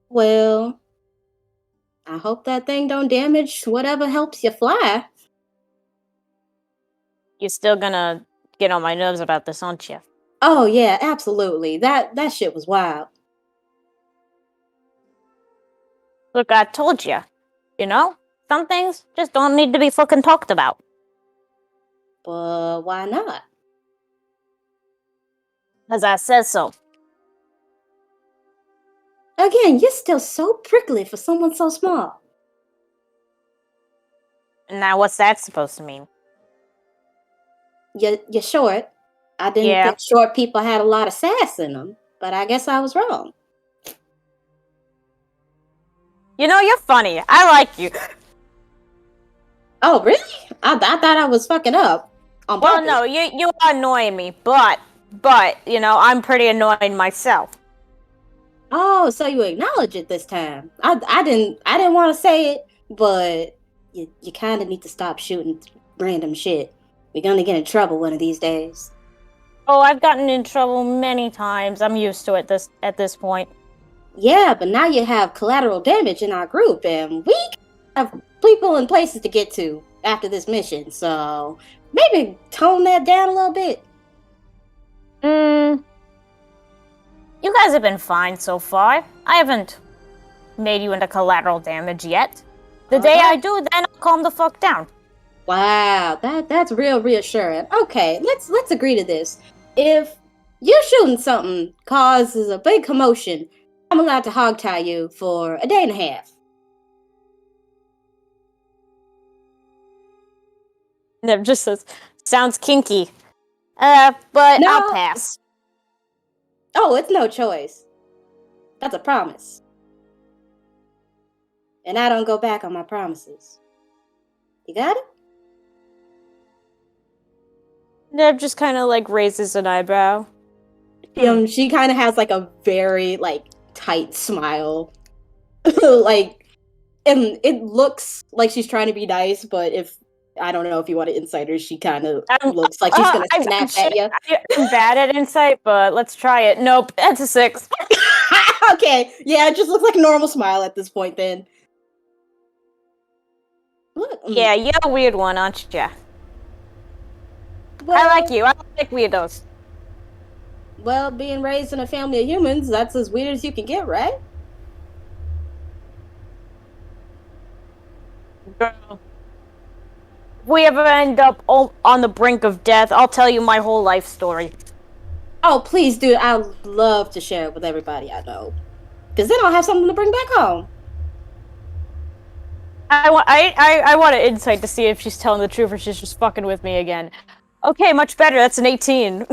Well, I hope that thing don't damage whatever helps you fly. You're still gonna get on my nerves about this, aren't you? Oh yeah, absolutely. That shit was wild. Look, I told you. Some things just don't need to be fucking talked about. But why not? Because I said so. Again, you're still so prickly for someone so small. Now, what's that supposed to mean? You're short. I didn't think short people had a lot of sass in them, but I guess I was wrong. You're funny. I like you. Oh, really? I thought I was fucking up. Well, no, you are annoying me, but I'm pretty annoying myself. Oh, so you acknowledge it this time. I didn't want to say it, but you kind of need to stop shooting random shit. We're gonna get in trouble one of these days. Oh, I've gotten in trouble many times. I'm used to it at this point. Yeah, but now you have collateral damage in our group, and we have people and places to get to after this mission, so maybe tone that down a little bit. You guys have been fine so far. I haven't made you into collateral damage yet. The day I do, then I'll calm the fuck down. Wow, that's real reassuring. Okay, let's agree to this. If you shooting something causes a big commotion, I'm allowed to hogtie you for a day and a half. Nev just says, sounds kinky. But No. I'll pass. Oh, it's no choice. That's a promise. And I don't go back on my promises. You got it? Nev just kind of raises an eyebrow. She kind of has a very tight smile. And it looks like she's trying to be nice, but I don't know if you want to insider, she kind of looks like she's gonna snap at you. I'm bad at insight, but let's try it. Nope, that's a 6. Okay, yeah, it just looks like a normal smile at this point then. Look, yeah, you're a weird one, aren't you? Well, I like you. I like weirdos. Well, being raised in a family of humans, that's as weird as you can get, right? Girl. If we ever end up on the brink of death, I'll tell you my whole life story. Oh, please, dude. I'd love to share it with everybody I know. Because then I'll have something to bring back home. I want an insight to see if she's telling the truth or she's just fucking with me again. Okay, much better. That's an 18.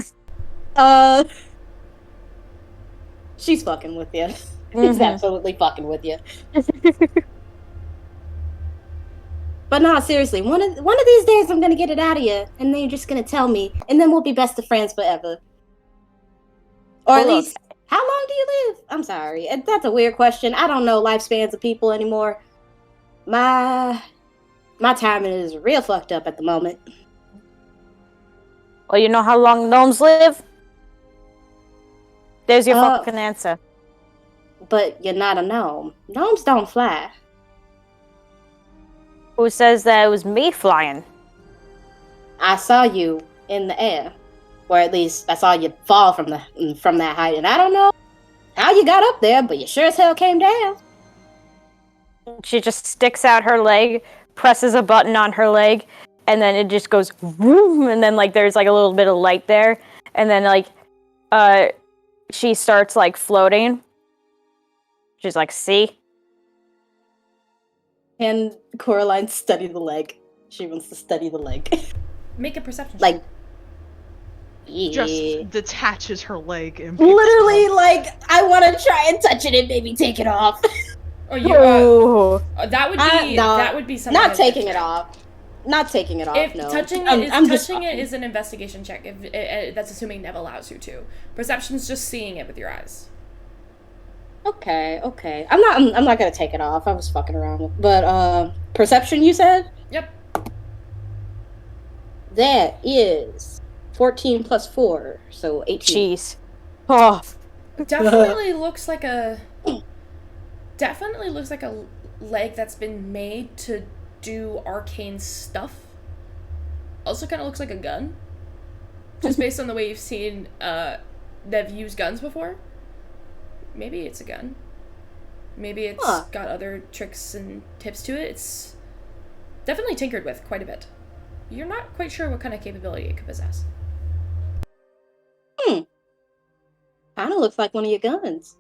She's fucking with you. She's absolutely fucking with you. But no, seriously, one of these days I'm gonna get it out of you, and then you're just gonna tell me, and then we'll be best of friends forever. Or at least, how long do you live? I'm sorry, that's a weird question. I don't know lifespans of people anymore. My timing is real fucked up at the moment. Well, you know how long gnomes live? There's your fucking answer. but you're not a gnome. Gnomes don't fly. Who says that it was me flying? I saw you in the air, or at least I saw you fall from that height, and I don't know how you got up there, but you sure as hell came down. She just sticks out her leg, presses a button on her leg, and then it just goes vroom, and then like there's like a little bit of light there, and then like she starts like floating. She's like, see? And Coraline study the leg. She wants to study the leg. Make a perception check. Like, yeah. Just detaches her leg and Literally, like, I want to try and touch it and maybe take it off. Oh, you. That would be no, that would be something. Not taking it off. Not taking it off. If no. touching it is an investigation check. If that's assuming Nev allows you to. Perception's just seeing it with your eyes. Okay. I'm not gonna take it off. I was fucking around with, but perception. You said. Yep. That is 14 plus 4, so 18. Jeez. Oh. Definitely looks like a leg that's been made to do arcane stuff. Also kind of looks like a gun. Just based on the way you've seen Nev use guns before. Maybe it's a gun. Maybe it's got other tricks and tips to it. It's definitely tinkered with quite a bit. You're not quite sure what kind of capability it could possess. Kind of looks like one of your guns.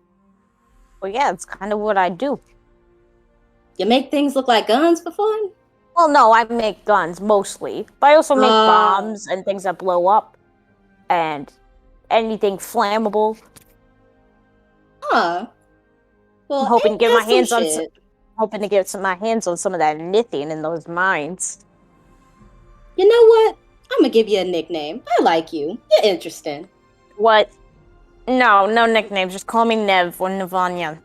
Well, yeah, it's kind of what I do. You make things look like guns for fun? Well, no, I make guns mostly, but I also make bombs and things that blow up, and anything flammable. Huh. Well, I'm hoping to get my hands on shit. my hands on some of that lithium in those mines. You know what? I'm gonna give you a nickname. I like you. You're interesting. What? No nicknames. Just call me Nev or Navanya.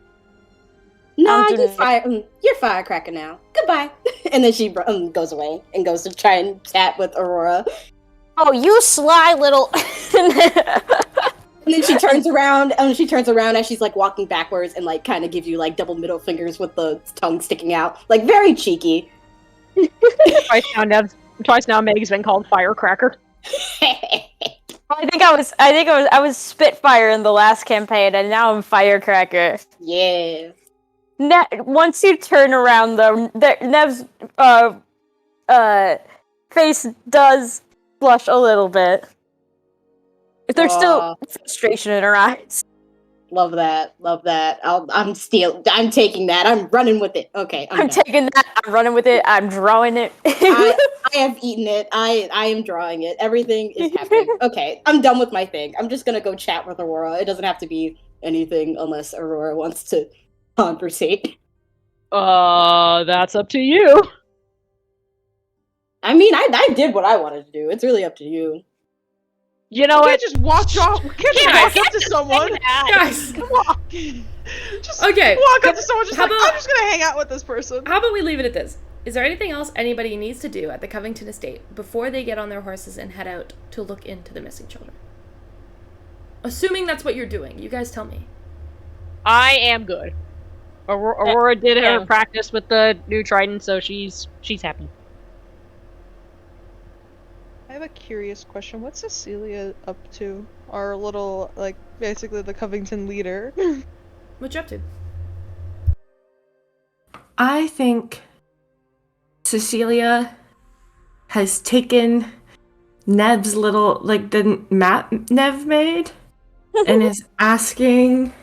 No, you're Firecracker now. Goodbye. And then she goes away and goes to try and chat with Aurora. Oh, you sly little. And then she turns around. She turns around as she's like walking backwards and like kind of gives you like double middle fingers with the tongue sticking out, like very cheeky. Twice now, Meg's been called Firecracker. I was Spitfire in the last campaign, and now I'm Firecracker. Yeah. Once you turn around, though, Nev's face does blush a little bit. There's still frustration in her eyes. Love that. I'm taking that. I'm running with it. Okay. I'm taking that. I'm running with it. I'm drawing it. I have eaten it. I am drawing it. Everything is happening. Okay. I'm done with my thing. I'm just gonna go chat with Aurora. It doesn't have to be anything unless Aurora wants to conversate. That's up to you. I mean, I did what I wanted to do. It's really up to you. You know what? Just walk up to someone. Guys, come on. Just okay. Walk up to someone. I'm just gonna hang out with this person. How about we leave it at this? Is there anything else anybody needs to do at the Covington estate before they get on their horses and head out to look into the missing children? Assuming that's what you're doing, you guys tell me. I am good. Aurora did her practice with the new trident, so she's happy. I have a curious question. What's Cecilia up to? Our little, like, basically the Covington leader. What you up to? I think Cecilia has taken Nev's little, like, the map Nev made and is asking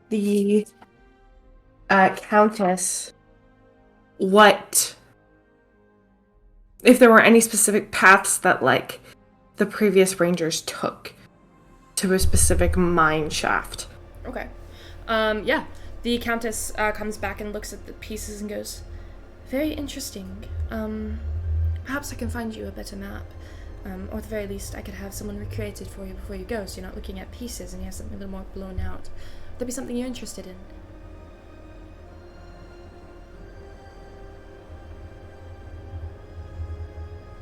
the Countess if there were any specific paths that, like, the previous rangers took to a specific mine shaft. Okay. Yeah. The Countess comes back and looks at the pieces and goes, very interesting. Perhaps I can find you a better map. Or at the very least, I could have someone recreate it for you before you go, so you're not looking at pieces and you have something a little more blown out. Would that be something you're interested in?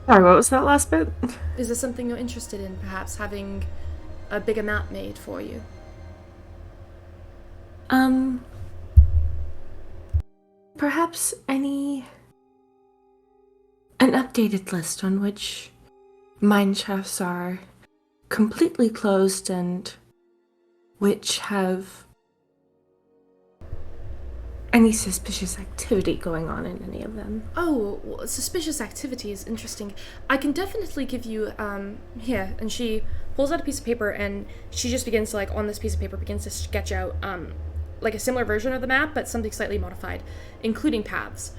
Sorry, what was that last bit? Is there something you're interested in, perhaps having a bigger map made for you? Perhaps an updated list on which mine shafts are completely closed and which have any suspicious activity going on in any of them. Oh, well, suspicious activity is interesting. I can definitely give you, here. And she pulls out a piece of paper and she just begins to, like, on this piece of paper, begins to sketch out, like a similar version of the map, but something slightly modified, including paths.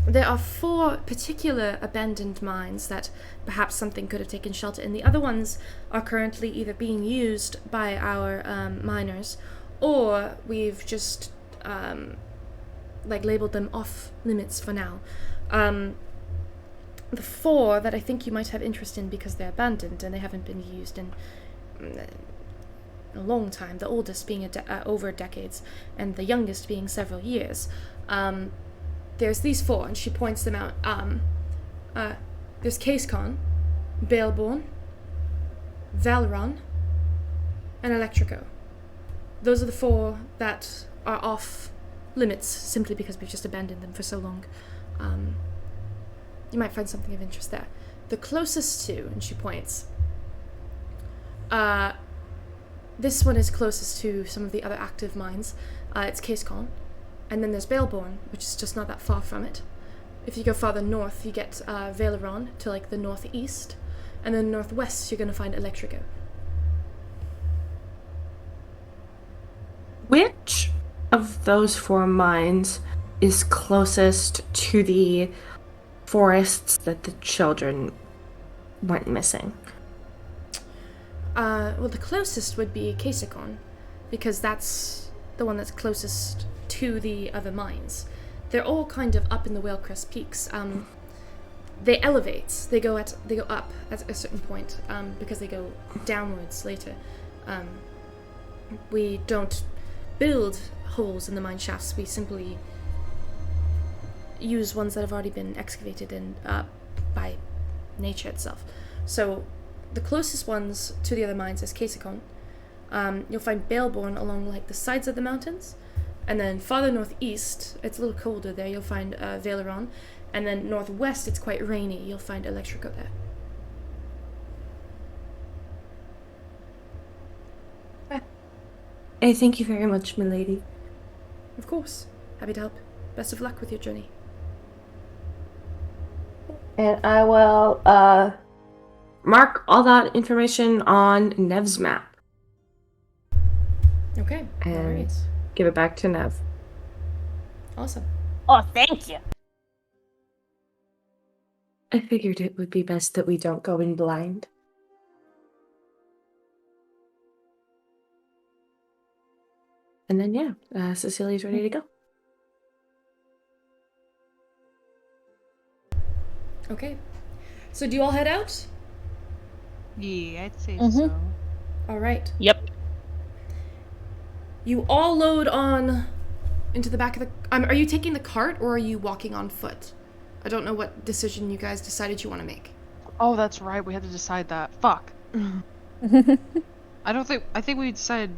There are 4 particular abandoned mines that perhaps something could have taken shelter in. The other ones are currently either being used by our miners, or we've just like labeled them off limits for now. The 4 that I think you might have interest in because they're abandoned and they haven't been used in a long time. The oldest being over decades, and the youngest being several years. There's these 4, and she points them out. There's Casecon, Baleborn, Valeron, and Electrico. Those are the 4 that are off limits simply because we've just abandoned them for so long. You might find something of interest there. The closest to, and she points, this one is closest to some of the other active mines. It's Casecon. And then there's Baleborn, which is just not that far from it. If you go farther north, you get Valeron to like the northeast, and then northwest you're going to find Electrico. Which of those 4 mines is closest to the forests that the children went missing? Well, the closest would be Casecon, because that's the one that's closest to the other mines. They're all kind of up in the Walescrest peaks. They elevate. They go up at a certain point because they go downwards later. We don't build holes in the mine shafts. We simply use ones that have already been excavated and by nature itself. So the closest ones to the other mines is Casecon. You'll find Baleborn along like the sides of the mountains. And then farther northeast, it's a little colder there, you'll find Valeron. And then northwest, it's quite rainy, you'll find Electrico there. I thank you very much, milady. Of course. Happy to help. Best of luck with your journey. And I will mark all that information on Nev's map. Okay, And alright. give it back to Nev. Awesome. Oh, thank you. I figured it would be best that we don't go in blind. And then, yeah, Cecilia's ready to go. Okay. So do you all head out? Yeah, I'd say Mhm. so. Alright. Yep. You all load on into the back of the... are you taking the cart or are you walking on foot? I don't know what decision you guys decided you want to make. Oh, that's right. We had to decide that. Fuck. I think we decided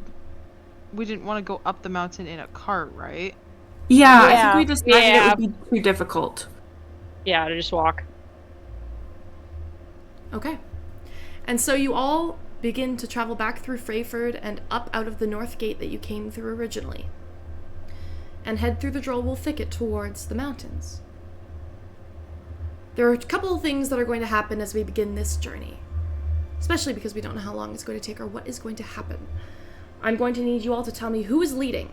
we didn't want to go up the mountain in a cart, right? Yeah, I Yeah. think we decided Yeah. it would be too difficult. Yeah, to just walk. Okay. And so you all begin to travel back through Freyford and up out of the north gate that you came through originally, and head through the Drollwool thicket towards the mountains. There are a couple of things that are going to happen as we begin this journey, especially because we don't know how long it's going to take or what is going to happen. I'm going to need you all to tell me who is leading,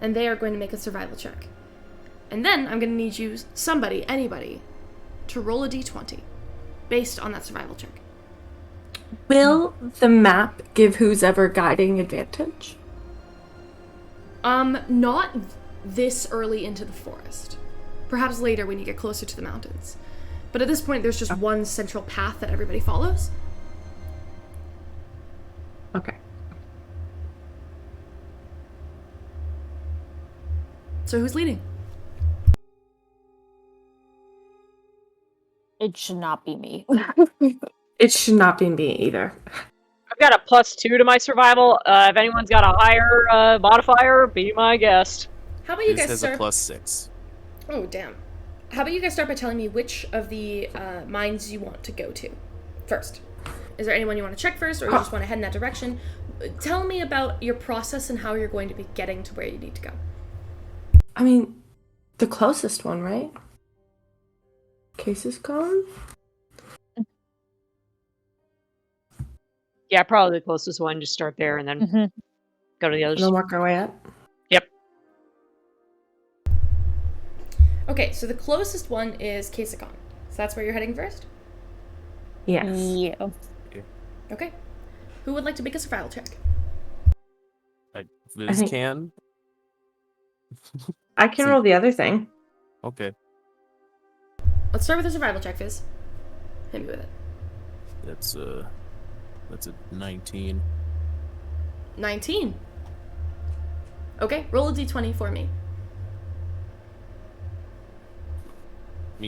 and they are going to make a survival check. And then I'm going to need you, anybody, to roll a d20 based on that survival check. Will the map give who's ever guiding advantage? Not this early into the forest. Perhaps later when you get closer to the mountains. But at this point, there's just one central path that everybody follows. Okay. So who's leading? It should not be me. It should not be me either. I've got a +2 to my survival. If anyone's got a higher modifier, be my guest. How about you Viz guys has start? a +6. Oh, damn. How about you guys start by telling me which of the mines you want to go to first? Is there anyone you want to check first, or you just want to head in that direction? Tell me about your process and how you're going to be getting to where you need to go. I mean, the closest one, right? Case is gone? Yeah, probably the closest one. Just start there and then go to the And others. then work our way up? Yep. Okay, so the closest one is Kasicon. So that's where you're heading first? Yes. Yeah. Okay. Who would like to make a survival check? Viz think- can. I can roll the other thing. Okay, Let's start with a survival check, Fizz. Hit me with it. that's a 19. 19. Okay, roll a d20 for me.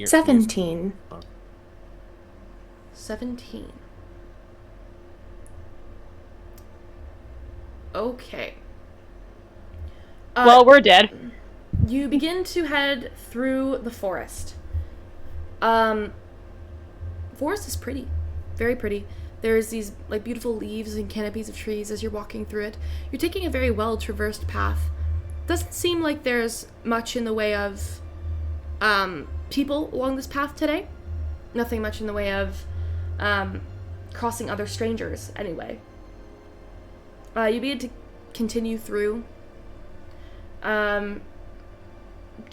17. 17. Okay. Well, we're dead. You begin to head through the forest. Forest is pretty. Very pretty. There's these like beautiful leaves and canopies of trees as you're walking through it. You're taking a very well-traversed path. Doesn't seem like there's much in the way of people along this path today. Nothing much in the way of crossing other strangers anyway. You begin to continue through. Don't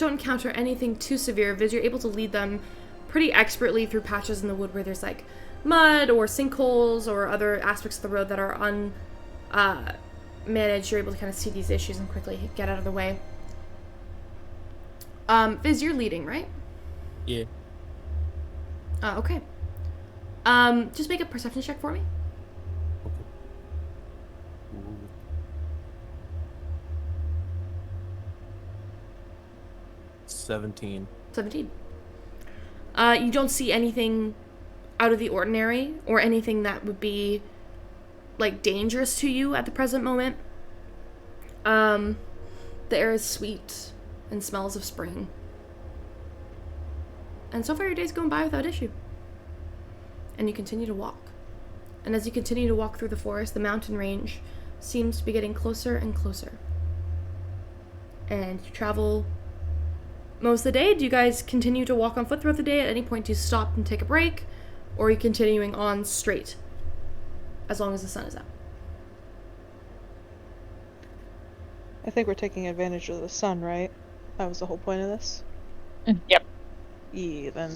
encounter anything too severe, Viz. You're able to lead them pretty expertly through patches in the wood where there's like mud or sinkholes or other aspects of the road that are unmanaged. You're able to kind of see these issues and quickly get out of the way. Viz, you're leading, right? Yeah. Okay. Just make a perception check for me. 17. 17. You don't see anything out of the ordinary or anything that would be like dangerous to you at the present moment. The air is sweet and smells of spring. And so far your day's going by without issue. And you continue to walk. And as you continue to walk through the forest, the mountain range seems to be getting closer and closer. And you travel most of the day. Do you guys continue to walk on foot throughout the day? At any point do you stop and take a break? Or are you continuing on straight as long as the sun is out? I think we're taking advantage of the sun, right? That was the whole point of this? Yep. Yeah, then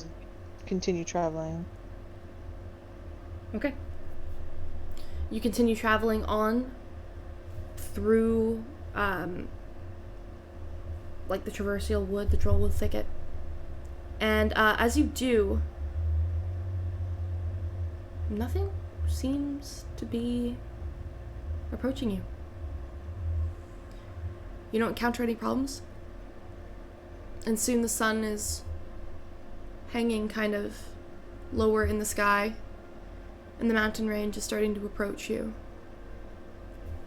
continue traveling. Okay. You continue traveling on through like the traversial wood, the trollwood thicket. And as you do, nothing seems to be approaching you. You don't encounter any problems. And soon the sun is hanging kind of lower in the sky, and the mountain range is starting to approach you.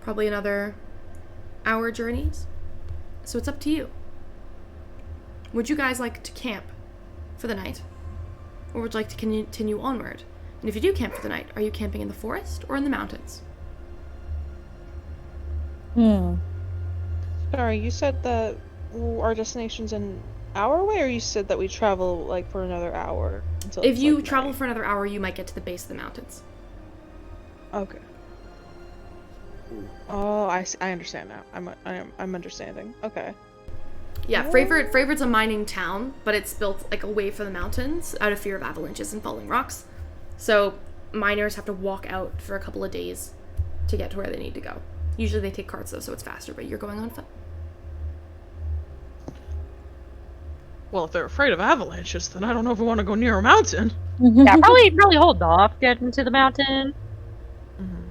Probably another hour journeys. So it's up to you. Would you guys like to camp for the night? Or would you like to continue onward? And if you do camp for the night, are you camping in the forest or in the mountains? Sorry, you said that our destination's an hour away, or you said that we travel like for another hour until If it's, you like, travel night? for another hour, you might get to the base of the mountains. Okay. Oh, I understand now. I'm understanding. Okay. Yeah, Fravort's a mining town, but it's built like away from the mountains out of fear of avalanches and falling rocks. So miners have to walk out for a couple of days to get to where they need to go. Usually they take carts though, so it's faster, but you're going on foot. Well, if they're afraid of avalanches, then I don't know if we want to go near a mountain. Yeah, probably hold off getting to the mountain. Mm-hmm.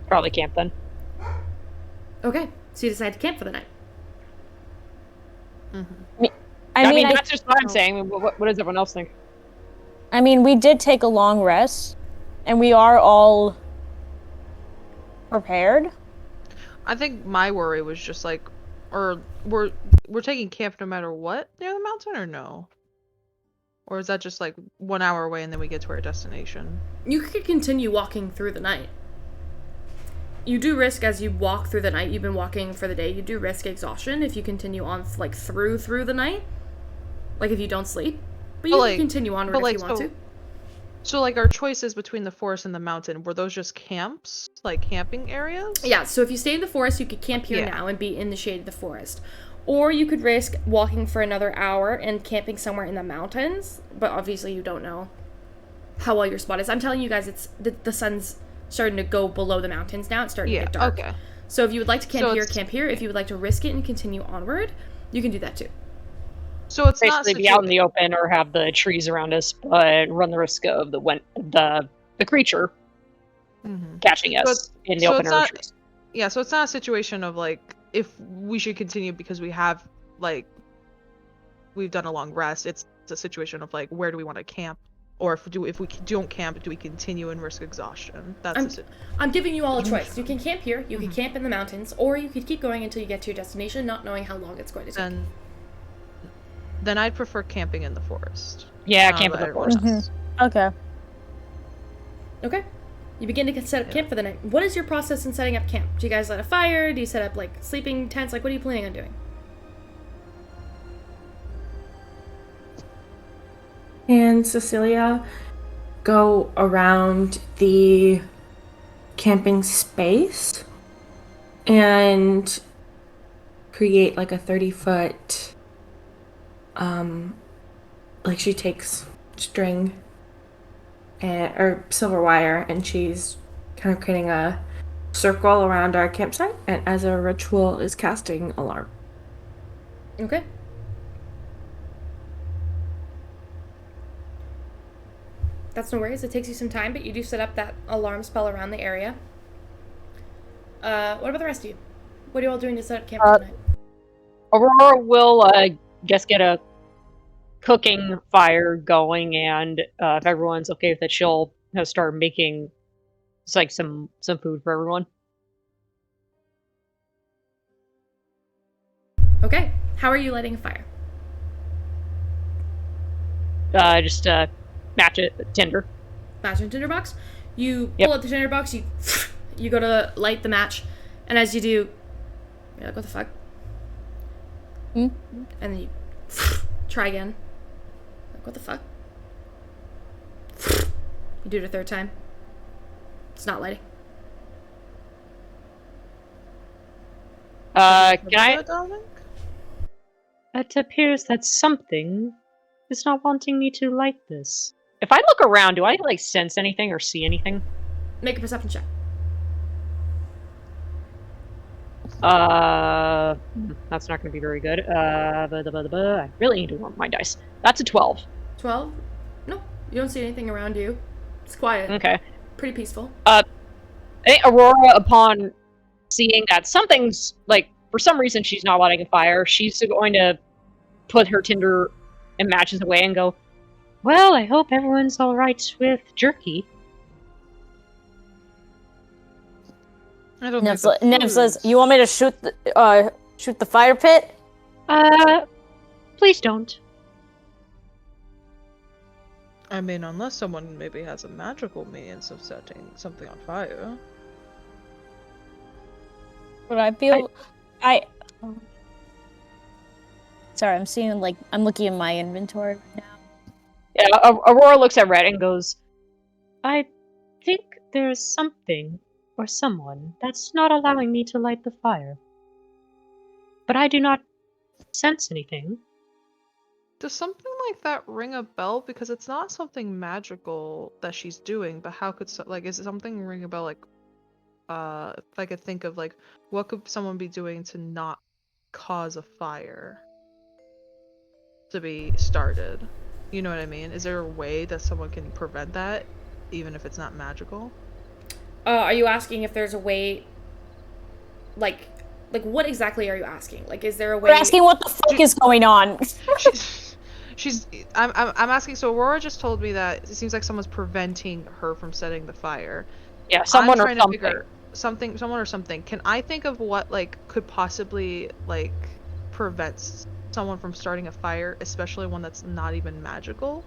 Probably camp then. Okay, so you decide to camp for the night. Mm-hmm. I mean, I that's just what I'm saying. I mean, what does everyone else think? mean, we did take a long rest, and we are all prepared. I think my worry was just like, or we're taking camp no matter what near the mountain, or no? Or is that just like 1 hour away and then we get to our destination? You could continue walking through the night. You do risk, as you walk through the night, you've been walking for the day, you do risk exhaustion if you continue on like through the night. Like if you don't sleep. But you can continue onward if you want to. So like our choices between the forest and the mountain, were those just camps? Like camping areas? Yeah, so if you stay in the forest, you could camp here now and be in the shade of the forest. Or you could risk walking for another hour and camping somewhere in the mountains. But obviously you don't know how well your spot is. I'm telling you guys, it's the sun's starting to go below the mountains now. It's starting to get dark. Okay. So if you would like to camp here, camp here. If you would like to risk it and continue onward, you can do that too. So it's basically not be out in the open or have the trees around us, but run the risk of the creature catching us in the open or the trees. Yeah, so it's not a situation of like if we should continue because we have like we've done a long rest. It's a situation of like where do we want to camp, or if we don't camp, do we continue and risk exhaustion? I'm giving you all a choice. You can camp here, you can camp in the mountains, or you could keep going until you get to your destination, not knowing how long it's going to take. Then I'd prefer camping in the forest. Yeah, camp in the forest. Okay. Okay. You begin to set up camp for the night. What is your process in setting up camp? Do you guys light a fire? Do you set up like sleeping tents? Like what are you planning on doing? And Cecilia go around the camping space and create like a 30-foot like she takes string or silver wire and she's kind of creating a circle around our campsite, and as a ritual is casting alarm. Okay. That's no worries. It takes you some time, but you do set up that alarm spell around the area. What about the rest of you? What are you all doing to set up camp for the night? Aurora will just get a cooking fire going, and if everyone's okay with it, she'll start making like some food for everyone. Okay. How are you lighting a fire? Just match it with tinder. Match in tinder box. You pull out the tinder box. You go to light the match, and as you do, you're like, what the fuck? And then you try again. Like, what the fuck? You do it a third time. It's not lighting. It appears that something is not wanting me to light this. If I look around, do I like sense anything or see anything? Make a perception check. That's not going to be very good. I really need to warm my dice. That's a 12. 12? No, you don't see anything around you. It's quiet. Okay. Pretty peaceful. I think Aurora, upon seeing that something's, like, for some reason she's not lighting a fire, she's going to put her tinder and matches away and go, well, I hope everyone's alright with jerky. Nev says, you want me to shoot the fire pit? Please don't. I mean, unless someone maybe has a magical means of setting something on fire. But I feel... Sorry, I'm looking at my inventory right now. Yeah, Aurora looks at Red and goes, I think there's something or someone that's not allowing me to light the fire. But I do not sense anything. Does something like that ring a bell? Because it's not something magical that she's doing, but how could is it something ring a bell? Like, if I could think of like, what could someone be doing to not cause a fire to be started? You know what I mean? Is there a way that someone can prevent that, even if it's not magical? Are you asking if there's a way, like what exactly are you asking? Like, is there a way? We're asking what the fuck is going on. I'm asking. So Aurora just told me that it seems like someone's preventing her from setting the fire. Yeah, someone or something. someone or something, can I think of what like could possibly like prevent someone from starting a fire, especially one that's not even magical?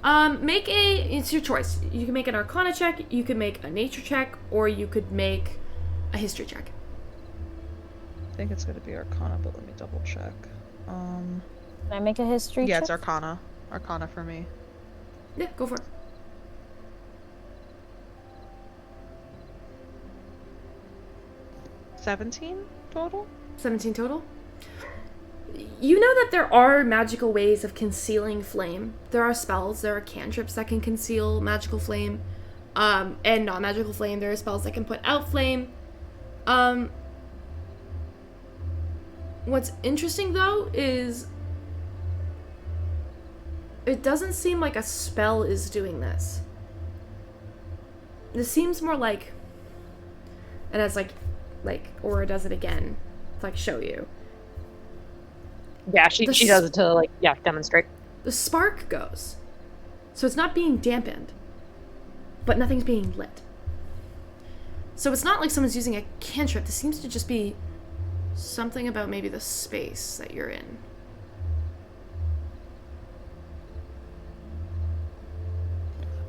It's your choice. You can make an Arcana check, you can make a Nature check, or you could make a History check. I think it's gonna be Arcana, but let me double check. Can I make a history Yeah, check? it's Arcana. Arcana for me. Yeah, go for it. 17 total? 17 total. You know that there are magical ways of concealing flame. There are spells, there are cantrips that can conceal magical flame. And not magical flame. There are spells that can put out flame. What's interesting though is it doesn't seem like a spell is doing this. This seems more like, and it's like Aura does it again, to like show you. Yeah, she does it to like demonstrate. The spark goes, so it's not being dampened, but nothing's being lit. So it's not like someone's using a cantrip. This seems to just be something about maybe the space that you're in.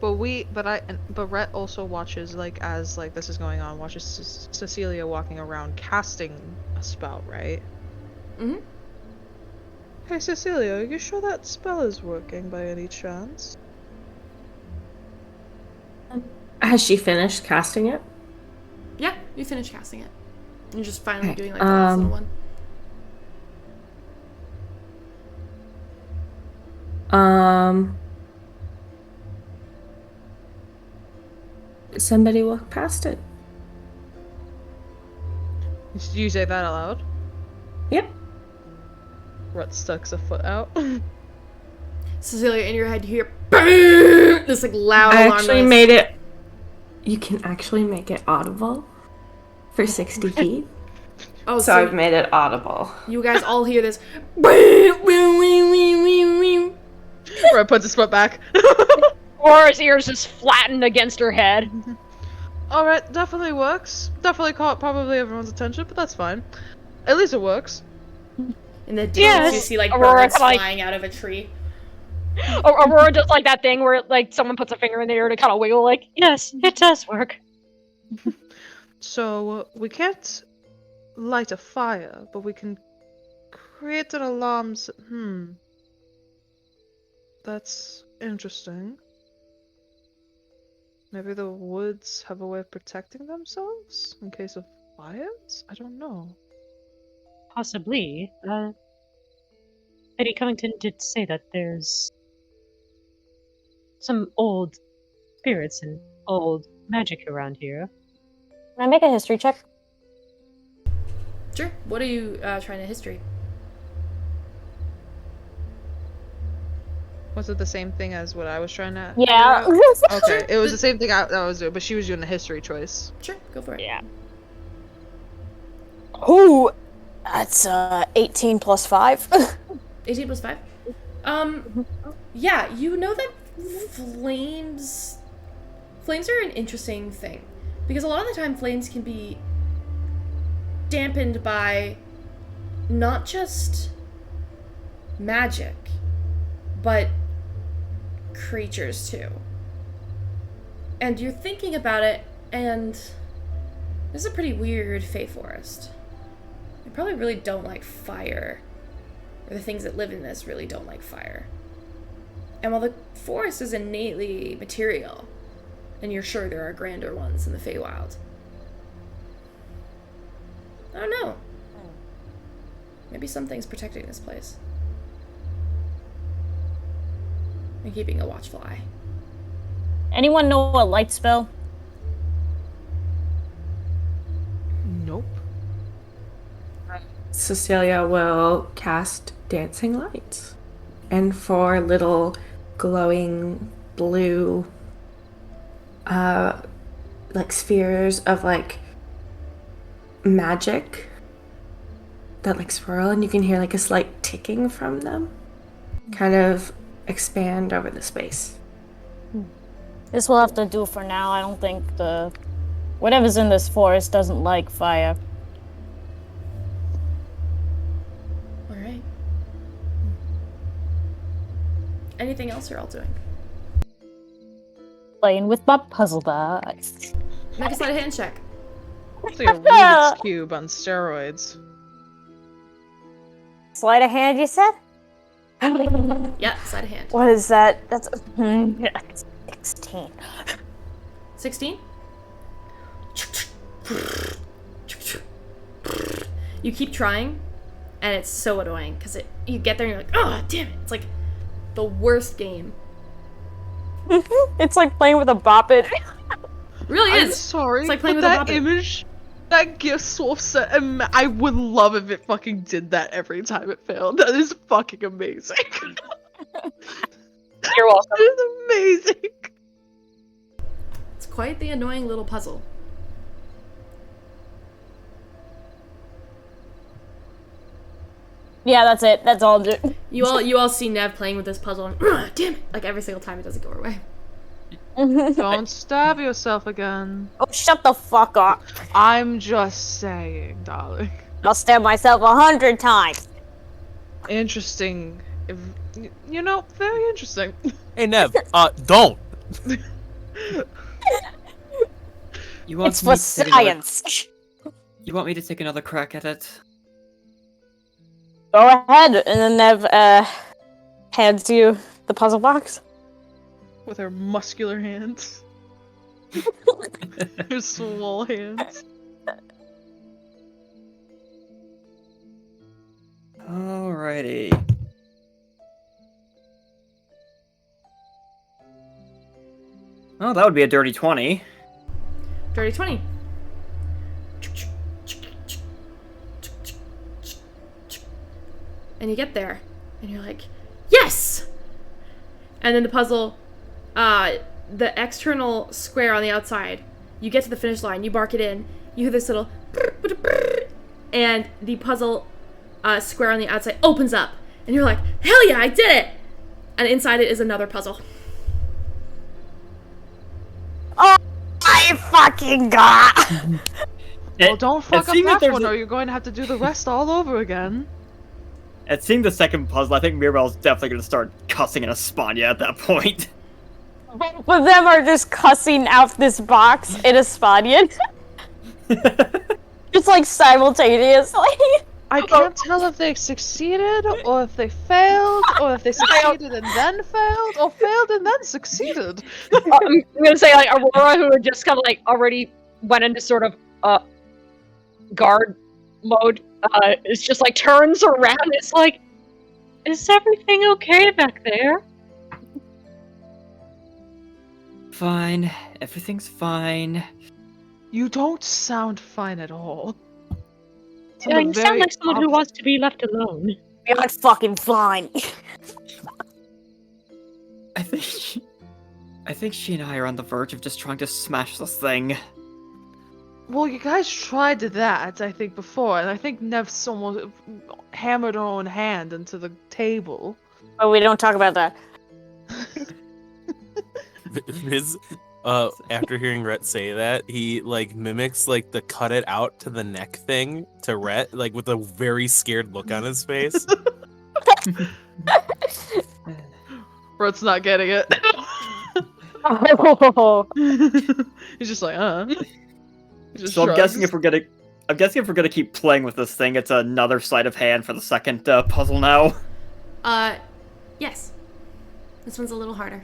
But Rhett also watches, like, as like this is going on, watches Cecilia walking around casting a spell, right? Mm-hmm. Hey Cecilia, are you sure that spell is working by any chance? Has she finished casting it? Yeah, you finished casting it. You're just finally Okay, doing like the last little one. Somebody walk past it. Did you say that aloud? Yep. Rhett sticks a foot out. Cecilia, in your head, you hear BANG! This like loud I alarm actually noise. made it. You can actually make it audible for 60 feet. Oh, So I've made it audible. you guys all hear this. BANG! Rhett puts his foot back. Aura's ears just flattened against her head. Alright, definitely works. Definitely caught probably everyone's attention, but that's fine. At least it works. In the distance, Yes. you see like Aurora birds kinda, like- flying out of a tree. Aurora does like that thing where like someone puts a finger in the air to kind of wiggle, like, yes, it does work. So, we can't light a fire, but we can create an alarm. That's interesting. Maybe the woods have a way of protecting themselves in case of fires? I don't know. Possibly. Lady Covington did say that there's some old spirits and old magic around here. Can I make a history check? Sure. What are you trying to history? Was it the same thing as what I was trying to? Yeah. figure out? Okay, it was the same thing I was doing, but she was doing a history choice. Sure, go for it. Yeah. Ooh, that's 18 plus 5. 18 plus 5. Yeah, you know that flames are an interesting thing. Because a lot of the time flames can be dampened by not just magic, but creatures too. And you're thinking about it, and this is a pretty weird Fey forest. They probably really don't like fire. Or the things that live in this really don't like fire. And while the forest is innately material, and you're sure there are grander ones in the Feywild, I don't know. Maybe something's protecting this place. And keeping a watchful eye. Anyone know a light spell? Nope. Cecilia will cast Dancing Lights. And 4 little glowing blue like spheres of like magic that like swirl, and you can hear like a slight ticking from them kind of expand over the space. This will have to do for now. I don't think the Whatever's in this forest doesn't like fire. All right. Anything else you're all doing? Playing with my puzzle box. Make a sleight of hand check. It's like a Rubik's Cube on steroids. Sleight of hand, you said? Yep, sleight of hand. What is that? That's 16. 16? You keep trying, and it's so annoying, because you get there and you're like, oh, damn it. It's like the worst game. It's like playing with a bop it. Really I'm is. sorry, It's like playing but with a that puppet. image, that gift swap set, I would love if it fucking did that every time it failed. That is fucking amazing. You're welcome. That is amazing. It's quite the annoying little puzzle. Yeah, that's it. That's all. You all see Nev playing with this puzzle, and damn it! Like every single time it doesn't go her way. Don't stab yourself again. Oh, shut the fuck up. I'm just saying, darling. I'll stab myself 100 times. Interesting. You know, very interesting. Hey, Nev, don't. You want It's me for to take another- science. You want me to take another crack at it? Go ahead. And then Nev hands you the puzzle box. With her muscular hands. Her swole hands. Alrighty. Oh, that would be a dirty 20. Dirty 20. And you get there, and you're like, yes! And then the puzzle, the external square on the outside, you get to the finish line, you mark it in, you hear this little and the puzzle square on the outside opens up, and you're like, hell yeah, I did it! And inside it is another puzzle. Oh, I fucking got. Well, don't fuck up seeing that that there's one, a- or you're going to have to do the rest all over again. At seeing the second puzzle, I think Mirabelle's definitely going to start cussing in Espana at that point. Both of them are just cussing out this box in Espanian. Just like simultaneously. I can't tell if they succeeded, or if they failed, or if they succeeded and then failed, or failed and then succeeded. I'm gonna say like Aurora, who had just kind of like already went into sort of guard mode, is just like turns around. It's like, is everything okay back there? Fine. Everything's fine. You don't sound fine at all. Yeah, you sound like someone who wants to be left alone. You're not fucking fine. I think she and I are on the verge of just trying to smash this thing. Well, you guys tried that, I think, before, and I think Nev's almost hammered her own hand into the table. But we don't talk about that. Viz, after hearing Rhett say that, he like mimics like the cut it out to the neck thing to Rhett, like with a very scared look on his face. Brett's not getting it. Oh. He's just like, He just So I'm shrugs. guessing if we're gonna keep playing with this thing, it's another sleight of hand for the second puzzle now. Yes. This one's a little harder.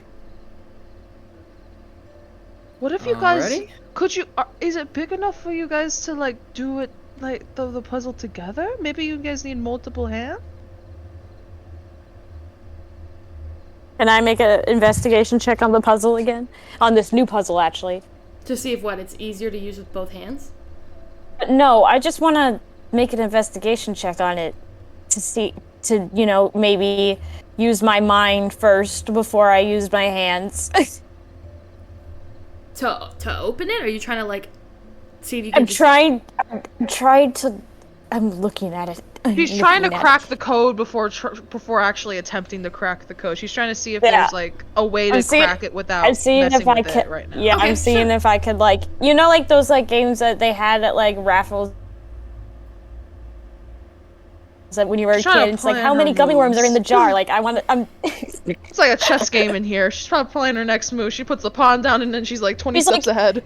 What if you guys Alrighty. could you? Is it big enough for you guys to like do it like the puzzle together? Maybe you guys need multiple hands. Can I make an investigation check on the puzzle again? On this new puzzle, actually. To see if it's easier to use with both hands? No, I just want to make an investigation check on it to see, maybe use my mind first before I use my hands. To open it? Or are you trying to, like, see if you can I'm looking at it. She's trying to crack the code before actually attempting to crack the code. She's trying to see if there's like a way to crack it without I'm seeing messing if I with could. it right now. Yeah, Okay, I'm seeing sure. if I could like like those like games that they had at like raffles. That when you were a She's trying kid, to it's like plan how her many gummy worms are in the moves. jar? Like I want to. I'm. It's like a chess game in here. She's probably playing her next move. She puts the pawn down and then she's like 20 She's steps like- ahead.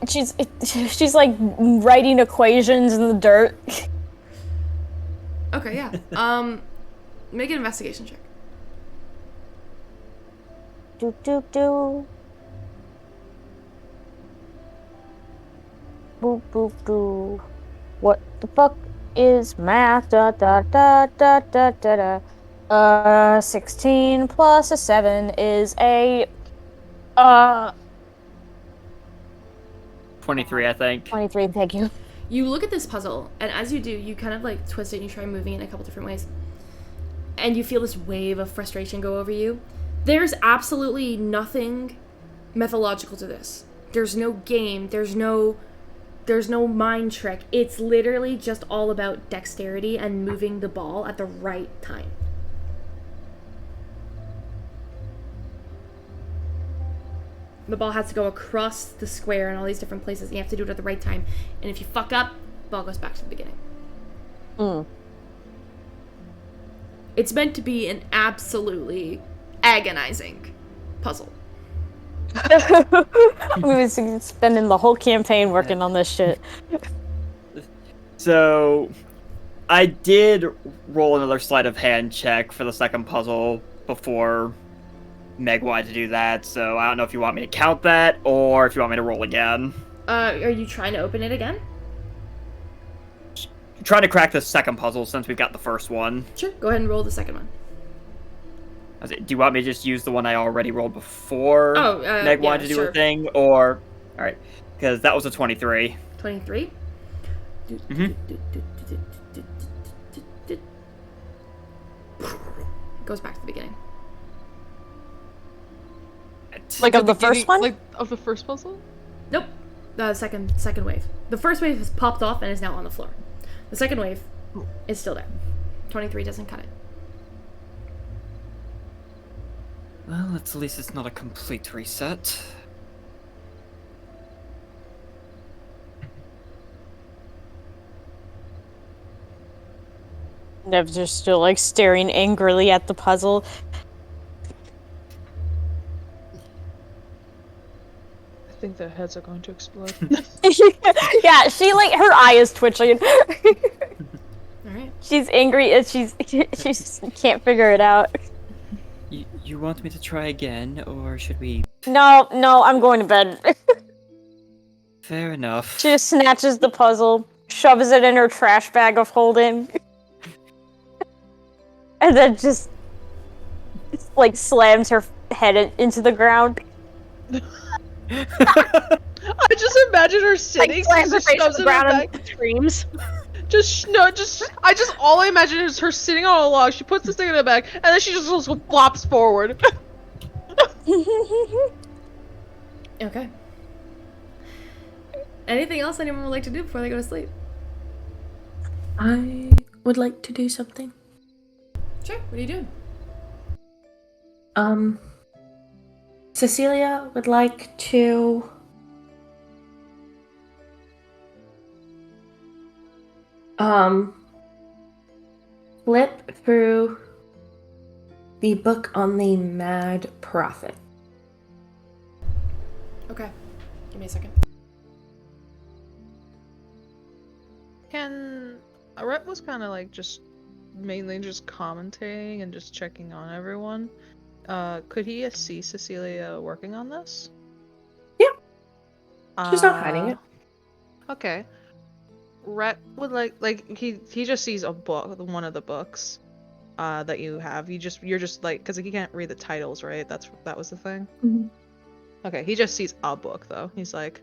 She's like writing equations in the dirt. Okay, yeah. Make an investigation check. Do do do. Boop boop do. What the fuck is math? Da da da da da da da. 16 plus a 7 is a 23, I think. 23. Thank you. You look at this puzzle, and as you do, you kind of like twist it and you try moving it in a couple different ways. And you feel this wave of frustration go over you. There's absolutely nothing methodological to this. There's no game, there's no mind trick. It's literally just all about dexterity and moving the ball at the right time. The ball has to go across the square in all these different places, and you have to do it at the right time. And if you fuck up, the ball goes back to the beginning. It's meant to be an absolutely agonizing puzzle. We've been spending the whole campaign working on this shit. So, I did roll another sleight of hand check for the second puzzle before Meg wanted to do that, so I don't know if you want me to count that or if you want me to roll again. Are you trying to open it again? Trying to crack the second puzzle since we've got the first one. Sure. Go ahead and roll the second one. Do you want me to just use the one I already rolled before Meg wanted to do her thing? Or, alright, because that was a 23. 23? Goes back to the beginning. Like of the first one? Like of the first puzzle? Nope. The second wave. The first wave has popped off and is now on the floor. The second wave is still there. 23 doesn't cut it. Well, at least it's not a complete reset. Nev's just still like staring angrily at the puzzle. I think their heads are going to explode. Yeah, she like her eye is twitching. Alright. She's angry and she can't figure it out. You want me to try again, or should we... No, I'm going to bed. Fair enough. She just snatches the puzzle, shoves it in her trash bag of holding, and then just like slams her head into the ground. I just imagine her sitting, Like slams her just face on shoves the it in her ground bag. and screams. All I imagine is her sitting on a log, she puts this thing in her bag, and then she just flops forward. Okay. Anything else anyone would like to do before they go to sleep? I would like to do something. Sure. What are you doing? Cecilia would like to flip through the book on the Mad Prophet. Okay. Give me a second. Rhett was kind of like mainly just commentating and just checking on everyone. Could he see Cecilia working on this? Yeah. She's not hiding it. Okay. Rhett would like he just sees a book, one of the books that you have. You're just like, because he can't read the titles, right? That was the thing. Mhm. Okay, he just sees a book though. He's like,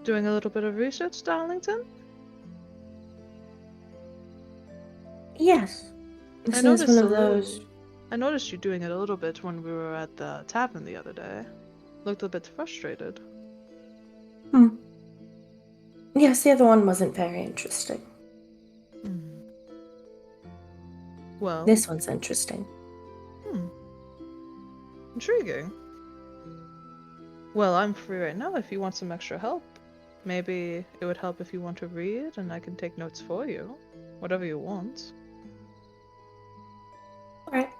doing a little bit of research, Darlington. Yes. This is one of those. I noticed you doing it a little bit when we were at the tavern the other day. Looked a bit frustrated. Yes, the other one wasn't very interesting. Well, This one's interesting. intriguing. Well, I'm free right now if you want some extra help. Maybe it would help if you want to read and I can take notes for you. Whatever you want. Alright.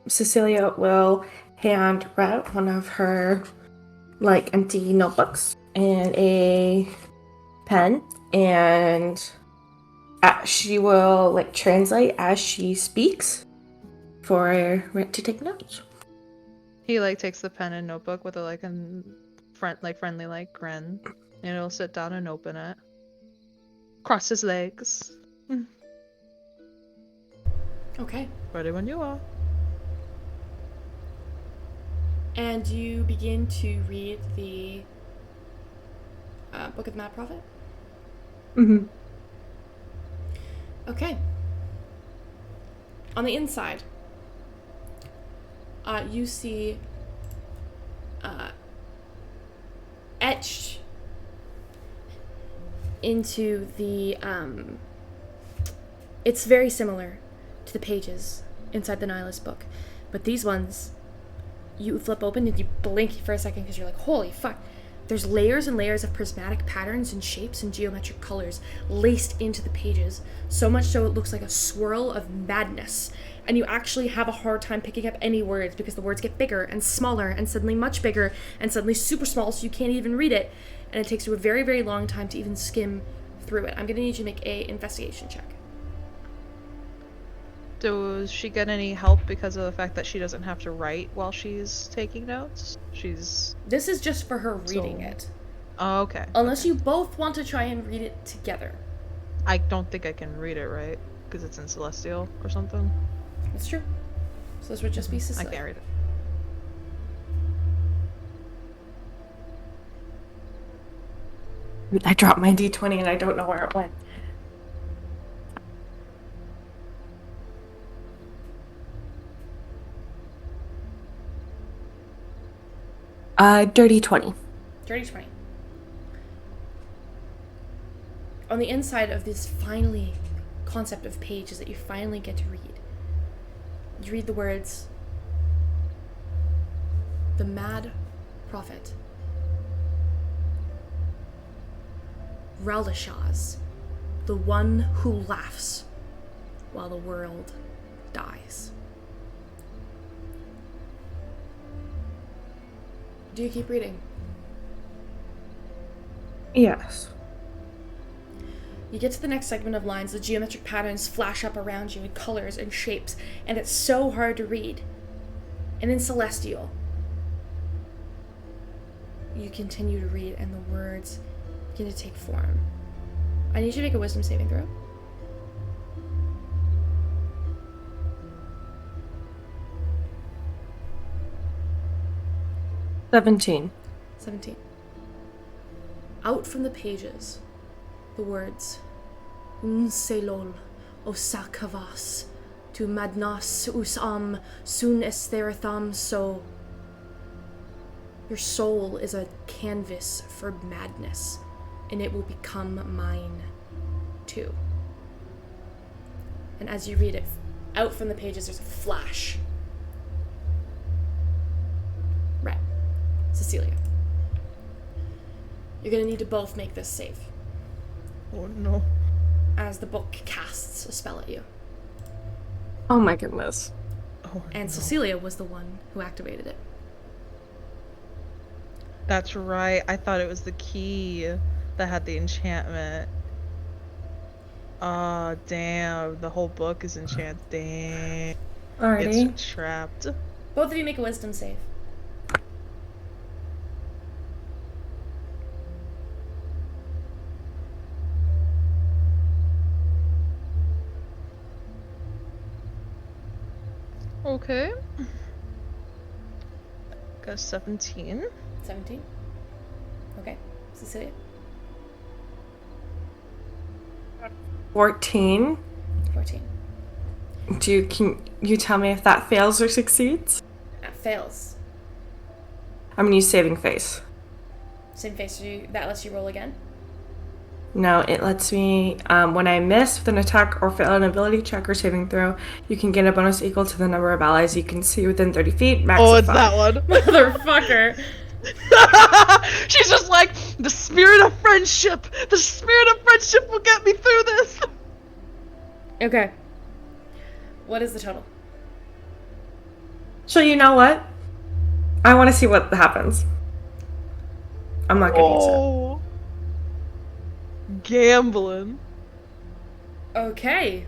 Cecilia will hand Rhett one of her, like, empty notebooks and a pen, and she will, like, translate as she speaks for Rhett to take notes. He like takes the pen and notebook with a friendly like grin, and he'll sit down and open it. Cross his legs. Okay. Ready when you are. And you begin to read the Book of the Mad Prophet? Mm-hmm. Okay. On the inside, you see etched into the it's very similar to the pages inside the Nihilist book, but these ones you flip open and you blink for a second because you're like, holy fuck, there's layers and layers of prismatic patterns and shapes and geometric colors laced into the pages, so much so it looks like a swirl of madness. And you actually have a hard time picking up any words because the words get bigger and smaller and suddenly much bigger and suddenly super small, so you can't even read it. And it takes you a very, very long time to even skim through it. I'm going to need you to make a investigation check. Does she get any help because of the fact that she doesn't have to write while she's taking notes? This is just for her reading it. Oh, okay. Unless okay. you both want to try and read it together. I don't think I can read it, right? Because it's in Celestial or something. That's true. So this would just be Cecilia. I can't read it. I dropped my D20 and I don't know where it went. Dirty 20. Dirty 20. On the inside of this finally concept of pages that you finally get to read, you read the words, the Mad Prophet, Raldashaz, the one who laughs while the world dies. Do you keep reading? Yes. You get to the next segment of lines, the geometric patterns flash up around you in colors and shapes, and it's so hard to read. And in Celestial, you continue to read, and the words begin to take form. I need you to make a wisdom saving throw. $17. 17. Out from the pages, the words, Unselol osakavas, tu madnas usam sun esteratham so. Your soul is a canvas for madness, and it will become mine too. And as you read it, out from the pages, there's a flash. Right. Cecilia. You're gonna need to both make this save. Oh no. As the book casts a spell at you. Oh my goodness. Oh, And no. Cecilia was the one who activated it. That's right. I thought it was the key that had the enchantment. Oh, damn. The whole book is enchanted. Dang. Alrighty. It's trapped. Both of you make a wisdom save. Okay. Got a 17. 17. Okay. Cecilia. 14. 14. Can you tell me if that fails or succeeds? That fails. I'm gonna use saving face. Same face that lets you roll again. No, it lets me, when I miss with an attack or fail an ability check or saving throw, you can gain a bonus equal to the number of allies you can see within 30 feet, max Oh, of it's 5. that one. Motherfucker. She's just like, the spirit of friendship. The spirit of friendship will get me through this. Okay. What is the total? So you know what? I want to see what happens. I'm not gonna use it. Oh. Gambling. Okay.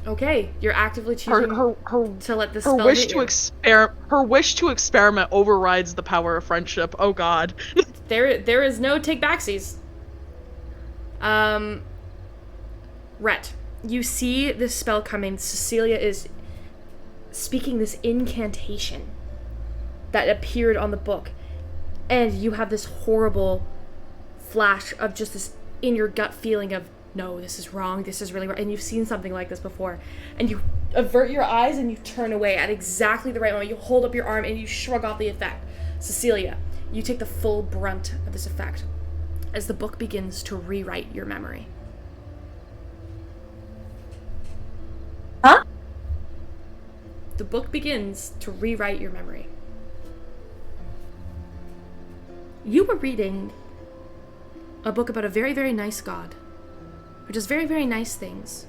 Okay, you're actively choosing to let the spell Her wish hit you. her wish to experiment overrides the power of friendship. Oh god. There is no take backsies. Rhett, you see this spell coming. Cecilia is speaking this incantation that appeared on the book, and you have this horrible flash of just this in your gut feeling of, no, this is wrong, this is really wrong, and you've seen something like this before, and you avert your eyes and you turn away at exactly the right moment. You hold up your arm and you shrug off the effect. Cecilia, you take the full brunt of this effect as the book begins to rewrite your memory. Huh? The book begins to rewrite your memory. You were reading a book about a very, very nice god who does very, very nice things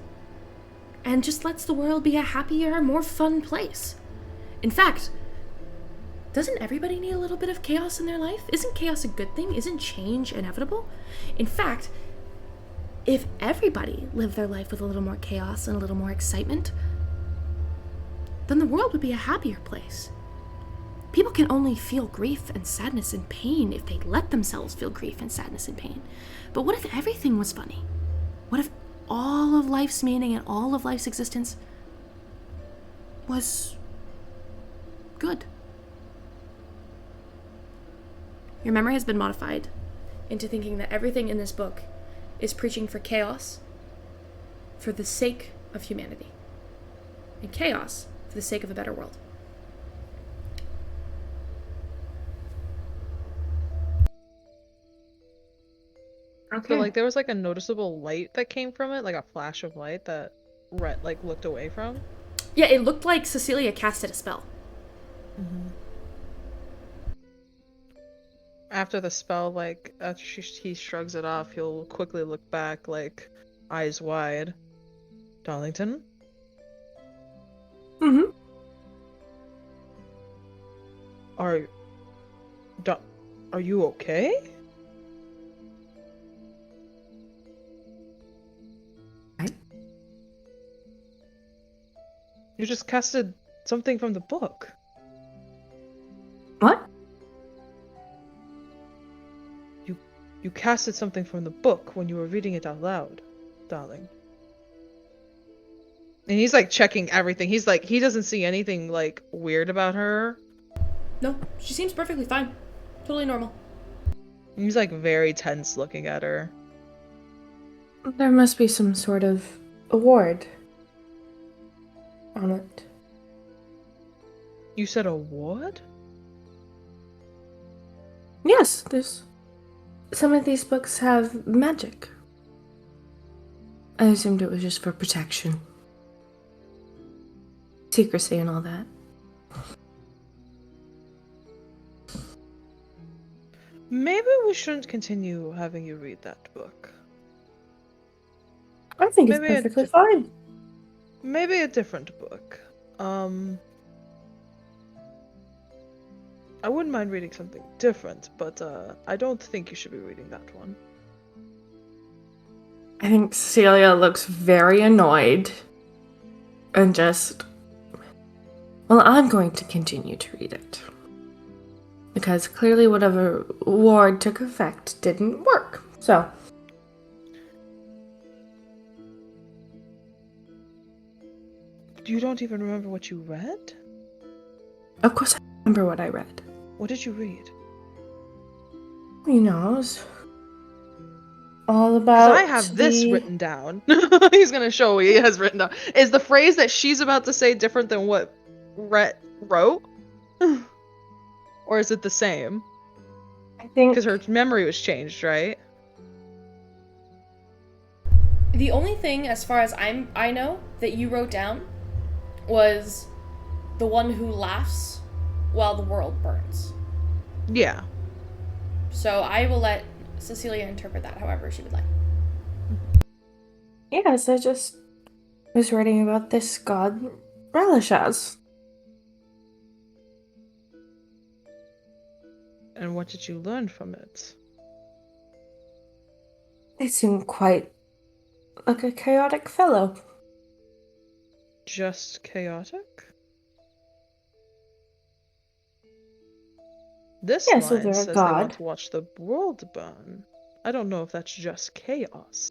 and just lets the world be a happier, more fun place. In fact, doesn't everybody need a little bit of chaos in their life? Isn't chaos a good thing? Isn't change inevitable? In fact, if everybody lived their life with a little more chaos and a little more excitement, then the world would be a happier place. People can only feel grief and sadness and pain if they let themselves feel grief and sadness and pain. But what if everything was funny? What if all of life's meaning and all of life's existence was good? Your memory has been modified into thinking that everything in this book is preaching for chaos for the sake of humanity, and chaos for the sake of a better world. Okay. So like there was like a noticeable light that came from it, like a flash of light that Rhett like looked away from. Yeah, it looked like Cecilia casted a spell. After the spell, like after he shrugs it off, he'll quickly look back, like eyes wide. Darlington, Mm-hmm. are you okay? You just casted something from the book. What? You casted something from the book when you were reading it out loud, darling. And he's like checking everything. He's like, he doesn't see anything like weird about her. No, she seems perfectly fine. Totally normal. He's like very tense looking at her. There must be some sort of award on it. You said a what? Yes, some of these books have magic. I assumed it was just for protection. Secrecy and all that. Maybe we shouldn't continue having you read that book. I think it's Maybe perfectly fine. Maybe a different book. I wouldn't mind reading something different, but I don't think you should be reading that one. I think Celia looks very annoyed and just... Well, I'm going to continue to read it. Because clearly whatever ward took effect didn't work. So... You don't even remember what you read? Of course I remember what I read. What did you read? You know, it was all about... I have this written down. He's gonna show what he has written down. Is the phrase that she's about to say different than what Rhett wrote? Or is it the same? I think Because her memory was changed, right? The only thing, as far as I know, that you wrote down was the one who laughs while the world burns. Yeah. So I will let Cecilia interpret that however she would like. yes, I just was reading about this god Relishaz. And what did you learn from it? They seem quite like a chaotic fellow. Just chaotic? This Yeah, so line they're a says they god. want to watch the world burn. I don't know if that's just chaos.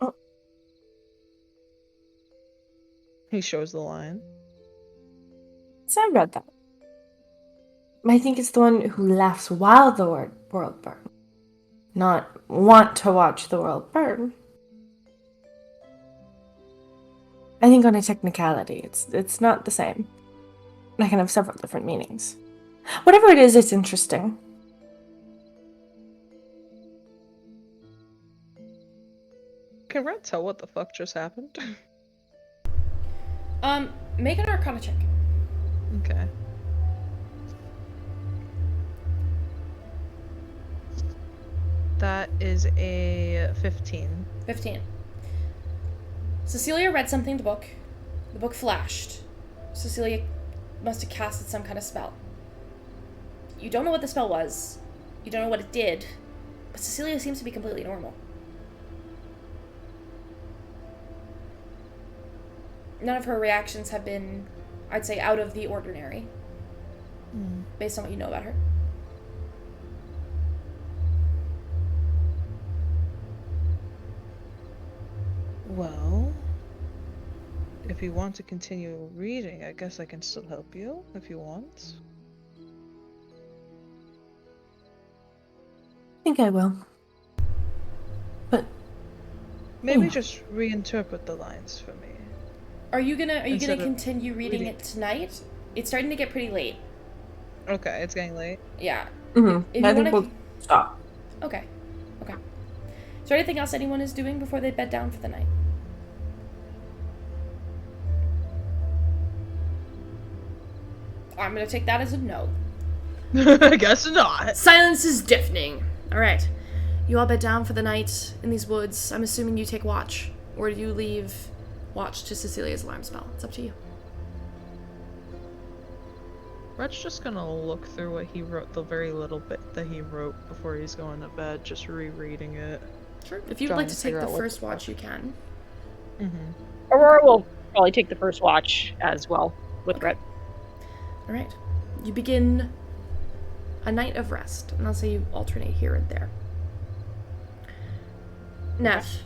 Oh. He shows the line. So I read that. I think it's the one who laughs while the world burns, not want to watch the world burn. I think on a technicality, it's not the same. That can have several different meanings. Whatever it is, it's interesting. Can Red tell what the fuck just happened? Make an Arcana check. Okay. That is a 15. 15. Cecilia read something in the book. The book flashed. Cecilia must have casted some kind of spell. You don't know what the spell was. You don't know what it did. But Cecilia seems to be completely normal. None of her reactions have been, I'd say, out of the ordinary. Based on what you know about her. Well, if you want to continue reading, I guess I can still help you if you want. I think I will. But Maybe just reinterpret the lines for me. Are you gonna Instead of continue reading reading. it tonight? It's starting to get pretty late. Okay, it's getting late. Yeah. mhm, If I you think wanna we'll stop. Okay. Okay. Is there anything else anyone is doing before they bed down for the night? I'm gonna take that as a no. I guess not. Silence is deafening. Alright. You all bed down for the night in these woods. I'm assuming you take watch. Or do you leave watch to Cecilia's alarm spell? It's up to you. Red's just gonna look through what he wrote, the very little bit that he wrote before he's going to bed, just rereading it. Sure. If you would Trying like to to take figure the out what first the watch, fuck. you can. Aurora will probably take the first watch as well with Red. Alright. You begin a night of rest. And I'll say you alternate here and there. Neff.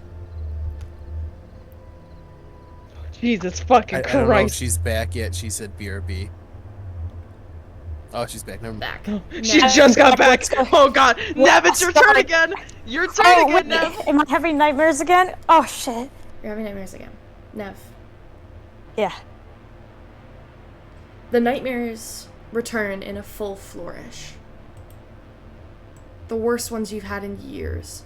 Jesus fucking I don't know if Christ. she's back yet. She said BRB. Oh, she's back. Never mind. Back. She Neff. just got back. Let's go. Oh god. Nev, it's your turn Sorry. again. Your turn Oh, again, wait, Nev. am I having nightmares again? Oh, shit. You're having nightmares again. Nev. Yeah. The nightmares return in a full flourish. The worst ones you've had in years.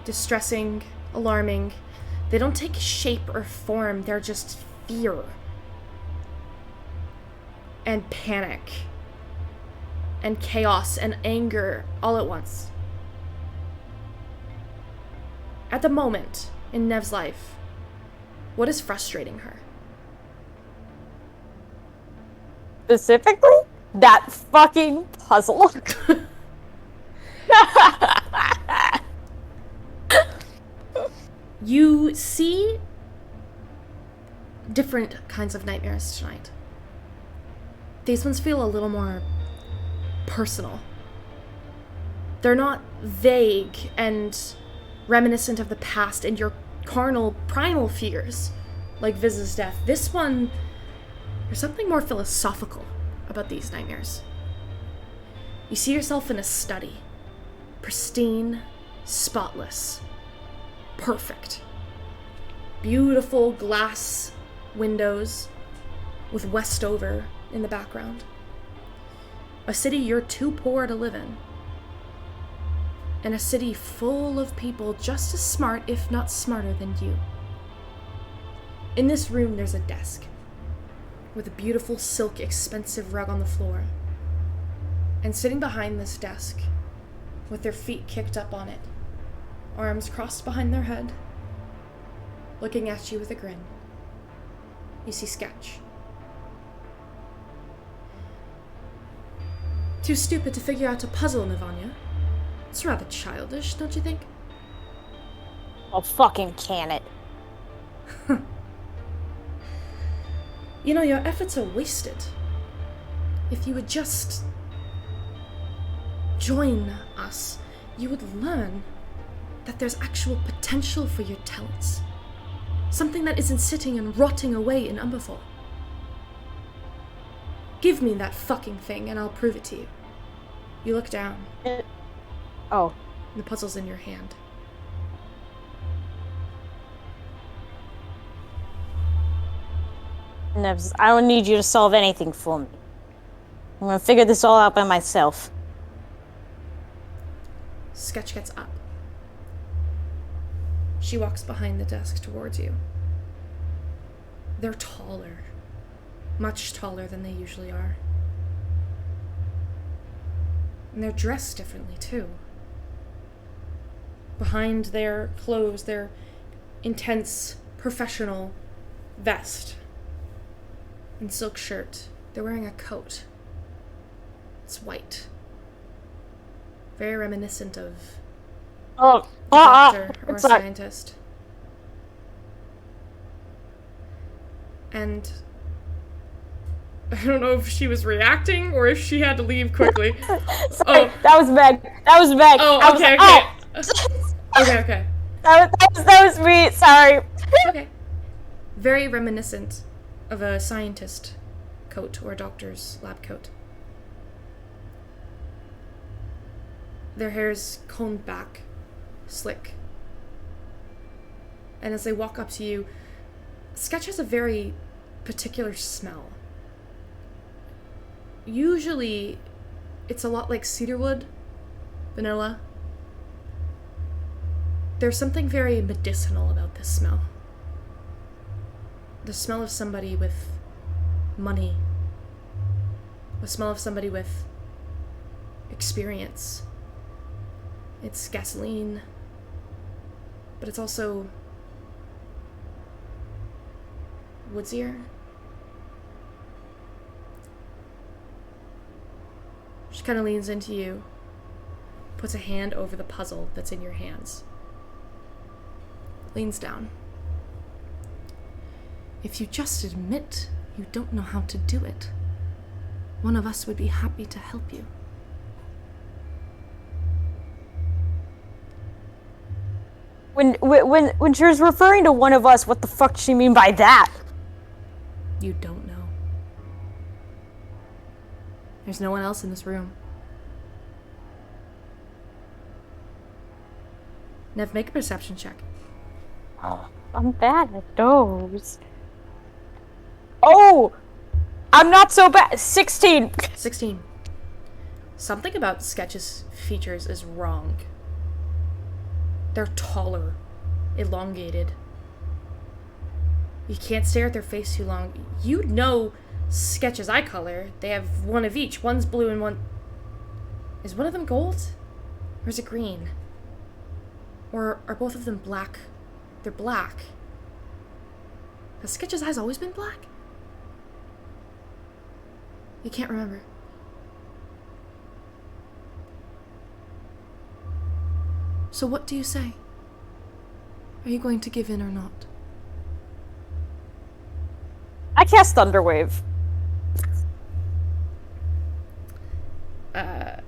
Distressing, alarming. They don't take shape or form, they're just fear. And panic. And chaos and anger all at once. At the moment in Nev's life, what is frustrating her? Specifically, that fucking puzzle. You see different kinds of nightmares tonight. These ones feel a little more personal. They're not vague and reminiscent of the past and your carnal, primal fears, like Viz's death. This one, there's something more philosophical about these nightmares. You see yourself in a study. Pristine, spotless, perfect. Beautiful glass windows, with Westover in the background. A city you're too poor to live in. And a city full of people just as smart, if not smarter than you. In this room, there's a desk with a beautiful silk expensive rug on the floor. And sitting behind this desk, with their feet kicked up on it, arms crossed behind their head, looking at you with a grin, you see Sketch. Too stupid to figure out a puzzle, Navanya. It's rather childish, don't you think? Oh, fucking can it. You know, your efforts are wasted. If you would just join us, you would learn that there's actual potential for your talents. Something that isn't sitting and rotting away in Umberfall. Give me that fucking thing and I'll prove it to you. You look down. Oh. The puzzle's in your hand. Nevs, I don't need you to solve anything for me. I'm gonna figure this all out by myself. Sketch gets up. She walks behind the desk towards you. They're taller. Much taller than they usually are. And they're dressed differently, too. Behind their clothes, their intense, professional vest and silk shirt, they're wearing a coat. It's white. Very reminiscent of a doctor or a scientist. And I don't know if she was reacting or if she had to leave quickly. Sorry, that was Meg. That was Meg. Oh, okay, okay. Okay. That was me. Sorry. Okay. Very reminiscent of a scientist coat or a doctor's lab coat. Their hair's combed back, slick. And as they walk up to you, Sketch has a very particular smell. Usually, it's a lot like cedarwood, vanilla. There's something very medicinal about this smell. The smell of somebody with money. The smell of somebody with experience. It's gasoline, but it's also woodsier. She kind of leans into you, puts a hand over the puzzle that's in your hands. Leans down. If you just admit you don't know how to do it, one of us would be happy to help you. When she was referring to one of us, what the fuck does she mean by that? You don't know. There's no one else in this room. Nev, make a perception check. Oh, I'm bad at those. Oh! I'm not so bad. 16. 16. Something about Sketch's features is wrong. They're taller, elongated. You can't stare at their face too long. You know Sketch's eye color. They have one of each. One's blue and one... Is one of them gold? Or is it green? Or are both of them black? They're black. Has Sketch's eyes always been black? You can't remember. So what do you say? Are you going to give in or not? I cast Thunderwave. I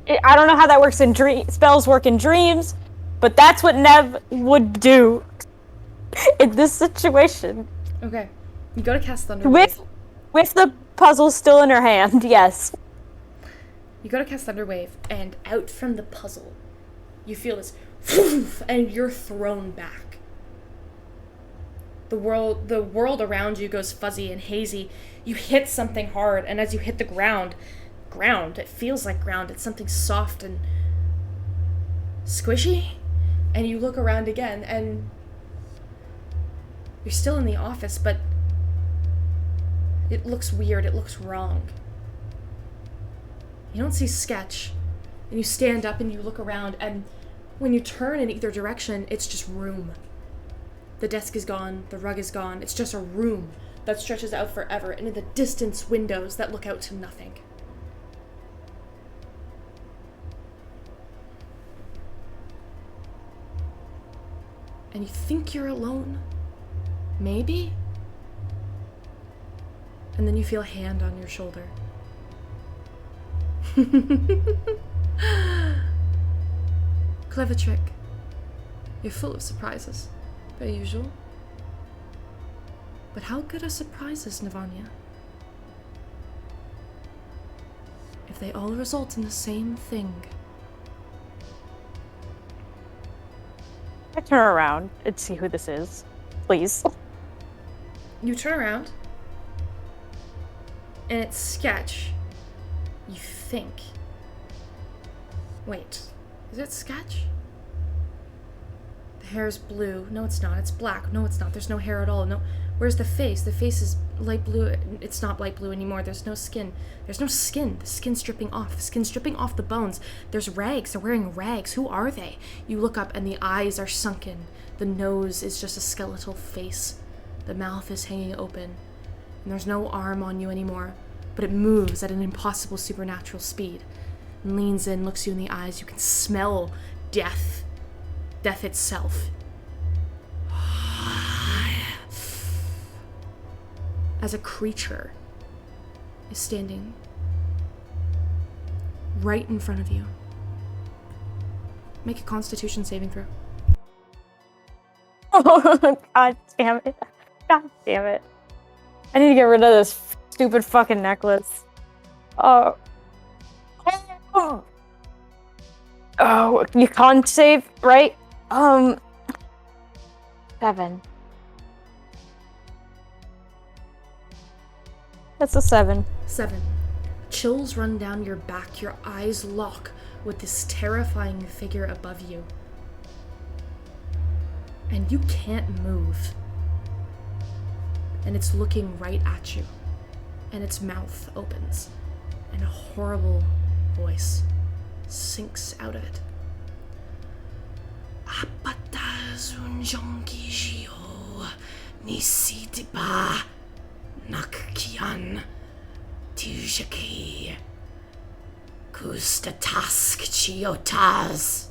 don't know how that works in spells work in dreams, but that's what Nev would do in this situation. Okay. You go to cast Thunderwave. With the puzzle still in her hand, yes. You go to cast Thunderwave, and out from the puzzle, you feel this, and you're thrown back. The world around you goes fuzzy and hazy. You hit something hard, and as you hit the ground, it feels like ground. It's something soft and squishy. And you look around again, and you're still in the office, but it looks weird. It looks wrong. You don't see Sketch, and you stand up and you look around, and when you turn in either direction, it's just room. The desk is gone, the rug is gone, it's just a room that stretches out forever, and in the distance, windows that look out to nothing. And you think you're alone? Maybe? And then you feel a hand on your shoulder. Clever trick. You're full of surprises, per usual. But how good are surprises, Navanya? If they all result in the same thing. I turn around and see who this is, please. You turn around, and it's Sketch. You think. Wait, is it Sketch? The hair's blue. No, it's not. It's black. No, it's not. There's no hair at all. No. Where's the face? The face is light blue. It's not light blue anymore. There's no skin. There's no skin. The skin's dripping off. The skin's dripping off the bones. There's rags. They're wearing rags. Who are they? You look up and the eyes are sunken. The nose is just a skeletal face. The mouth is hanging open. And there's no arm on you anymore. But it moves at an impossible supernatural speed. And leans in, looks you in the eyes. You can smell death. Death itself. As a creature is standing right in front of you. Make a Constitution saving throw. Oh, god damn it. God damn it. I need to get rid of this stupid fucking necklace. Oh, you can't save, right? 7. That's a 7. 7. Chills run down your back. Your eyes lock with this terrifying figure above you. And you can't move. And it's looking right at you. And its mouth opens. And a horrible voice sinks out of it. Nakkian Tujaki Kustatask Chiotas.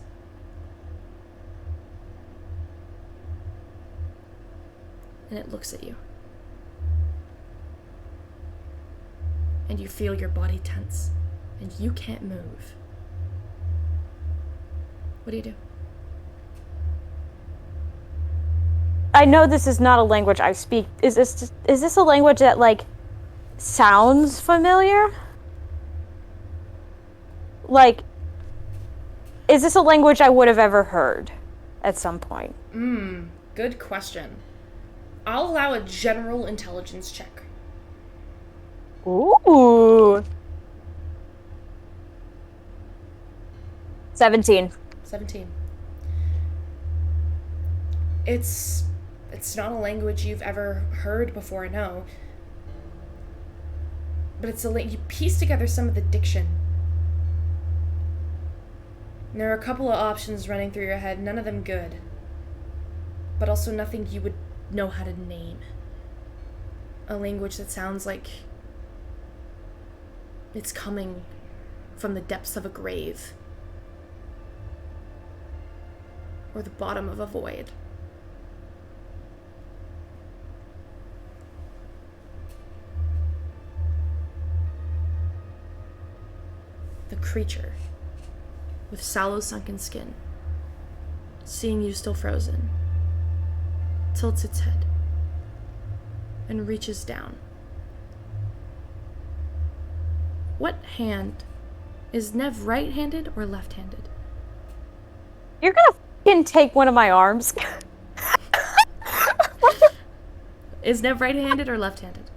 And it looks at you. And you feel your body tense. And you can't move. What do you do? I know this is not a language I speak. Is this a language that, like, sounds familiar? Like, is this a language I would have ever heard at some point? Good question. I'll allow a general intelligence check. Ooh. 17. 17. It's not a language you've ever heard before, no. But it's you piece together some of the diction. And there are a couple of options running through your head, none of them good. But also nothing you would know how to name. A language that sounds like it's coming from the depths of a grave. Or the bottom of a void. The creature, with sallow sunken skin, seeing you still frozen, tilts its head and reaches down. What hand? Is Nev right-handed or left-handed? You're gonna fucking take one of my arms. Is Nev right-handed or left-handed?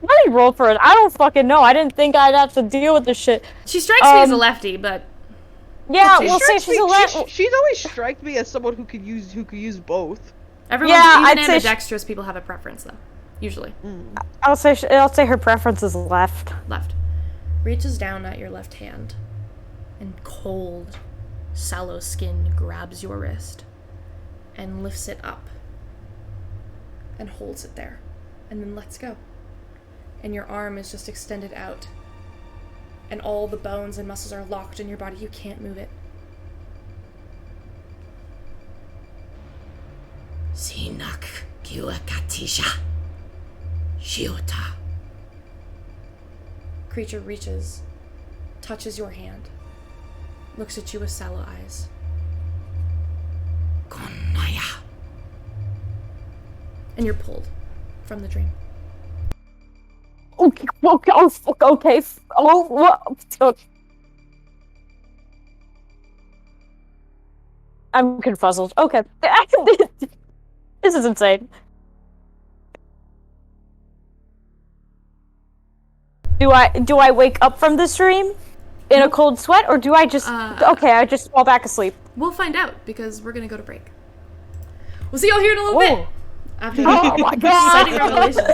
Let me roll for it. I don't fucking know. I didn't think I'd have to deal with this shit. She strikes me as a lefty, but Yeah, She we'll say strikes she's me- a left. She's always struck me as someone who could use both. everyone's Yeah, even I'd say ambidextrous people have a preference though. Usually. I'll say her preference is left. Left. Reaches down at your left hand, and cold, sallow skin grabs your wrist and lifts it up and holds it there and then lets go. And your arm is just extended out. And all the bones and muscles are locked in your body. You can't move it. Sinak Kiwakatisha Shiota. Creature reaches, touches your hand, looks at you with sallow eyes. Konaya. And you're pulled from the dream. Okay. Okay. Oh, what? I'm confuzzled. Okay. This is insane. Do I wake up from this dream in a cold sweat, or do I just I just fall back asleep? We'll find out because we're gonna go to break. We'll see y'all here in a little bit. After Oh my god! exciting revelation.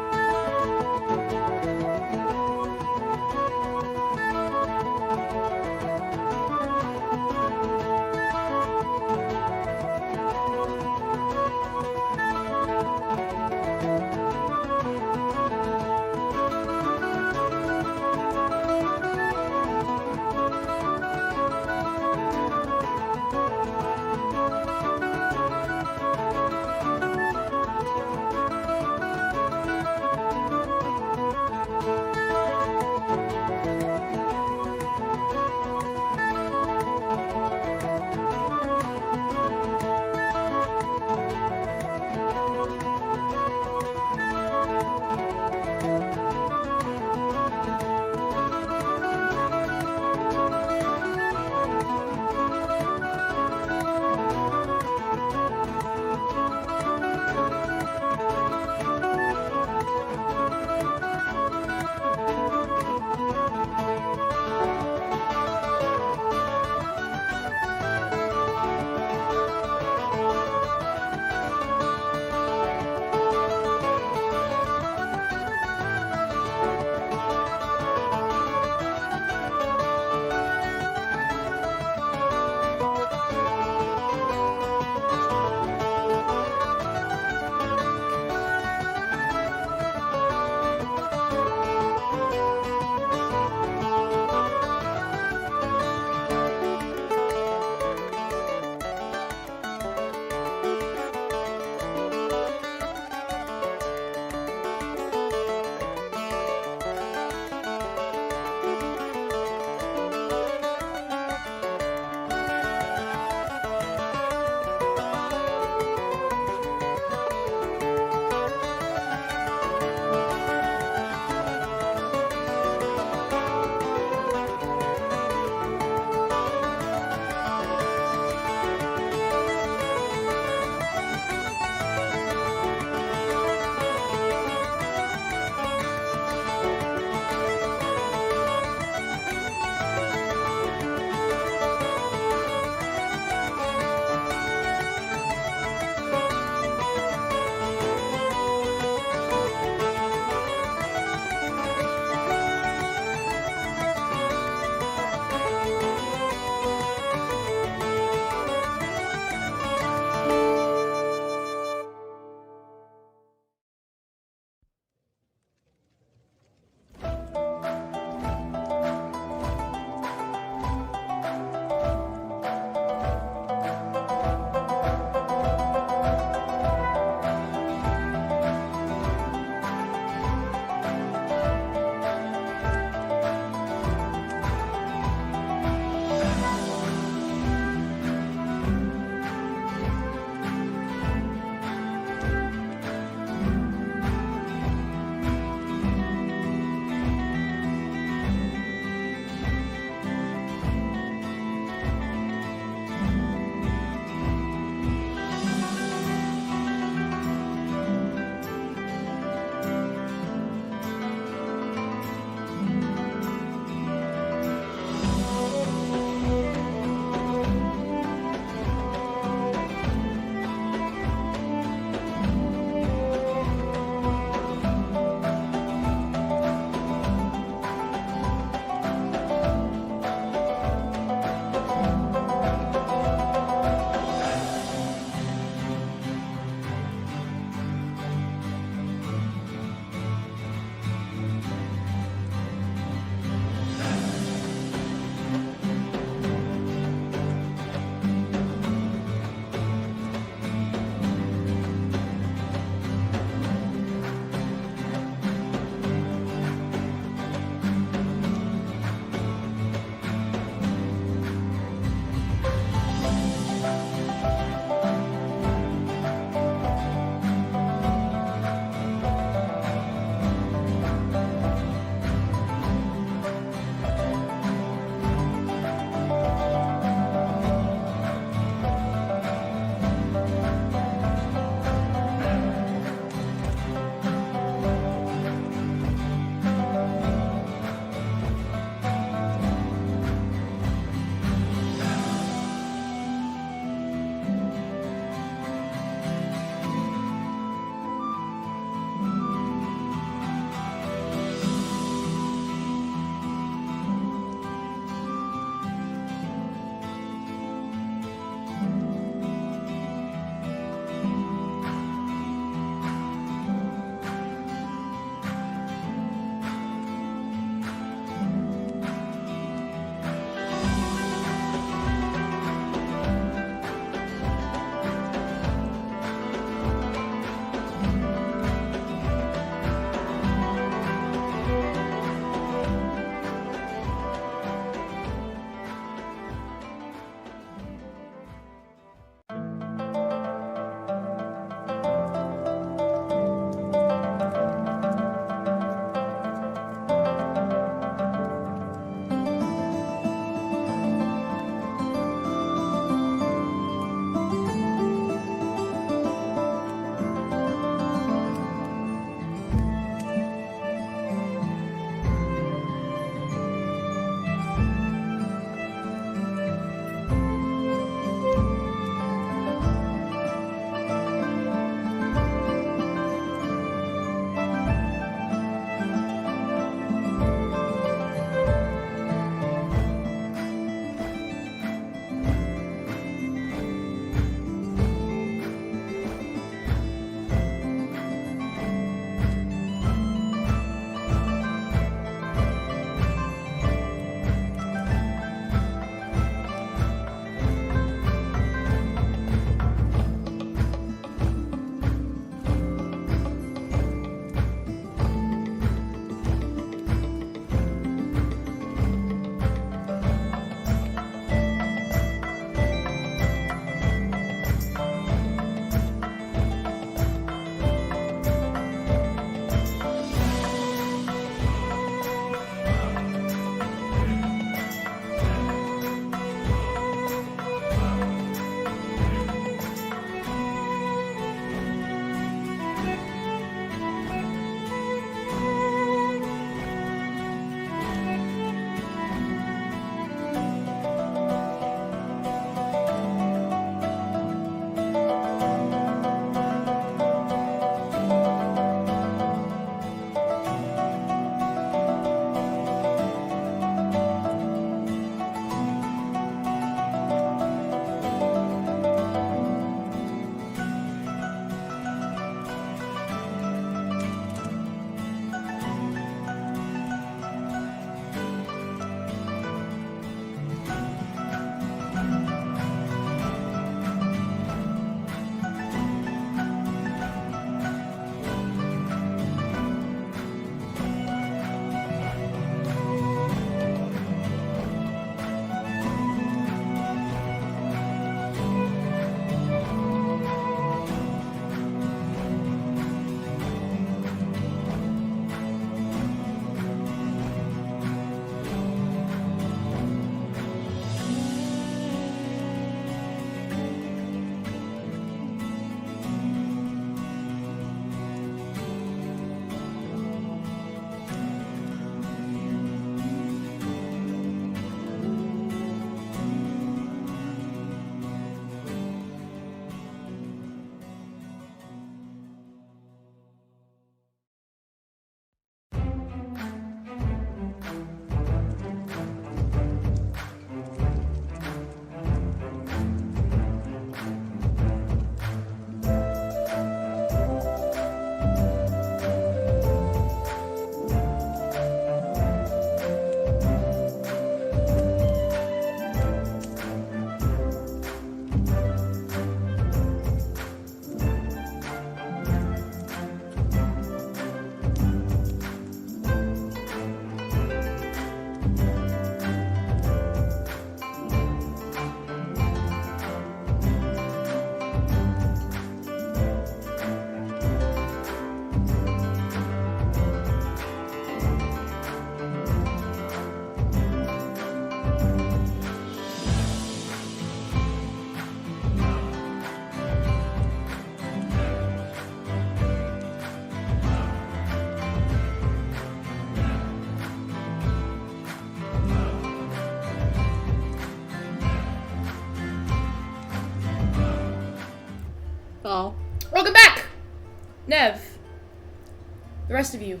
The rest of you.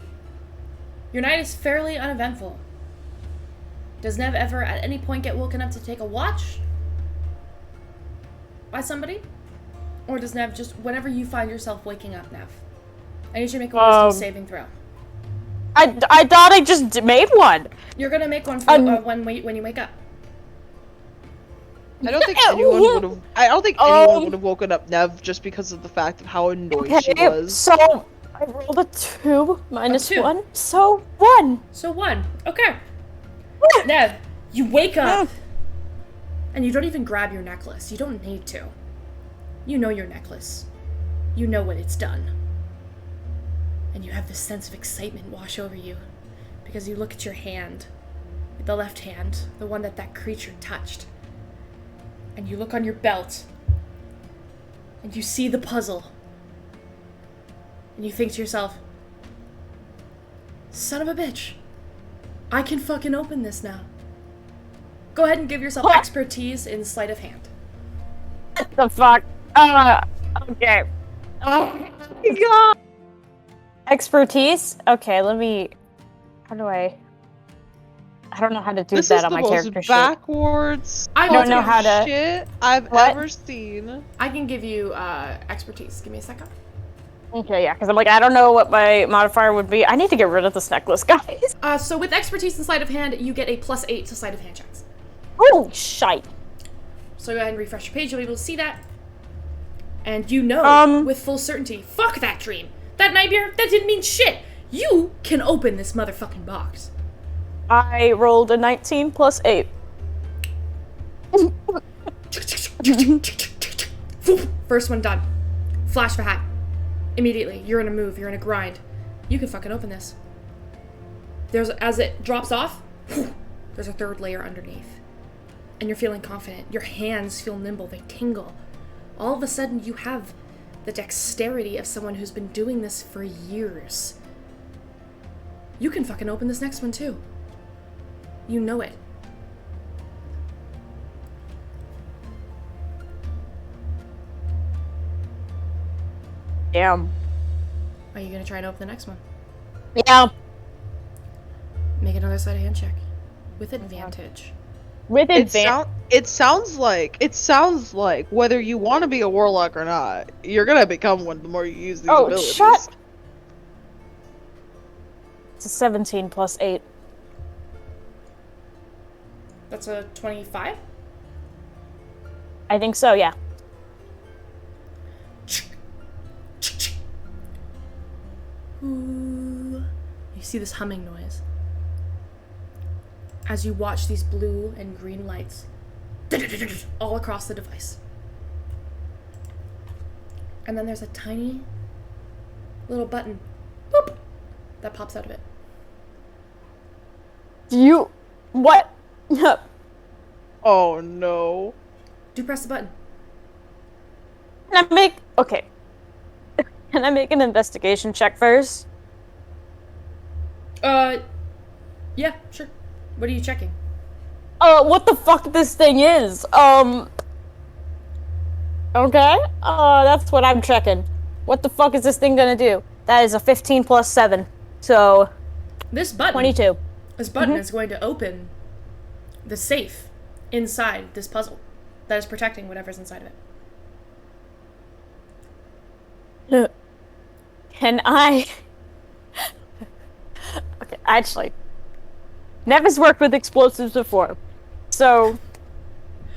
Your night is fairly uneventful. Does Nev ever at any point get woken up to take a watch? By somebody? Or does Nev just, whenever you find yourself waking up, Nev? I need you to make a wisdom saving throw. I thought I just made one. You're gonna make one for when you wake up. I don't think anyone would have. I don't think anyone would have woken up Nev just because of the fact of how annoyed she was. So I rolled a 2 minus 2. 1, so 1. So 1. Okay. Nev, you wake up, and you don't even grab your necklace. You don't need to. You know your necklace. You know what it's done. And you have this sense of excitement wash over you, because you look at your hand, the left hand, the one that creature touched, and you look on your belt, and you see the puzzle, and you think to yourself, son of a bitch, I can fucking open this now. Go ahead and give yourself expertise in sleight of hand. What the fuck? Okay. Oh my god. Expertise? Okay, let me... How do I don't know how to do that on my character sheet. This is the most backwards I don't know how to... shit I've ever seen. I can give you expertise. Give me a second. Okay, yeah, because I'm like, I don't know what my modifier would be. I need to get rid of this necklace, guys. So with expertise in sleight of hand, you get a +8 to sleight of hand checks. Oh, shite. So go ahead and refresh your page. You'll be able to see that. And you know with full certainty, fuck that dream. That nightmare, that didn't mean shit. You can open this motherfucking box. I rolled a 19 plus 8. First one done. Flash for hat. Immediately, you're in a move, you're in a grind. You can fucking open this. As it drops off, there's a third layer underneath. And you're feeling confident. Your hands feel nimble, they tingle. All of a sudden, you have the dexterity of someone who's been doing this for years. You can fucking open this next one too. You know it. Damn. Are you gonna try and open the next one? Yeah. Make another sleight of hand check. With advantage. With advantage. It sounds like whether you want to be a warlock or not, you're gonna become one the more you use these abilities. Shut! It's a 17 plus 8. That's a 25? I think so, yeah. Ooh. You see this humming noise as you watch these blue and green lights all across the device. And then there's a tiny little button, boop, that pops out of it. What? Oh no. Do press the button. Okay. Can I make an investigation check first? Yeah, sure. What are you checking? What the fuck this thing is? Okay. That's what I'm checking. What the fuck is this thing gonna do? That is a 15 plus 7. So... This button... 22. This button is going to open the safe inside this puzzle that is protecting whatever's inside of it. Can I... Okay, actually... Nev has worked with explosives before. So,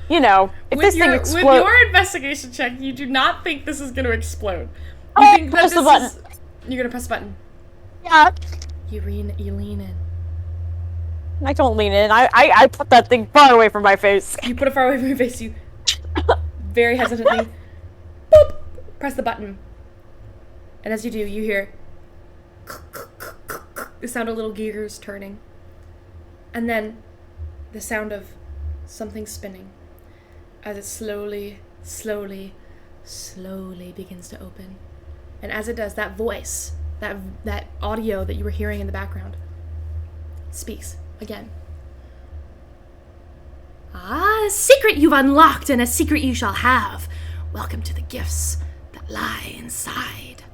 you know, if this thing explodes... With your investigation check, you do not think this is going to explode. You Oh, think press the button. You're going to press the button. Yeah. You lean in. I don't lean in. I put that thing far away from my face. You put it far away from your face. You very hesitantly boop, press the button. And as you do, you hear the sound of little gears turning. And then the sound of something spinning as it slowly begins to open. And as it does, that voice, that audio that you were hearing in the background speaks again. A secret you've unlocked and a secret you shall have. Welcome to the gifts that lie inside.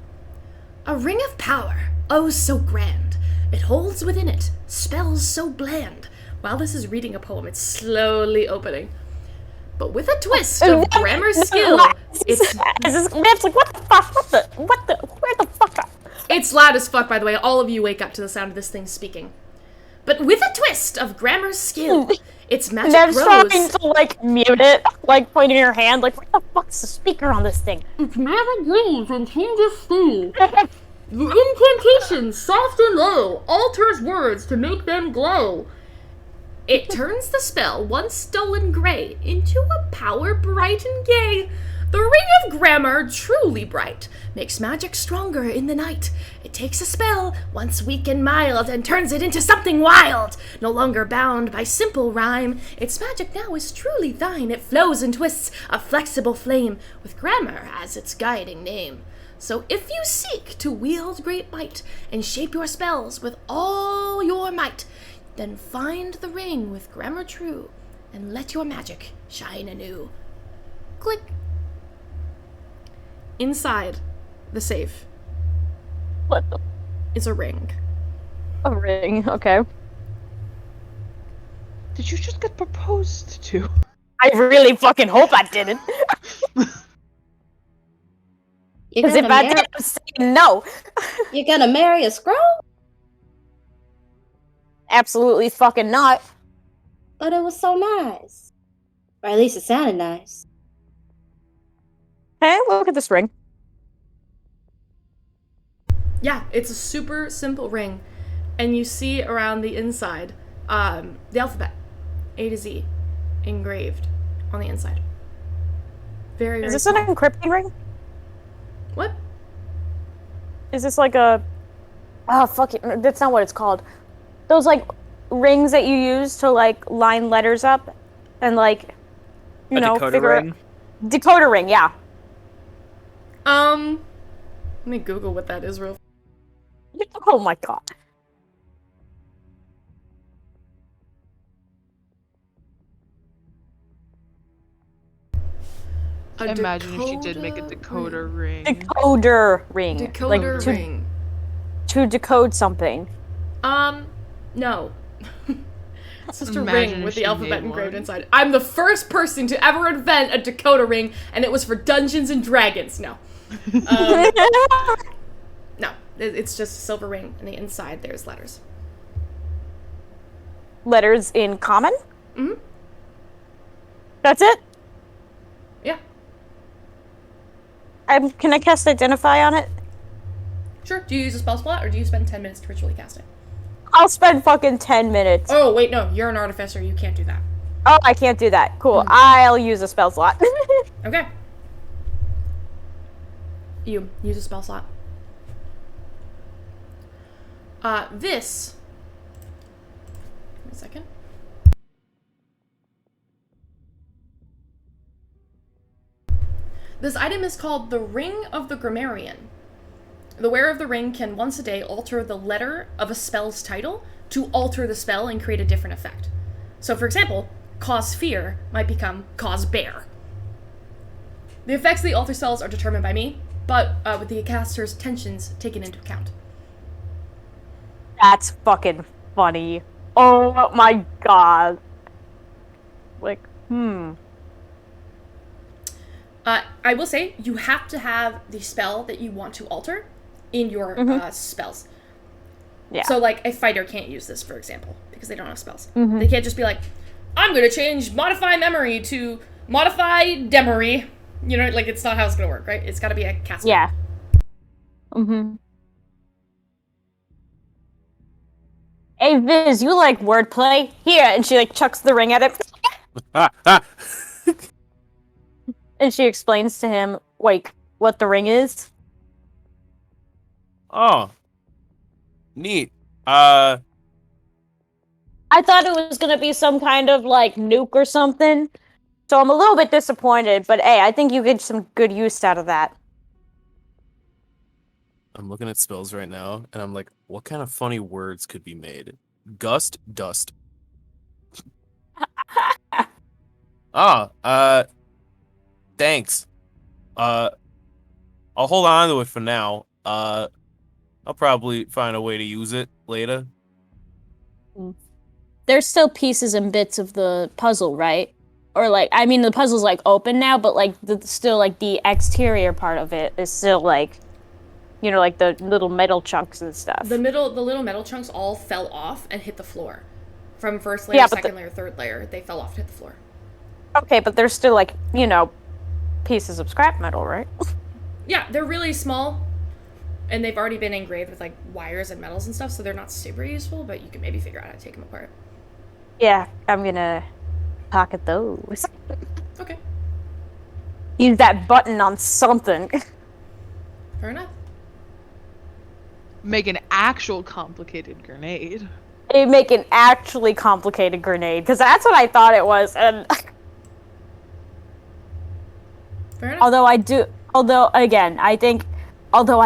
A ring of power oh so grand. It holds within it spells so bland. While this is reading a poem, it's slowly opening. But with a twist of grammar skill, it's Nev's like, what the fuck? Where the fuck? It's loud as fuck, by the way. All of you wake up to the sound of this thing speaking. But with a twist of grammar skill, its magic Nev's grows. trying to, like, mute it, like, pointing her hand, like, what the fuck's the speaker on this thing? Its magic grows and changes stew. The incantation, soft and low, alters words to make them glow. It turns the spell, once dull and gray, into a power bright and gay. The ring of grammar, truly bright, makes magic stronger in the night. It takes a spell, once weak and mild, and turns it into something wild. No longer bound by simple rhyme, its magic now is truly thine. It flows and twists, a flexible flame, with grammar as its guiding name. So if you seek to wield great might, and shape your spells with all your might, then find the ring with grammar true, and let your magic shine anew. Click. Inside the safe What the? is a ring. A ring, okay. Did you just get proposed to? I really fucking hope I didn't. You're Because if gonna I marry- did, I'm saying no. You're gonna marry a scroll? Absolutely fucking not. But it was so nice. Or at least it sounded nice. Hey, look at this ring. Yeah, it's a super simple ring, and you see around the inside the alphabet, A to Z, engraved on the inside. Very, very Is this small. an encrypting ring? What? Is this like a... Oh, fuck it. That's not what it's called. Those, like, rings that you use to, like, line letters up and, like, you know, decoder figure ring? Decoder ring, yeah. Let me Google what that is real. Oh my god. Imagine if she did make a decoder ring. Decoder ring. Decoder to, ring. To decode something. No. It's just a Imagine ring if with the she alphabet made engraved one. inside. I'm the first person to ever invent a decoder ring, and it was for Dungeons and Dragons. No. No. It's just a silver ring, and the inside there's letters. Letters in common? Mm-hmm. That's it? Yeah. Can I cast Identify on it? Sure. Do you use a spell slot, or do you spend 10 minutes to ritually cast it? I'll spend fucking 10 minutes. Oh, wait, no. You're an artificer. You can't do that. Oh, I can't do that. Cool. I'll use a spell slot. Okay. You use a spell slot. This. Give me a second. This item is called the Ring of the Grammarian. The wearer of the ring can once a day alter the letter of a spell's title to alter the spell and create a different effect. So, for example, cause fear might become cause bear. The effects of the alter spells are determined by me, but with the caster's intentions taken into account. That's fucking funny. Oh my god. Like, I will say, you have to have the spell that you want to alter in your spells. Yeah. So, like, a fighter can't use this, for example, because they don't have spells. They can't just be like, I'm going to change modify memory to modify demery. You know, like, it's not how it's going to work, right? It's got to be a cast. yeah. Hey, Viz, you like wordplay? Here, and she, like, chucks the ring at him. And she explains to him, like, what the ring is. Oh. Neat. I thought it was gonna be some kind of, like, nuke or something. So I'm a little bit disappointed, but hey, I think you get some good use out of that. I'm looking at spells right now, and I'm like, what kind of funny words could be made? Gust, dust. Thanks. I'll hold on to it for now. I'll probably find a way to use it later. There's still pieces and bits of the puzzle, right? Or like, I mean, the puzzle's like open now, but like still like the exterior part of it is still like, you know, like the little metal chunks and stuff. The little metal chunks all fell off and hit the floor. From first layer, second layer, third layer, they fell off and hit the floor. Okay, but there's still like, you know, pieces of scrap metal, right? Yeah, they're really small, and they've already been engraved with like wires and metals and stuff, so they're not super useful, but you can maybe figure out how to take them apart. Yeah, I'm gonna pocket those. Okay. Use that button on something. Fair enough. Make an actual complicated grenade. Make an actually complicated grenade, because that's what I thought it was, and Fair enough. although I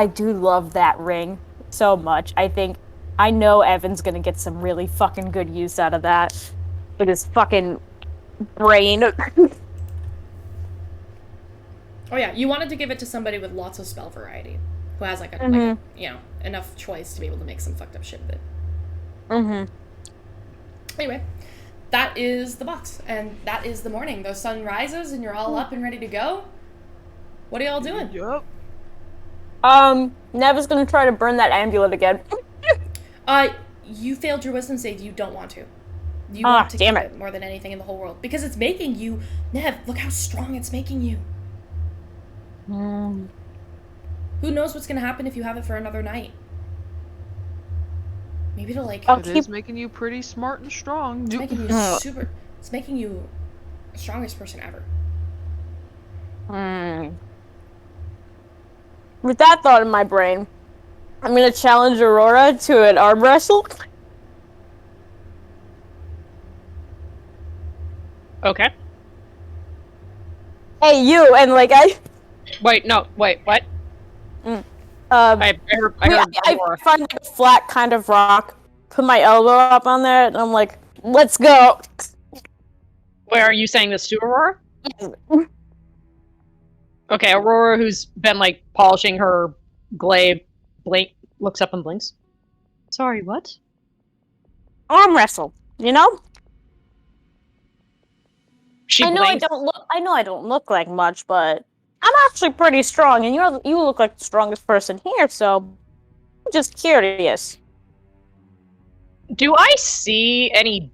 do love that ring so much, I know Evan's gonna get some really fucking good use out of that with his fucking brain. Oh yeah, you wanted to give it to somebody with lots of spell variety, who has like a you know, enough choice to be able to make some fucked up shit with it. Anyway, that is the box, and that is the morning. The sun rises, and you're all up and ready to go. What are y'all doing? Yup. Nev is gonna try to burn that amulet again. You failed your wisdom save. You don't want to. You want to damn keep it it more than anything in the whole world, because it's making you, Nev. Look how strong it's making you. Who knows what's gonna happen if you have it for another night? Maybe it'll like. It is making you pretty smart and strong. It's making you super. It's making you the strongest person ever. With that thought in my brain, I'm gonna challenge Aurora to an arm wrestle. Okay. Hey, you, and like Wait, what? I heard I Aurora. find like a flat kind of rock, put my elbow up on there, and I'm like, let's go. Where are you saying this to Aurora? Okay, Aurora, who's been like polishing her glaive, looks up and blinks. Sorry, what? Arm wrestle, you know? She I know blinks. I don't look like much, but I'm actually pretty strong, and you look like the strongest person here, so I'm just curious. Do I see any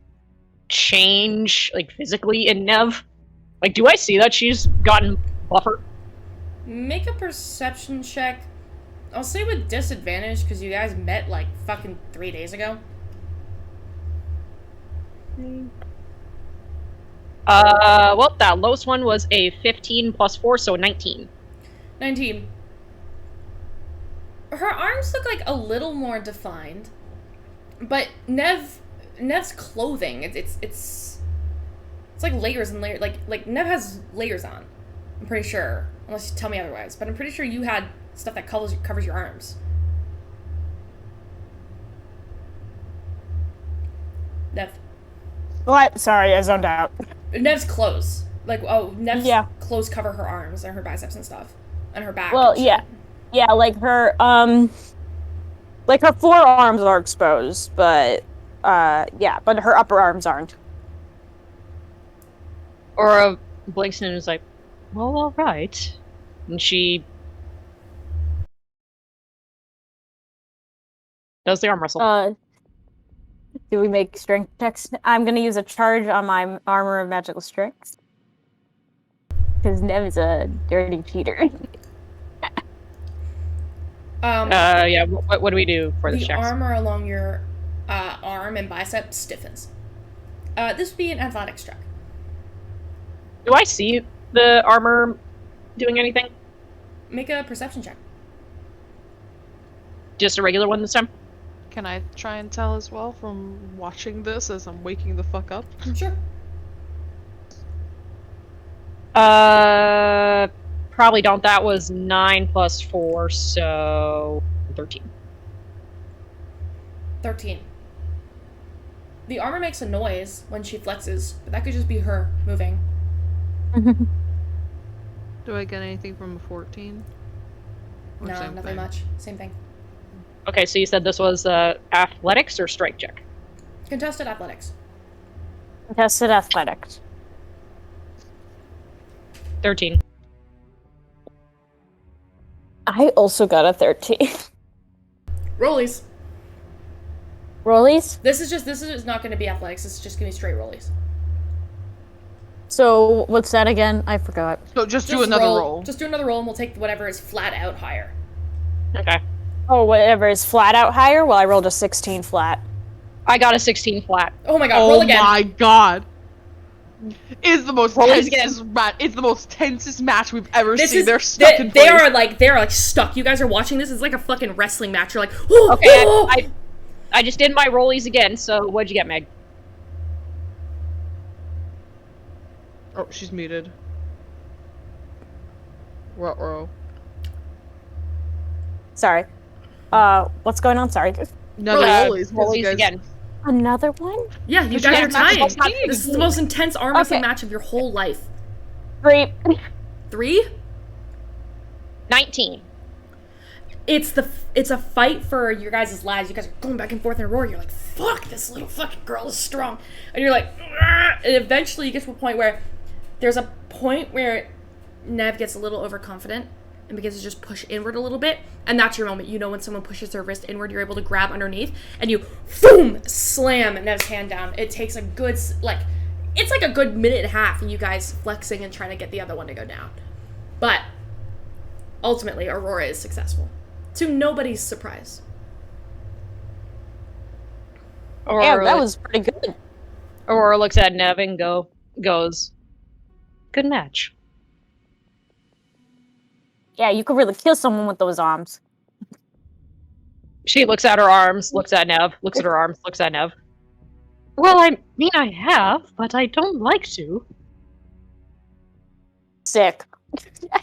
change, like physically, in Nev? Like, do I see that she's gotten buffer? Make a perception check. I'll say with disadvantage, because you guys met like fucking 3 days ago. Well, that lowest one was a 15 plus 4, so 19. 19. Her arms look like a little more defined, but Nev's clothing, it's like layers and layers. Like Nev has layers on. I'm pretty sure, unless you tell me otherwise. But I'm pretty sure you had stuff that covers your arms. Nev. What? Sorry, I zoned out. Nev's clothes. Nev's clothes cover her arms and her biceps and stuff. And her back. Well, yeah. Yeah, like her forearms are exposed, but but her upper arms aren't. Aura blinks and is like, well, alright. And she does the arm wrestle. Do we make strength checks? I'm gonna use a charge on my armor of magical strength. Because Nev is a dirty cheater. Yeah, what do we do for the checks? The armor along your arm and bicep stiffens. This would be an athletics check. Do I see the armor doing anything? Make a perception check. Just a regular one this time? Can I try and tell as well from watching this as I'm waking the fuck up? Sure. Probably don't. That was 9 plus 4, so 13. 13. The armor makes a noise when she flexes, but that could just be her moving. Do I get anything from a 14? Or No, same nothing thing? much. Same thing. Okay, so you said this was athletics or strike check? Contested athletics. Contested athletics. 13. I also got a 13. Rollies. Rollies? This is just not going to be athletics. This is just going to be straight rollies. So, what's that again? I forgot. So just do another roll. Just do another roll, and we'll take whatever is flat out higher. Okay. Oh, whatever is flat out higher? Well, I rolled a 16 flat. I got a 16 flat. Oh my god, roll again. Oh my god. It's the most Roll tensest match. It's the most tensest match we've ever seen. They're stuck in place. They are like stuck. You guys are watching this. It's like a fucking wrestling match. You're like, oh, Okay, oh. I just did my rollies again, so what'd you get, Meg? Oh, she's muted. Ruh-roh. Sorry. What's going on? Sorry. Another rollies. Rollies again. Another one? Yeah, you guys are tying. This is the most intense arm wrestling match of your whole life. 3. 3? 19. It's a fight for your guys' lives. You guys are going back and forth in a roar. You're like, fuck, this little fucking girl is strong. And you're like, "Argh!" And eventually you get to a point where there's a point where Nev gets a little overconfident and begins to just push inward a little bit. And that's your moment. You know when someone pushes their wrist inward, you're able to grab underneath and you, boom, slam Nev's hand down. It takes a good, it's like a good minute and a half and you guys flexing and trying to get the other one to go down. But ultimately, Aurora is successful. To nobody's surprise. Yeah, that was pretty good. Aurora looks at Nev and goes, good match. Yeah, you could really kill someone with those arms. She looks at her arms, looks at Nev, looks at her arms, looks at Nev. Well, I mean, I have, but I don't like to. Sick.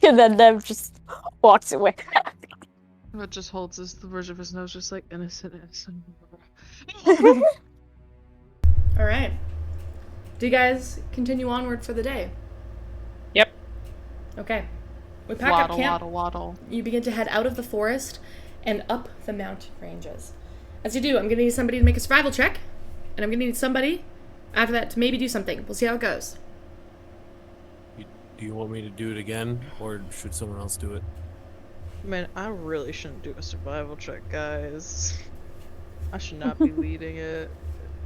And then Nev just walks away. It just holds the verge of his nose, just like innocent. All right. Do you guys continue onward for the day? Yep. Okay. We pack up camp. Waddle. You begin to head out of the forest and up the mountain ranges. As you do, I'm going to need somebody to make a survival check, and I'm going to need somebody after that to maybe do something. We'll see how it goes. Do you want me to do it again, or should someone else do it? Man, I really shouldn't do a survival check, guys. I should not be leading it.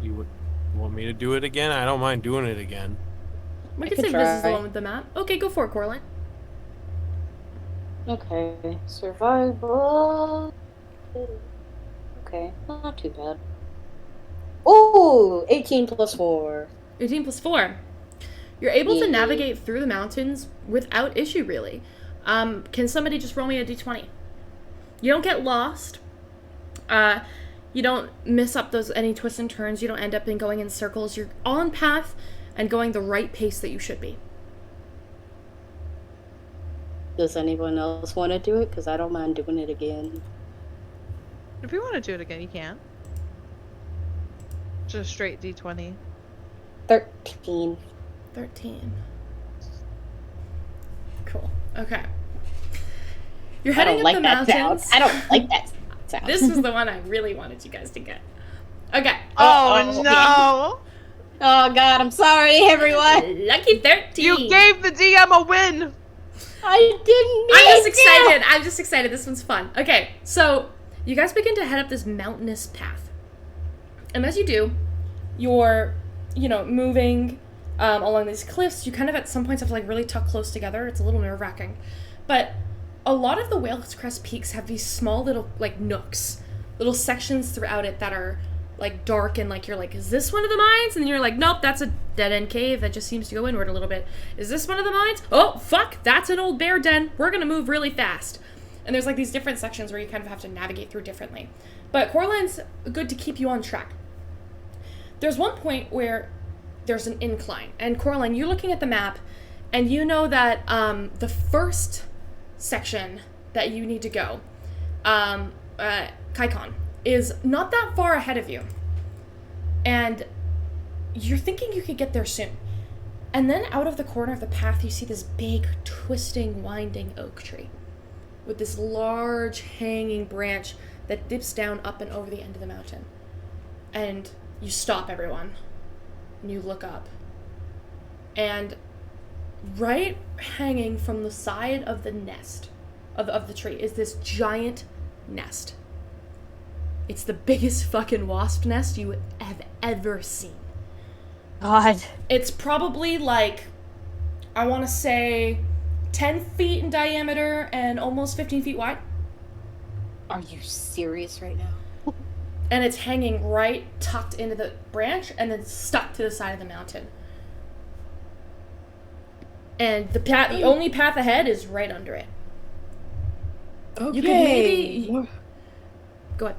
You would want me to do it again? I don't mind doing it again. We can say this is the one with the map. Okay, go for it, Coraline. Okay, survival. Okay, not too bad. Ooh, 18 plus 4. 18 plus 4. You're able to navigate through the mountains without issue, really. Can somebody just roll me a d20? You don't get lost. You don't miss up any twists and turns. You don't end up going in circles. You're on path and going the right pace that you should be. Does anyone else want to do it? Because I don't mind doing it again. If you want to do it again, you can. Just straight d20. 13. 13. Cool. Okay. You're heading up the mountains. I don't like that sound. This was the one I really wanted you guys to get. Okay. Oh no! Oh god, I'm sorry, everyone. Lucky 13. You gave the DM a win. I didn't mean I'm just excited. This one's fun. Okay, so you guys begin to head up this mountainous path. And as you do, you're, moving along these cliffs. You kind of at some points have to really tuck close together. It's a little nerve-wracking. But a lot of the Walescrest peaks have these small little nooks, little sections throughout it that are dark and you're like, is this one of the mines? And then you're like, nope, that's a dead-end cave that just seems to go inward a little bit. Is this one of the mines? Oh, fuck, that's an old bear den. We're gonna move really fast. And there's these different sections where you kind of have to navigate through differently. But Coraline's good to keep you on track. There's one point where there's an incline. And Coraline, you're looking at the map, and you know that the first section that you need to go, Kaikon, is not that far ahead of you. And you're thinking you could get there soon. And then out of the corner of the path, you see this big, twisting, winding oak tree with this large hanging branch that dips down up and over the end of the mountain. And you stop everyone. And you look up. And right hanging from the side of the nest, of the tree, is this giant nest. It's the biggest fucking wasp nest you have ever seen. God. It's probably like, I want to say 10 feet in diameter and almost 15 feet wide. Are you serious right now? And it's hanging right tucked into the branch and then stuck to the side of the mountain. And the only path ahead is right under it. Okay. You can maybe... Go ahead.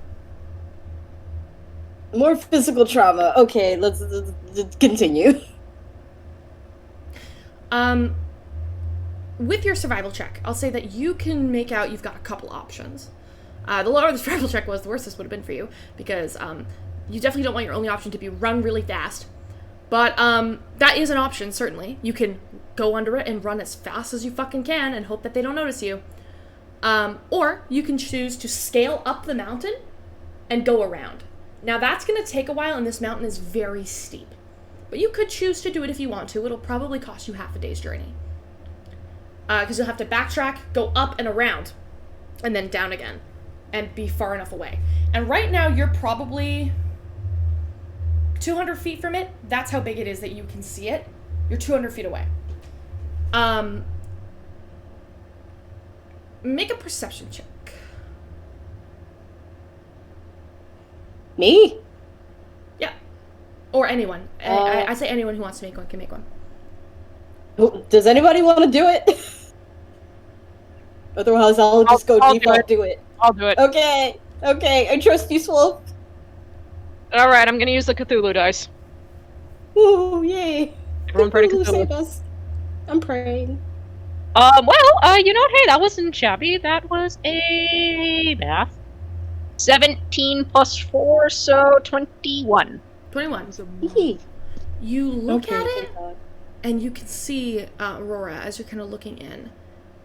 More physical trauma. Okay, let's continue. With your survival check, I'll say that you can make out you've got a couple options. The lower the survival check was, the worse this would have been for you, because you definitely don't want your only option to be run really fast. But that is an option, certainly. You can go under it and run as fast as you fucking can and hope that they don't notice you. Or you can choose to scale up the mountain and go around. Now that's going to take a while, and this mountain is very steep. But you could choose to do it if you want to. It'll probably cost you half a day's journey. Because you'll have to backtrack, go up and around, and then down again, and be far enough away. And right now, you're probably 200 feet from it. That's how big it is that you can see it. You're 200 feet away. Make a perception check. Me? Yeah. Or anyone. I say anyone who wants to make one can make one. Does anybody want to do it? Otherwise, I'll just go default do it. I'll do it. Okay, I trust you, Swolf. Alright, I'm gonna use the Cthulhu dice. Ooh, yay. Everyone pray to Cthulhu, Cthulhu. save us. I'm praying. You know what? Hey, that wasn't shabby. That was a math. 17 plus 4, so 21. 21. Hee. You look Okay, at it, thank God. and you can see, Aurora, as you're kind of looking in,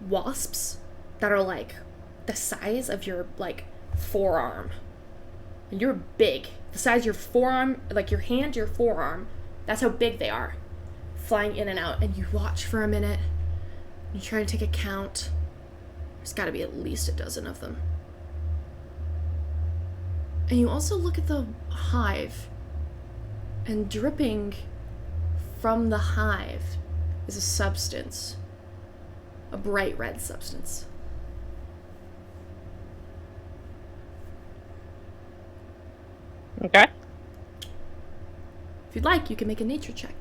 wasps that are, like, the size of your, like, forearm. And you're big. The size of your forearm, like your hand to your forearm, that's how big they are. Flying in and out, and you watch for a minute. You try to take a count. There's got to be at least a dozen of them. And you also look at the hive, and dripping from the hive is a substance. A bright red substance. Okay. If you'd like, you can make a nature check.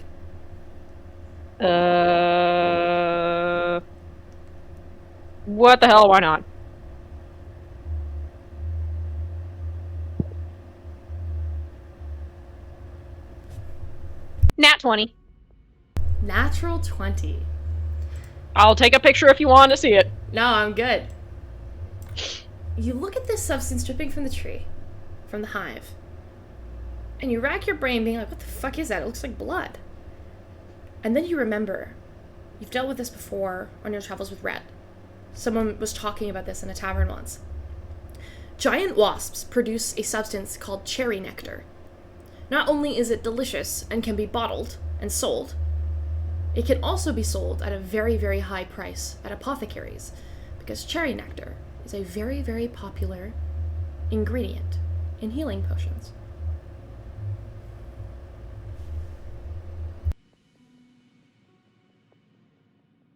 What the hell? Why not? Nat 20. Natural 20. I'll take a picture if you want to see it. No, I'm good. You look at this substance dripping from the tree, from the hive, and you rack your brain being like, what the fuck is that? It looks like blood. And then you remember, you've dealt with this before on your travels with Red. Someone was talking about this in a tavern once. Giant wasps produce a substance called cherry nectar. Not only is it delicious and can be bottled and sold, it can also be sold at a very, very high price at apothecaries, because cherry nectar is a very, very popular ingredient in healing potions.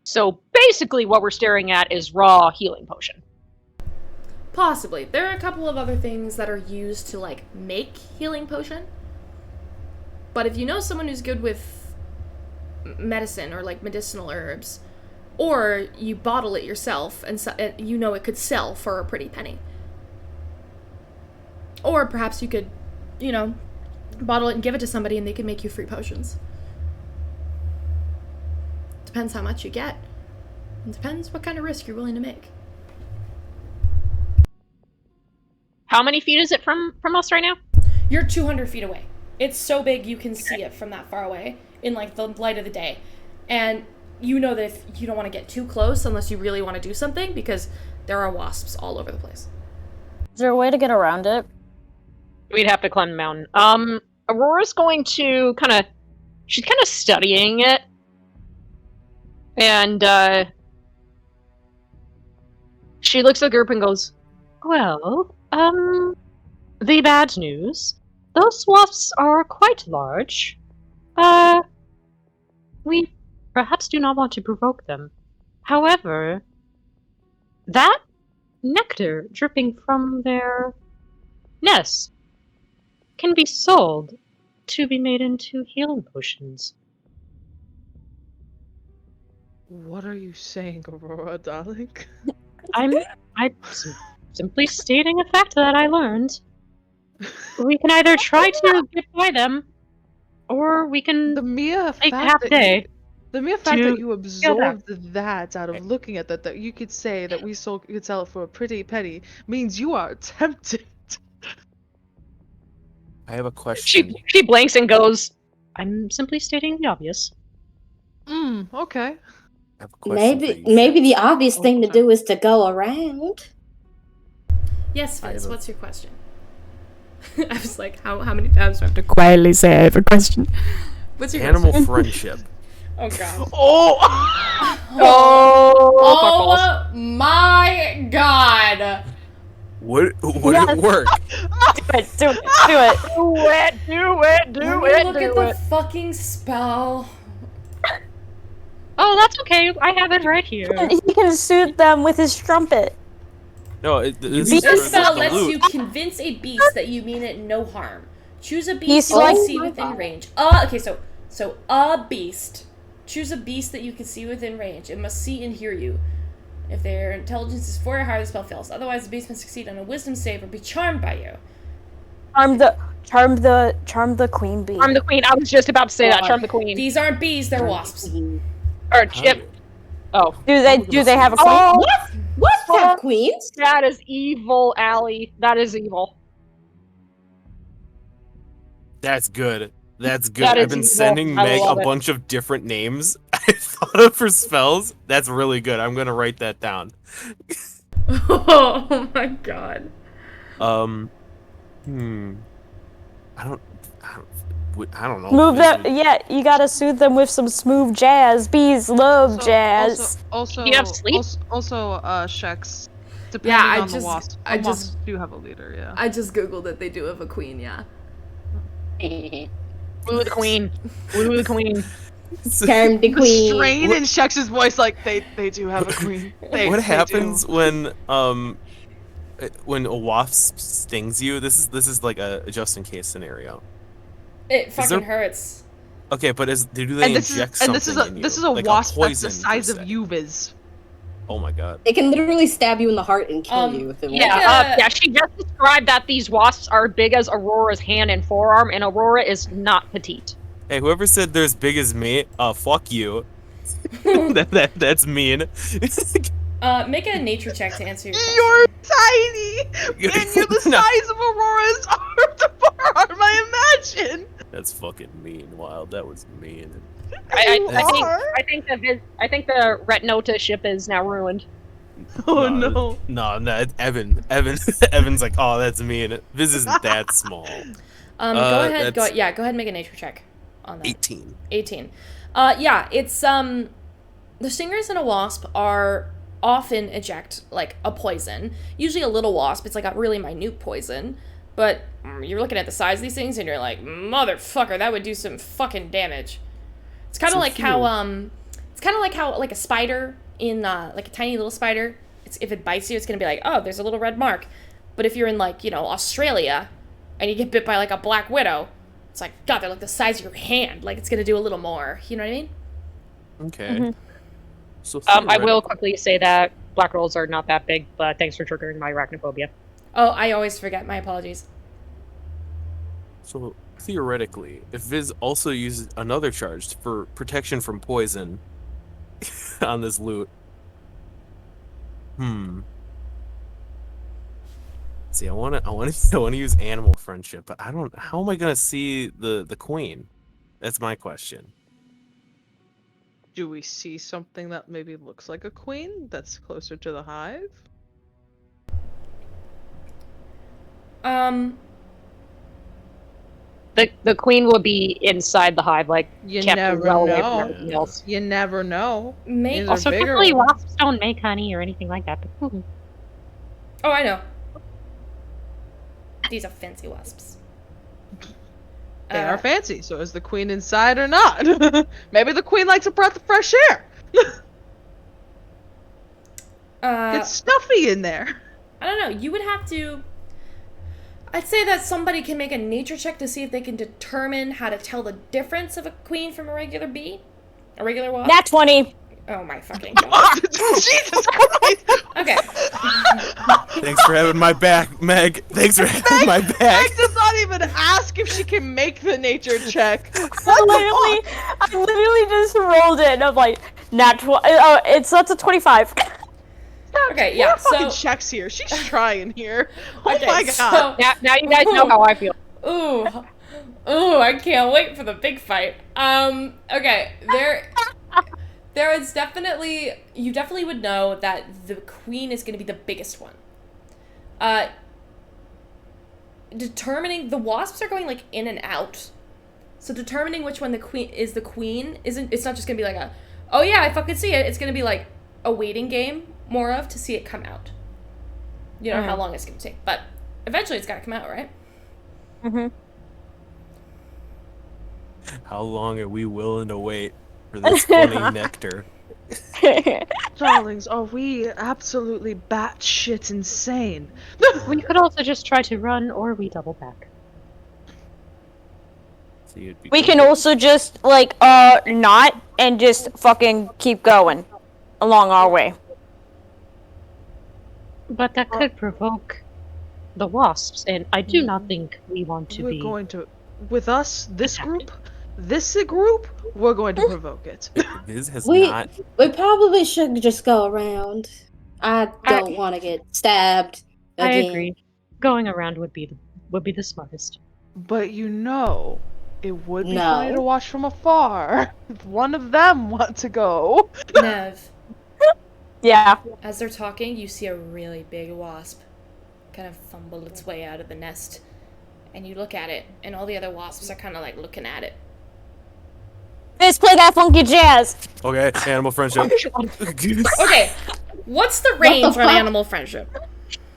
So basically what we're staring at is raw healing potion. Possibly. There are a couple of other things that are used to, like, make healing potion. But if you know someone who's good with medicine or, like, medicinal herbs, or you bottle it yourself and you know it could sell for a pretty penny. Or perhaps you could, you know, bottle it and give it to somebody and they could make you free potions. Depends how much you get. It depends what kind of risk you're willing to make. How many feet is it from us right now? You're 200 feet away. It's so big you can see it from that far away in, like, the light of the day. And you know that if you don't want to get too close unless you really want to do something, because there are wasps all over the place. Is there a way to get around it? We'd have to climb the mountain. Aurora's going to she's kind of studying it. And, she looks at the group and goes, well, the bad news. Those wasps are quite large. We perhaps do not want to provoke them. However, that nectar dripping from their nests can be sold to be made into healing potions. What are you saying, Aurora, darling? I'm simply stating a fact that I learned. We can either try to get by them, or we can The mere take fact half that day. the mere fact to that you that. absorbed that out of looking at that you could say that we could sell it for a pretty penny means you are tempted. I have a question. She blinks and goes, I'm simply stating the obvious. Okay. I have a question for you, Maybe Shep. the obvious thing to sorry. do is to go around. Yes, I Fizz, have a- what's your question? I was like, how many times do I have to quietly say I have a question? What's your Animal question? friendship. Oh god. Oh! Oh my god! Would Yes. it work? Do it. Let me look at the fucking spell. Oh, that's okay. I have it right here. He can soothe them with his trumpet. No, this Beast This is spell the lets loot. you convince a beast that you mean it no harm. Choose a beast He's you can like- see within range. Okay, so a beast. Choose a beast that you can see within range. It must see and hear you. If their intelligence is 4 or higher, the spell fails. Otherwise, the beast must succeed on a wisdom save or be charmed by you. Charm the queen bee. Charm the queen. I was just about to say that. Charm the queen. These aren't bees, they're wasps. Or Chip. Oh. Do they have a queen? Oh, What have queens? that is evil, Allie. That is evil. That's good. That's good. That I've is been evil. sending I Meg a love it. bunch of different names I thought of for spells. That's really good. I'm gonna write that down. Oh my god. I don't know. Move This them. would- Yeah, you gotta soothe them with some smooth jazz. Bees love jazz. Also, Do you have sleep? Also, Shex. Depending I on just- the wasp, I the just- wasps do have a leader. Yeah. I just googled it, they do have a queen, yeah. Woo the queen. Woo the queen. Charm the The queen. strain in Shex's voice, like they do have a queen. What happens when a wasp stings you? This is like a just in case scenario. It fucking there- hurt. Okay, but do they And this inject is something a in you? this is a Like wasp that's poison, the size per of se? you, Viz. Oh my god. They can literally stab you in the heart and kill you if they want. Yeah, she just described that these wasps are big as Aurora's hand and forearm, and Aurora is not petite. Hey, whoever said they're as big as me, fuck you. That's mean. Make a nature check to answer your question. You're tiny, and you're the No. size of Aurora's arm to forearm. I imagine. That's fucking mean, Wild. That was mean. I think the Retinota ship is now ruined. Oh no. No, Evan's like, oh, that's mean. Viz isn't that small. Go ahead, that's- go ahead and make a nature check on that. 18. 18. Yeah, it's the stingers in a wasp are often eject like a poison. Usually a little wasp, it's like a really minute poison. But you're looking at the size of these things and you're like, motherfucker, that would do some fucking damage. It's kind of like how like a spider in like a tiny little spider. If it bites you, it's gonna be like, oh, there's a little red mark. But if you're in like Australia, and you get bit by like a black widow, it's like, God, they're like the size of your hand. Like it's gonna do a little more. You know what I mean? Okay. So I will quickly say that black rolls are not that big, but thanks for triggering my arachnophobia. Oh, I always forget. My apologies. So theoretically, if Viz also uses another charge for protection from poison on this loot, See, I want to use animal friendship, but I don't. How am I gonna see the queen? That's my question. Do we see something that maybe looks like a queen that's closer to the hive? The queen will be inside the hive, like You kept never well away from know. everything else. You never know. May- These are Also, bigger typically ones. wasps don't make honey or anything like that. But Oh, I know. These are fancy wasps. They are fancy, so is the queen inside or not? Maybe the queen likes a breath of fresh air. It's stuffy in there. I don't know. You would have to. I'd say that somebody can make a nature check to see if they can determine how to tell the difference of a queen from a regular bee, a regular wasp. Nat 20. Oh my fucking god. Jesus Christ! Okay. Thanks for having my back, Meg. Thanks for having my back. Meg does not even ask if she can make the nature check. I literally just rolled it and I'm like, nat 20. Oh, that's a 25. Okay, yeah. Fucking So checks here. She's trying here. Oh okay, my god. so now you guys know how I feel. ooh, I can't wait for the big fight. Okay, there is definitely, you definitely would know that the queen is going to be the biggest one. Determining, the wasps are going like in and out, so determining which one the queen isn't, it's not just going to be like a, oh yeah, I fucking see it. It's going to be like a waiting game, more of, to see it come out. You know how long it's going to take, but eventually it's got to come out, right? Mm-hmm. How long are we willing to wait for this funny nectar? Darlings, are we absolutely batshit insane? We could also just try to run, or we double back. See, it'd be We cool. can also just, like, not, and just fucking keep going along our way. But that could provoke the wasps, and I do not think we want to We're be. going to, with us, this attacked. group, we're going to provoke it. Viz has We not. we probably should just go around. I don't want to get stabbed I again. agree. Going around would be the smartest. But you know, it would be No. funny to watch from afar if one of them want to go. Nev, Yeah. as they're talking, you see a really big wasp kind of fumble its way out of the nest. And you look at it, and all the other wasps are kind of like looking at it. Let's play that funky jazz. Okay, animal friendship. Okay, what's the range on fuck? animal friendship?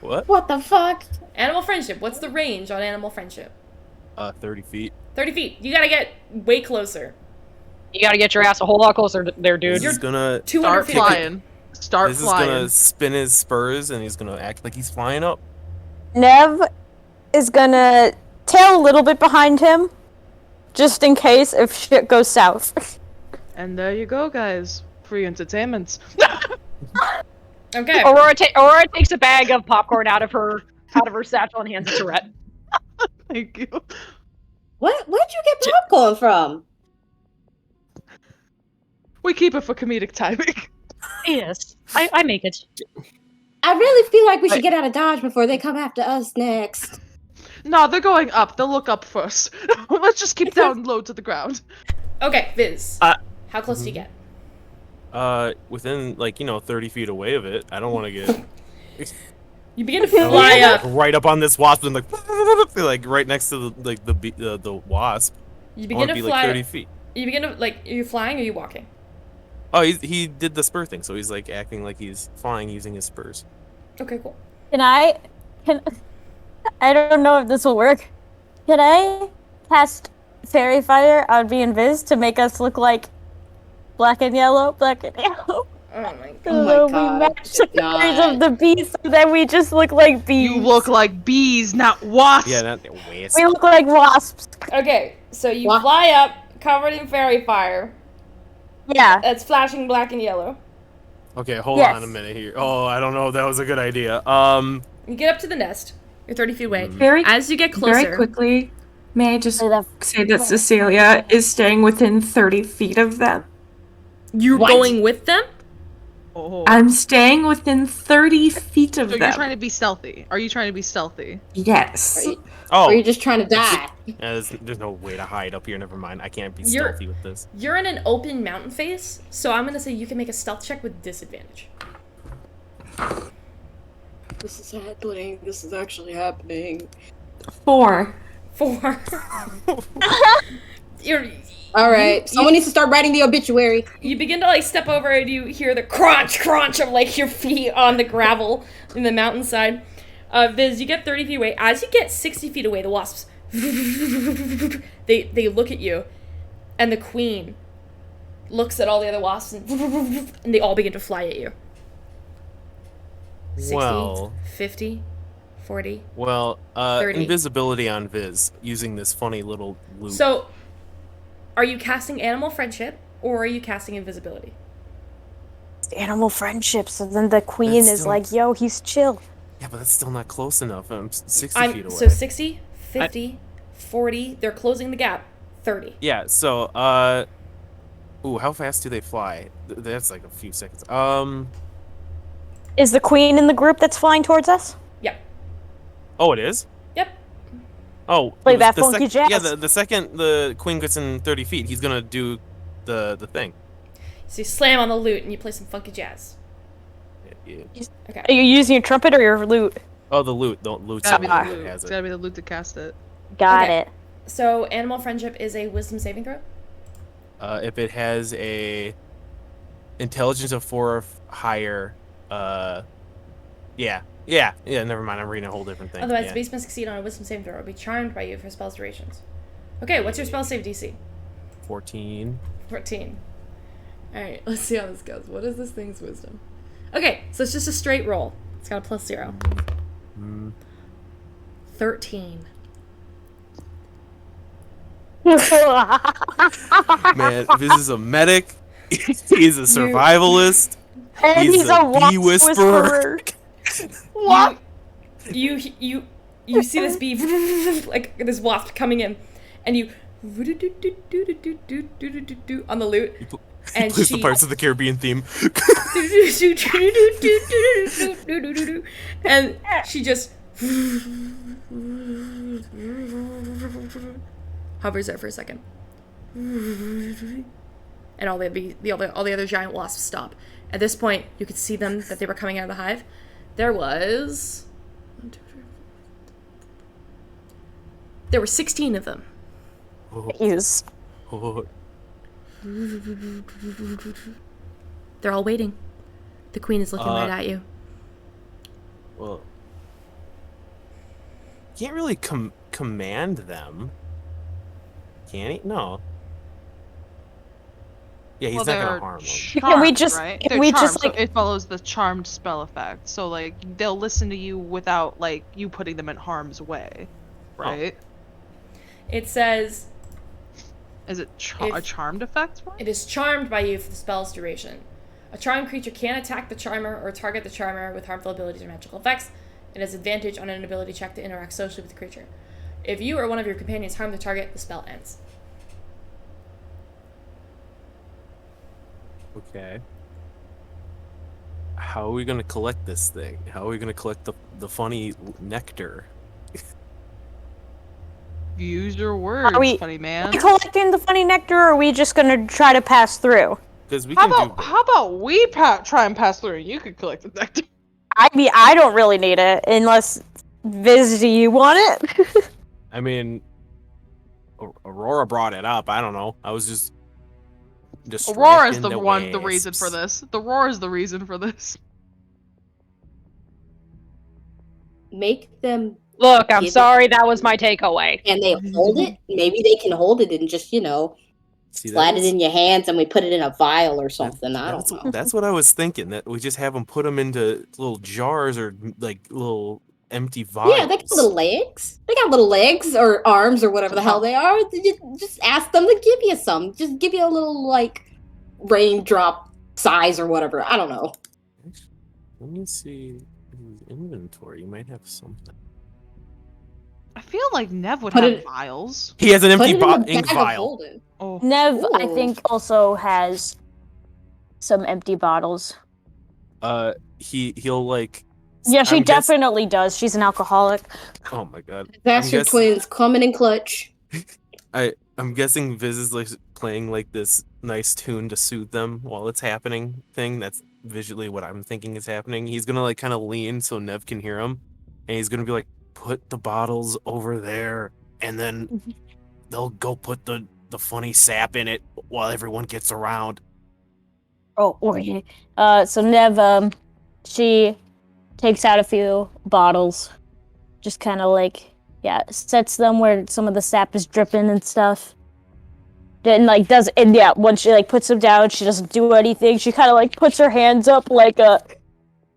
What? What the fuck? Animal friendship, what's the range on animal friendship? 30 feet. 30 feet. You gotta get way closer. You gotta get your ass a whole lot closer there, dude. This is gonna 200 Start feet away. flying. Start This is flying. gonna spin his spurs and he's gonna act like he's flying up. Nev is gonna tail a little bit behind him, just in case if shit goes south. And there you go, guys. Free entertainment. Okay. Aurora takes a bag of popcorn out of her satchel and hands it to Rhett. Thank you. Where'd you get popcorn from? We keep it for comedic timing. Yes, I make it. I really feel like we should get out of Dodge before they come after us next. No, they're going up. They'll look up first. Let's just keep down low to the ground. Okay, Viz. How close do you get? Within 30 feet away of it. I don't want to get You begin to fly up. right up on this wasp and like right next to the wasp. You I begin want to to be fly. like 30 feet. You begin to, like, are you flying or are you walking? Oh, he did the spur thing, so he's like acting like he's flying using his spurs. Okay, cool. I don't know if this will work. Can I cast Fairy Fire on B and Viz to make us look like black and yellow? Oh my god. Oh my We God, match the colors God. of the bees so that we just look like bees. You look like bees, not wasps. Yeah, not the wasp. We look like wasps. Okay, so you What? fly up, covered in fairy fire. Yeah. That's flashing black and yellow. Okay, hold Yes. on a minute here. Oh, I don't know if that was a good idea. You get up to the nest. You're 30 feet away. Very, As you get closer, very quickly, may I just Say that- say that Cecilia is staying within 30 feet of them? you're What? going with them? Oh. I'm staying within 30 feet of So them. you're trying to be stealthy. Are you trying to be stealthy? Yes. Right? Oh, Or are you just trying to die? there's no way to hide up here. Never mind. I can't be You're- stealthy with this. You're in an open mountain face, so I'm gonna say you can make a stealth check with disadvantage. This is happening. This is actually happening. 4. 4. You're, All right, someone needs to start writing the obituary. you begin to like step over and you hear the crunch of like your feet on the gravel in the mountainside. Viz, you get 30 feet away. As you get 60 feet away, the wasps they look at you, and the queen looks at all the other wasps and they all begin to fly at you. 60, Well, 50, 40. well, 30. invisibility on Viz using this funny little loop. So, are you casting animal friendship or are you casting invisibility? Animal friendship, so then the queen That's is still- like, yo, he's chill. Yeah, but that's still not close enough. I'm 60 feet away. So 60, 50, 40, they're closing the gap. 30. Yeah, so, ooh, how fast do they fly? That's like a few seconds. Is the queen in the group that's flying towards us? Yep. Oh, it is? Yep. Oh. Play the- that the funky jazz. Yeah, the second the queen gets in 30 feet, he's gonna do the thing. So you slam on the lute and you play some funky jazz. Yeah. Okay. Are you using your trumpet or your lute? Oh, the lute. The lute's Gotta be the the one loot. that has It's it. gotta be the loot to cast it. Got Okay. it. So animal friendship is a wisdom saving throw. If it has a intelligence of 4 or higher, yeah, never mind, I'm reading a whole different thing. Otherwise, yeah. the beast must succeed on a wisdom saving throw or be charmed by you for spell's durations. Okay, what's your spell save DC? 14. 14. Alright, let's see how this goes. What is this thing's wisdom? Okay, so it's just a straight roll. It's got a plus 0. 13. Man, this is a medic. He's a survivalist. And he's a bee wasp whisperer. What? You see this bee like this waft coming in, and you on the lute, and Plays she the Pirates of the Caribbean theme. and she just hovers there for a second, and all the other giant wasps stop. At this point, you could see them that they were coming out of the hive. There were 16 of them. Use. Oh, They're all waiting. The queen is looking right at you. well, can't really command them. Can he? No. Yeah, he's Well, not they're gonna harm them. Can we just- right? can They're we charmed, just, so like- it follows the charmed spell effect. So like they'll listen to you without like you putting them in harm's way, right? It says Is it If- a charmed effect? it is charmed by you for the spell's duration. A charmed creature can attack the charmer or target the charmer with harmful abilities or magical effects. It has advantage on an ability check to interact socially with the creature. If you or one of your companions harm the target, the spell ends. Okay. How are we gonna collect this thing? How are we gonna collect the funny nectar? Use your words, we- funny Are man. we collecting the funny nectar, or are we just gonna try to pass through? Because we How can about how about we try and pass through and you could collect the nectar? I mean, I don't really need it, unless Viz, do you want it? I mean, Aurora brought it up. I don't know. I was just Aurora's distracting the one, the wasps. reason for this. The Aurora's the reason for this. Make them. Look, I'm Give it- sorry, that was my takeaway. Can they hold it? Maybe they can hold it and just, See, that slide it was- in your hands and we put it in a vial or something. I don't know. That's what I was thinking. That we just have them put them into little jars or like little empty vials. Yeah, they got little legs. They got little legs or arms or whatever the hell they are. Just ask them to give you some. Just give you a little, like, raindrop size or whatever. I don't know. Let me see his inventory. You might have something. I feel like Nev would Put have it- vials. He has an Put empty it in a ink bag of vial. holding. Oh, Nev, I Ooh. think, also has some empty bottles. He'll like. Yeah, she I'm guess- definitely does. She's an alcoholic. Oh my god. That's your guess- twins coming in clutch. I'm guessing Viz is like playing like this nice tune to soothe them while it's happening thing. That's visually what I'm thinking is happening. He's gonna like kind of lean so Nev can hear him, and he's gonna be like, put the bottles over there, and then they'll go put the funny sap in it while everyone gets around. Oh, okay. So Nev, she takes out a few bottles, just kind of like, sets them where some of the sap is dripping and stuff. Then once she like puts them down, she doesn't do anything. She kind of like puts her hands up like a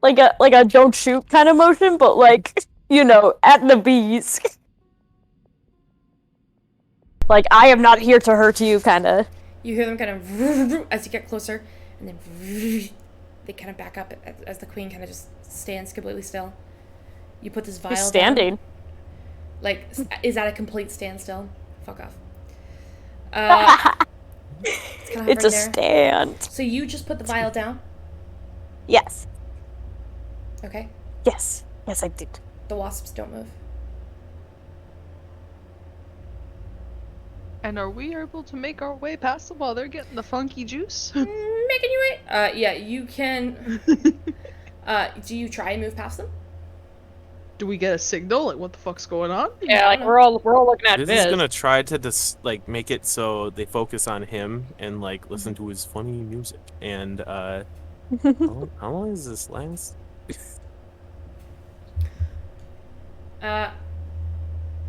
don't shoot kind of motion, but like, at the bees. Like, I am not here to hurt you, kind of. You hear them kind of as you get closer, and then they kind of back up as the queen kind of just stands completely still. You put this vial She's standing. down. Like, is that a complete standstill? Fuck off. It's a stand. So you just put the vial down? Yes. Okay. Yes, I did. The wasps don't move. And are we able to make our way past them while they're getting the funky juice? Making your way? Yeah, you can. Do you try and move past them? Do we get a signal? Like, what the fuck's going on? Yeah, like we're all looking at Viz is gonna try to make it so they focus on him and like listen to his funny music. And how long does this last?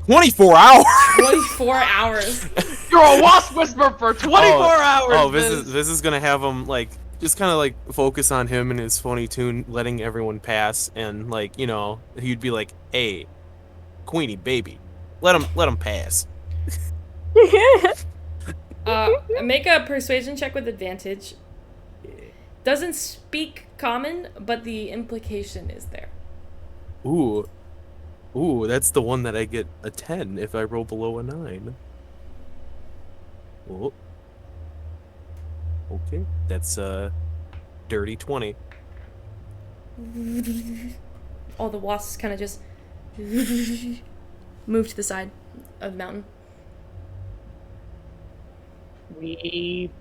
24 hours. 24 hours. You're a wasp whisperer for 24 hours. Oh, Viz is gonna have him like just kind of like focus on him and his funny tune, letting everyone pass, and like he'd be like, "Hey, Queenie, baby, let him pass." Make a persuasion check with advantage. Doesn't speak common, but the implication is there. Ooh, that's the one that I get a 10 if I roll below a 9. Oh. Okay, that's dirty 20. All the wasps kind of just move to the side of the mountain. We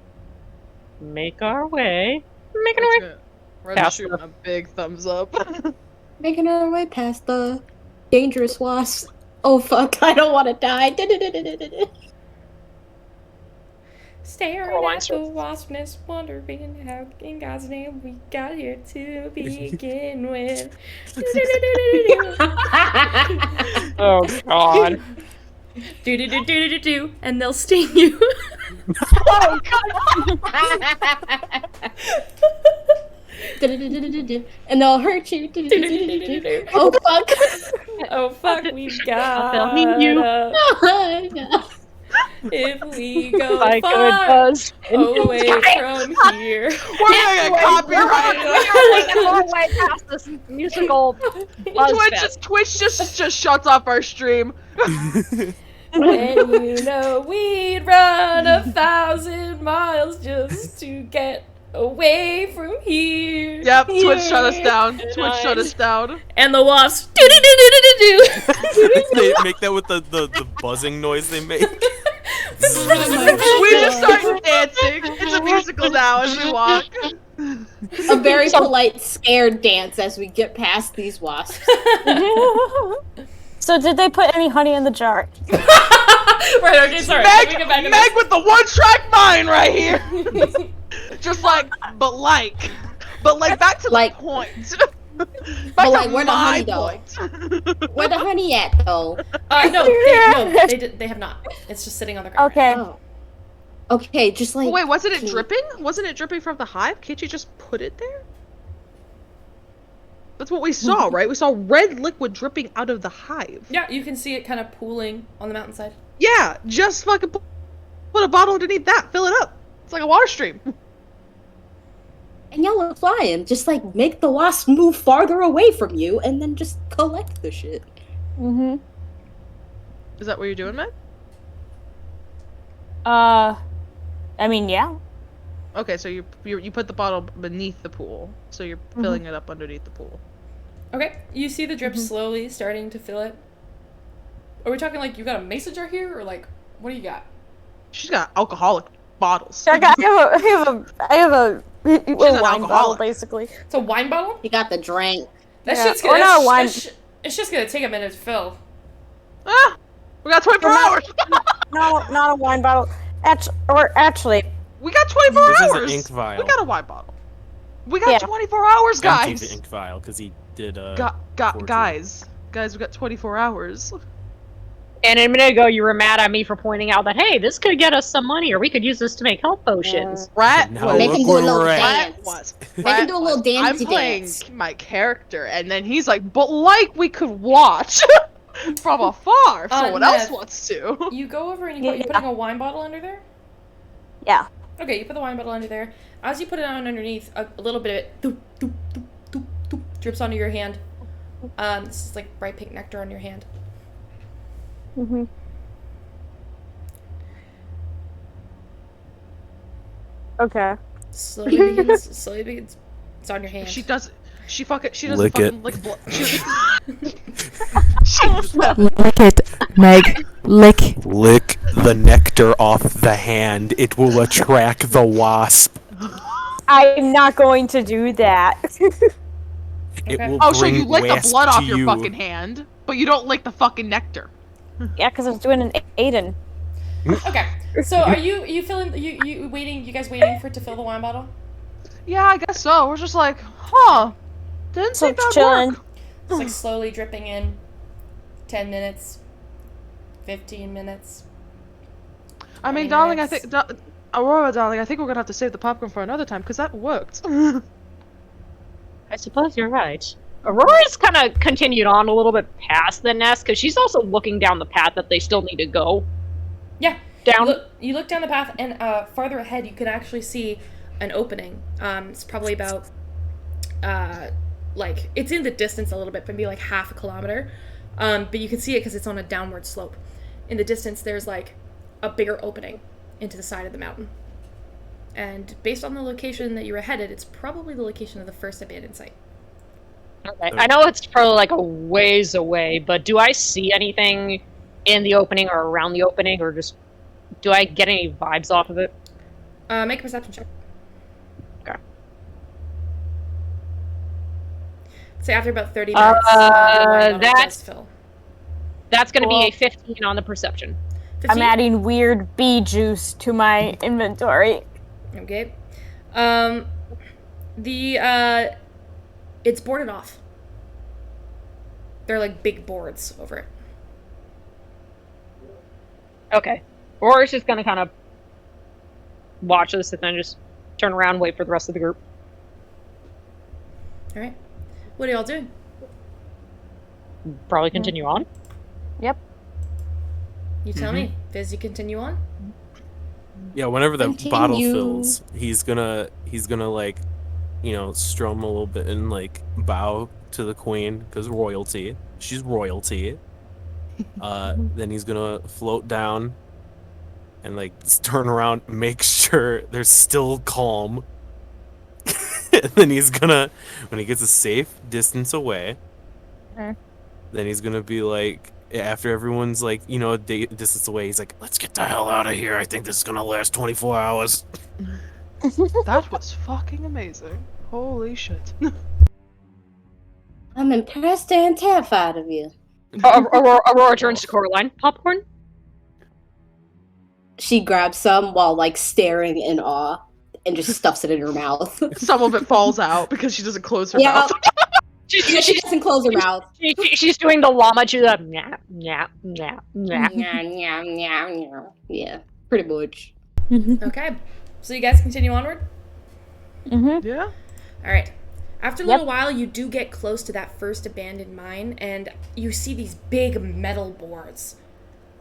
make our way. We're Past shooting a big thumbs up. Making our way past the dangerous wasps. Oh fuck, I don't want to die. Staring at the waspness, wondering how in God's name we got here to begin with. Oh god. Do, and they'll sting you. And they'll hurt you. Oh fuck. Oh fuck, we've got I'll you. If we go I far away from here. We're gonna get copyrighted. We're all way past this musical Twitch just shuts off our stream. And we'd run 1,000 miles just to get away from here. Yep, Twitch shut us down. Twitch shut us down. And the wasps They make that with the buzzing noise they make. We just start dancing. It's a musical now as we walk. A very polite, scared dance as we get past these wasps. So did they put any honey in the jar? Right, okay, sorry. Meg with the one-track mind right here. Just like, but back to the point. But like, where the honey though? Where the honey at though? No, they have not. It's just sitting on the ground. Okay. Oh. Okay, just like. Oh, wait, wasn't it dripping? Wasn't it dripping from the hive? Can't you just put it there? That's what we saw, right? We saw red liquid dripping out of the hive. Yeah, you can see it kind of pooling on the mountainside. Yeah, just fucking put a bottle underneath that. Fill it up. It's like a water stream. And y'all are flying. Just like make the wasp move farther away from you, and then just collect the shit. Mm-hmm. Is that what you're doing, Matt? I mean, yeah. Okay, so you put the bottle beneath the pool, so you're filling it up underneath the pool. Okay, you see the drip slowly starting to fill it. Are we talking like you got a mason jar here, or like what do you got? She's got alcoholic bottles. I have a wine bottle, alcoholic. basically. It's a wine bottle? You got the drink. That Yeah, shit's or not a wine. It's just gonna take a minute to fill. Ah! We got 24 hours! Not a wine bottle. Actually, We got 24 This is hours! an ink vial. We got a wine bottle. We got Yeah. 24 hours, John takes guys! the ink vial because he did. Guys, we got 24 hours. And a minute ago, you were mad at me for pointing out that, hey, this could get us some money, or we could use this to make health potions. Rat Now was. Make look him do a where little we're at. dance. Rat was. Make him do a little I'm dancey playing dance. my character, and then he's like, but like we could watch from afar if someone else Nev, wants to. You go over and you're putting a wine bottle under there? yeah. Okay, you put the wine bottle under there. As you put it on underneath, a little bit of it doop, doop, doop, doop, doop, drips onto your hand. This is like bright pink nectar on your hand. Mm-hmm. Okay. Slowly begins. It's on your hand. She doesn't Lick fucking it. lick blood. Lick it, Meg. Lick. Lick the nectar off the hand. It will attract the wasp. I'm not going to do that. It Okay. will Oh, so bring you lick the wasp blood to off your you. fucking hand, but you don't lick the fucking nectar. Yeah, because I was doing an Aiden. Okay, so are you filling? You waiting? You guys waiting for it to fill the wine bottle? Yeah, I guess so. We're just like, huh? Didn't So think that'd chilling. work. It's like slowly dripping in. 10 minutes. 15 minutes. I mean, 20 darling, minutes. Aurora, darling, I think we're gonna have to save the popcorn for another time because that worked. I suppose you're right. Aurora's kind of continued on a little bit past the nest, because she's also looking down the path that they still need to go. Yeah. Down. You look down the path, and farther ahead, you can actually see an opening. It's probably about, it's in the distance a little bit, maybe like half a kilometer. But you can see it because it's on a downward slope. In the distance, there's like a bigger opening into the side of the mountain. And based on the location that you were headed, it's probably the location of the first abandoned site. Okay. I know it's probably like a ways away, but do I see anything in the opening or around the opening, or just do I get any vibes off of it? Make a perception check. Okay. Say after about 30 minutes, the wine bottle that's- does fill. That's going to Cool. be a 15 on the perception. 15? I'm adding weird bee juice to my inventory. Okay. It's boarded off. They're like big boards over it. Okay. Aurora's just going to kind of watch this and then just turn around and wait for the rest of the group. All right. What are y'all doing? Probably continue on. Yep. You tell me. Viz, you continue on? Yeah, whenever the bottle Continue. fills, he's gonna like, strum a little bit and like bow to the queen because royalty. She's royalty. Then he's gonna float down and like turn around, make sure they're still calm. And then he's gonna, when he gets a safe distance away, Mhm. then he's gonna be like, after everyone's like, a distance away, he's like, let's get the hell out of here. I think this is gonna last 24 hours. That was fucking amazing. Holy shit. I'm impressed and terrified of you. Aurora turns to Coraline. Popcorn? She grabs some while like staring in awe and just stuffs it in her mouth. Some of it falls out because she doesn't close her Yeah. mouth. She doesn't close her mouth. She's doing the llama to the nya, nya, nya, nya. Yeah, pretty much. Okay. So you guys continue onward? Mm-hmm. Yeah? All right. After a little while, you do get close to that first abandoned mine, and you see these big metal boards,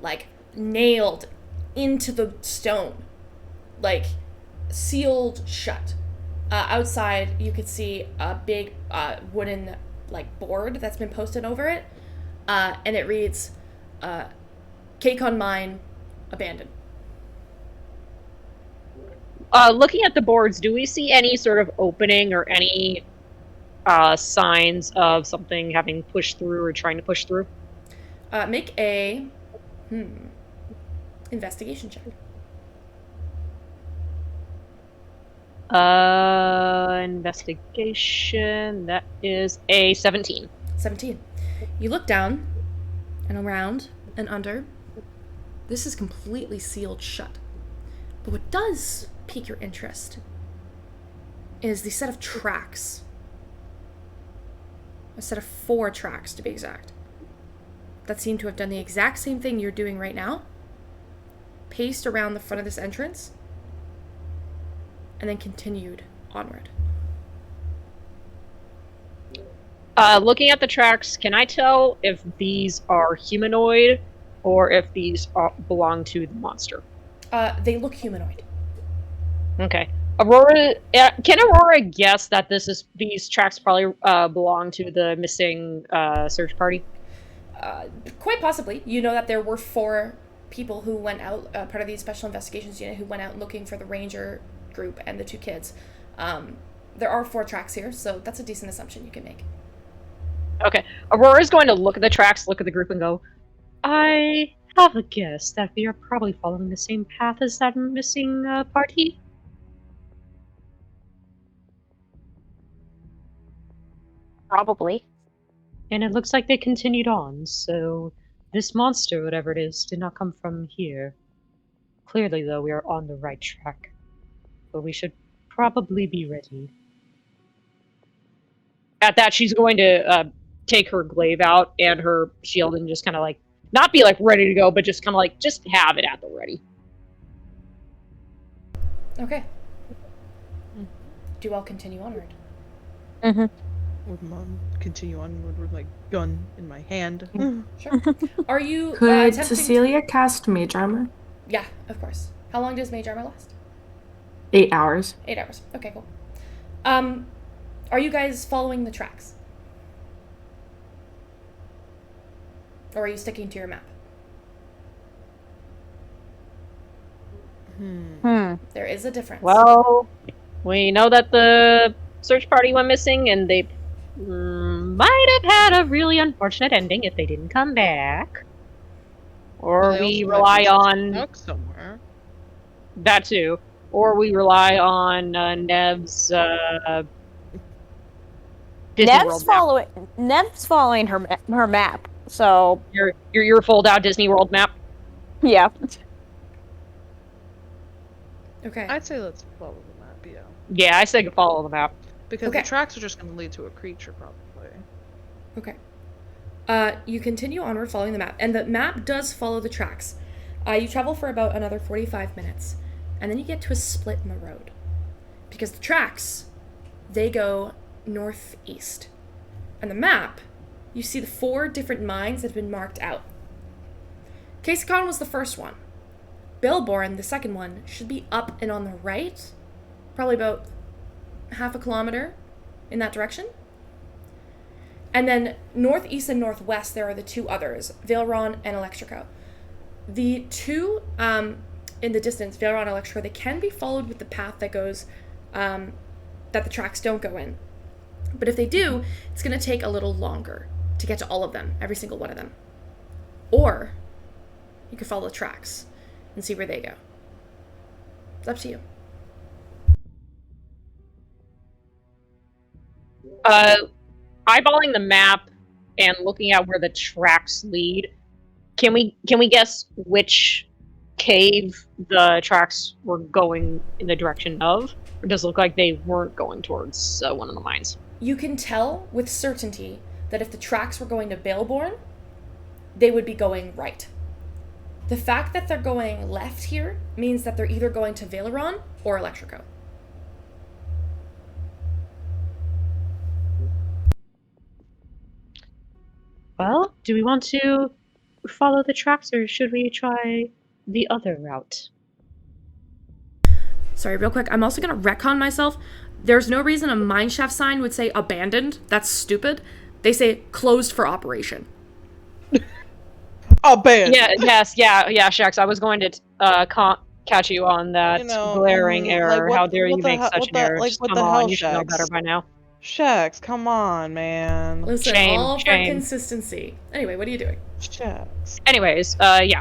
like, nailed into the stone, like, sealed shut. Outside, you could see a big wooden, like, board that's been posted over it, and it reads, Cacon Mine, abandoned. Looking at the boards, do we see any sort of opening or any signs of something having pushed through or trying to push through? Make a investigation check. Investigation. That is a 17. 17. You look down and around and under. This is completely sealed shut. But what does pique your interest is the set of tracks. A set of 4 tracks, to be exact, that seem to have done the exact same thing you're doing right now, paced around the front of this entrance, and then continued onward. Looking at the tracks, can I tell if these are humanoid or if these belong to the monster? They look humanoid. Okay. Aurora, can Aurora guess that these tracks probably belong to the missing search party? Quite possibly. You know that there were 4 people who went out, part of the special investigations unit, who went out looking for the ranger group and the 2 kids. There are 4 tracks here, so that's a decent assumption you can make. Okay. Aurora's going to look at the tracks, look at the group, and go, I have a guess that we are probably following the same path as that missing party. Probably. And it looks like they continued on, so this monster, whatever it is, did not come from here. Clearly, though, we are on the right track. But we should probably be ready. At that, she's going to take her glaive out and her shield and just kind of like, not be like ready to go, but just kind of like, just have it at the ready. Okay. Do you all continue onward? Mm-hmm. Would Mom continue onward with my gun in my hand? Sure. Are you Could attempting Cecilia cast mage armor? Yeah, of course. How long does mage armor last? 8 hours. 8 hours. Okay, cool. Are you guys following the tracks? Or are you sticking to your map? There is a difference. Well, we know that the search party went missing, and they might have had a really unfortunate ending if they didn't come back. Or we rely on stuck somewhere. that too. Or we rely on Nev's Disney World map. Nev's following her map. So Your fold out Disney World map. yeah. Okay. I'd say let's follow the map, yeah. Yeah, I say follow the map. Because Okay. the tracks are just going to lead to a creature, probably. Okay. You continue onward following the map, and the map does follow the tracks. You travel for about another 45 minutes, and then you get to a split in the road. Because the tracks, they go northeast. On the map, you see the 4 different mines that have been marked out. Kasakon was the first one. Billborn, the second one, should be up and on the right, probably about half a kilometer in that direction. And then northeast and northwest, there are the 2 others, Valeron and Electrico. The 2 in the distance, Valeron and Electrico, they can be followed with the path that goes, that the tracks don't go in. But if they do, it's going to take a little longer to get to all of them, every single one of them. Or you could follow the tracks and see where they go. It's up to you. Eyeballing the map and looking at where the tracks lead, can we guess which cave the tracks were going in the direction of? Or does it look like they weren't going towards one of the mines? You can tell with certainty that if the tracks were going to Baleborn, they would be going right. The fact that they're going left here means that they're either going to Valeron or Electrico. Well, do we want to follow the tracks or should we try the other route? Sorry, real quick. I'm also going to retcon myself. There's no reason a mineshaft sign would say abandoned. That's stupid. They say closed for operation. Abandoned. Yeah, Shax. I was going to catch you on that glaring error. How dare you make such an error? Like, what Come the on, hell, you should know Shax? better by now. Shax, come on, man. Listen, Shame, all for shame. consistency. Anyway, what are you doing? Shax. Anyways,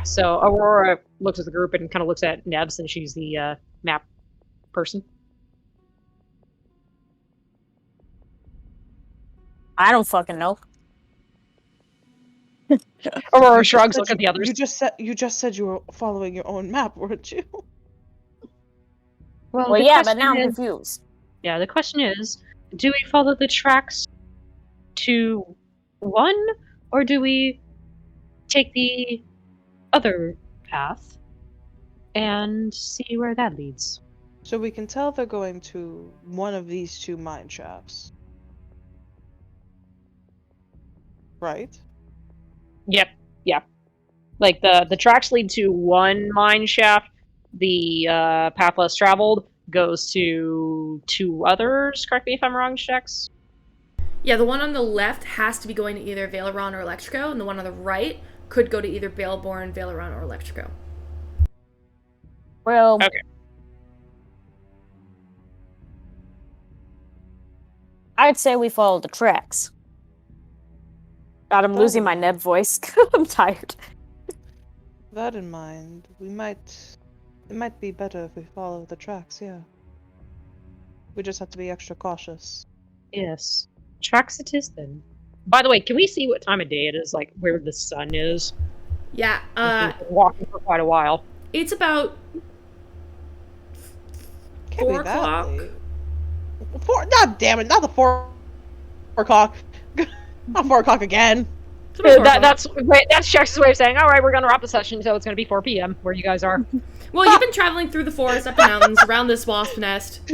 so Aurora looks at the group and kind of looks at Neb since she's the map person. I don't fucking know. Aurora shrugs, look at the others. You just said you were following your own map, weren't you? Well, the yeah, but now I'm question is- confused. Yeah, the question is, do we follow the tracks to one, or do we take the other path and see where that leads? So we can tell they're going to one of these two mine shafts. Right? Yep, yeah. Like the tracks lead to one mine shaft. The path less traveled goes to two others. Correct me if I'm wrong, Shex. Yeah, the one on the left has to be going to either Valeron or Electrico, and the one on the right could go to either Baleborn, Valeron, or Electrico. Well, Okay. I'd say we follow the tracks. God, I'm losing my Neb voice. I'm tired. That in mind, it might be better if we follow the tracks, yeah. We just have to be extra cautious. Yes. Tracks it is then. By the way, can we see what time of day it is? Like where the sun is? Yeah, We've been walking for quite a while. it's about Can't 4 be that o'clock. late. God damn it, not the 4 o'clock. Not 4 o'clock again. It's about 4 o'clock. That's Shex's way of saying, all right, we're gonna wrap the session, so it's gonna be 4 p.m. where you guys are. Well, you've been traveling through the forest, up the mountains, around this wasp nest.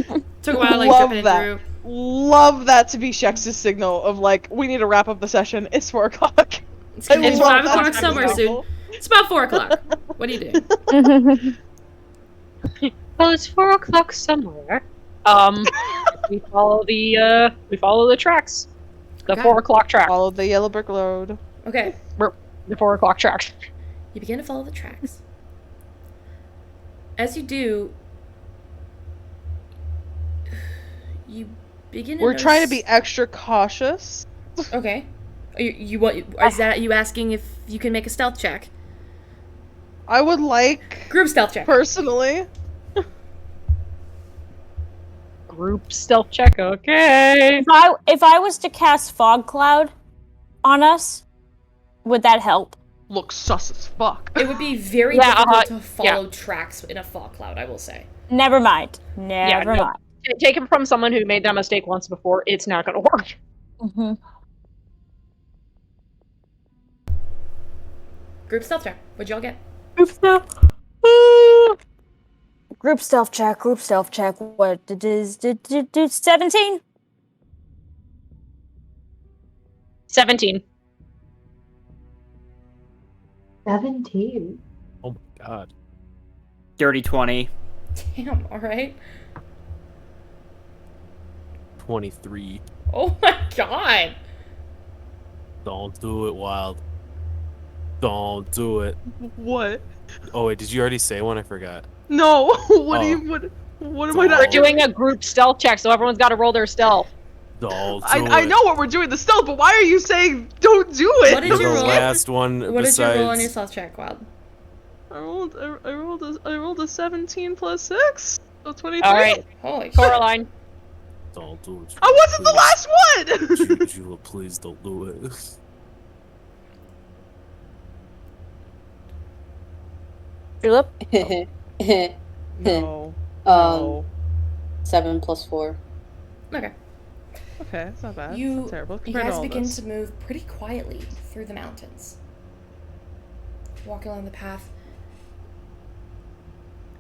Took a while, like, Love dripping that. through. Love that to be Shex's signal of like, we need to wrap up the session. It's 4 o'clock. It's gonna be love 5 that o'clock Shex's somewhere soon. signal. It's about 4 o'clock. What are you doing? Well, it's 4 o'clock somewhere. We follow the tracks. The Okay. 4 o'clock track. Follow the yellow brick road. Okay, The 4 o'clock track. you begin to follow the tracks. As you do, you begin to We're trying to notice- be extra cautious. Okay. Is that you asking if you can make a stealth check? I would like, Group stealth check. personally. Group stealth check, okay. If I was to cast fog cloud on us, would that help? Look sus as fuck. It would be very Yeah, difficult to follow tracks in a fog cloud, I will say. Never mind. Never no. mind. Take it from someone who made that mistake once before. It's not gonna work. Mm-hmm. Group stealth check. What'd y'all get? Group stealth. Group stealth check. Group stealth check. What is 17? 17. 17. Oh my god. Dirty 20. Damn, alright. 23. Oh my god. Don't do it, Wild. Don't do it. What? Oh wait, did you already say one? I forgot. No. What Oh. do you? What am We're I not We're doing a group stealth check, so everyone's got to roll their stealth. Don't do I it. know what we're doing the stealth, but why are you saying don't do it? What did The you roll? last one What did you roll on your besides stealth check, Wild? I rolled a 17 plus 6, so 23. All right, Holy shit. Coraline. don't do it. I wasn't the last one. Jula, please don't do it. Julep? No. Um, No. 7 plus 4. Okay. Okay, it's not bad. It's You, not terrible. you compared to guys all begin this. to move pretty quietly through the mountains. Walking along the path.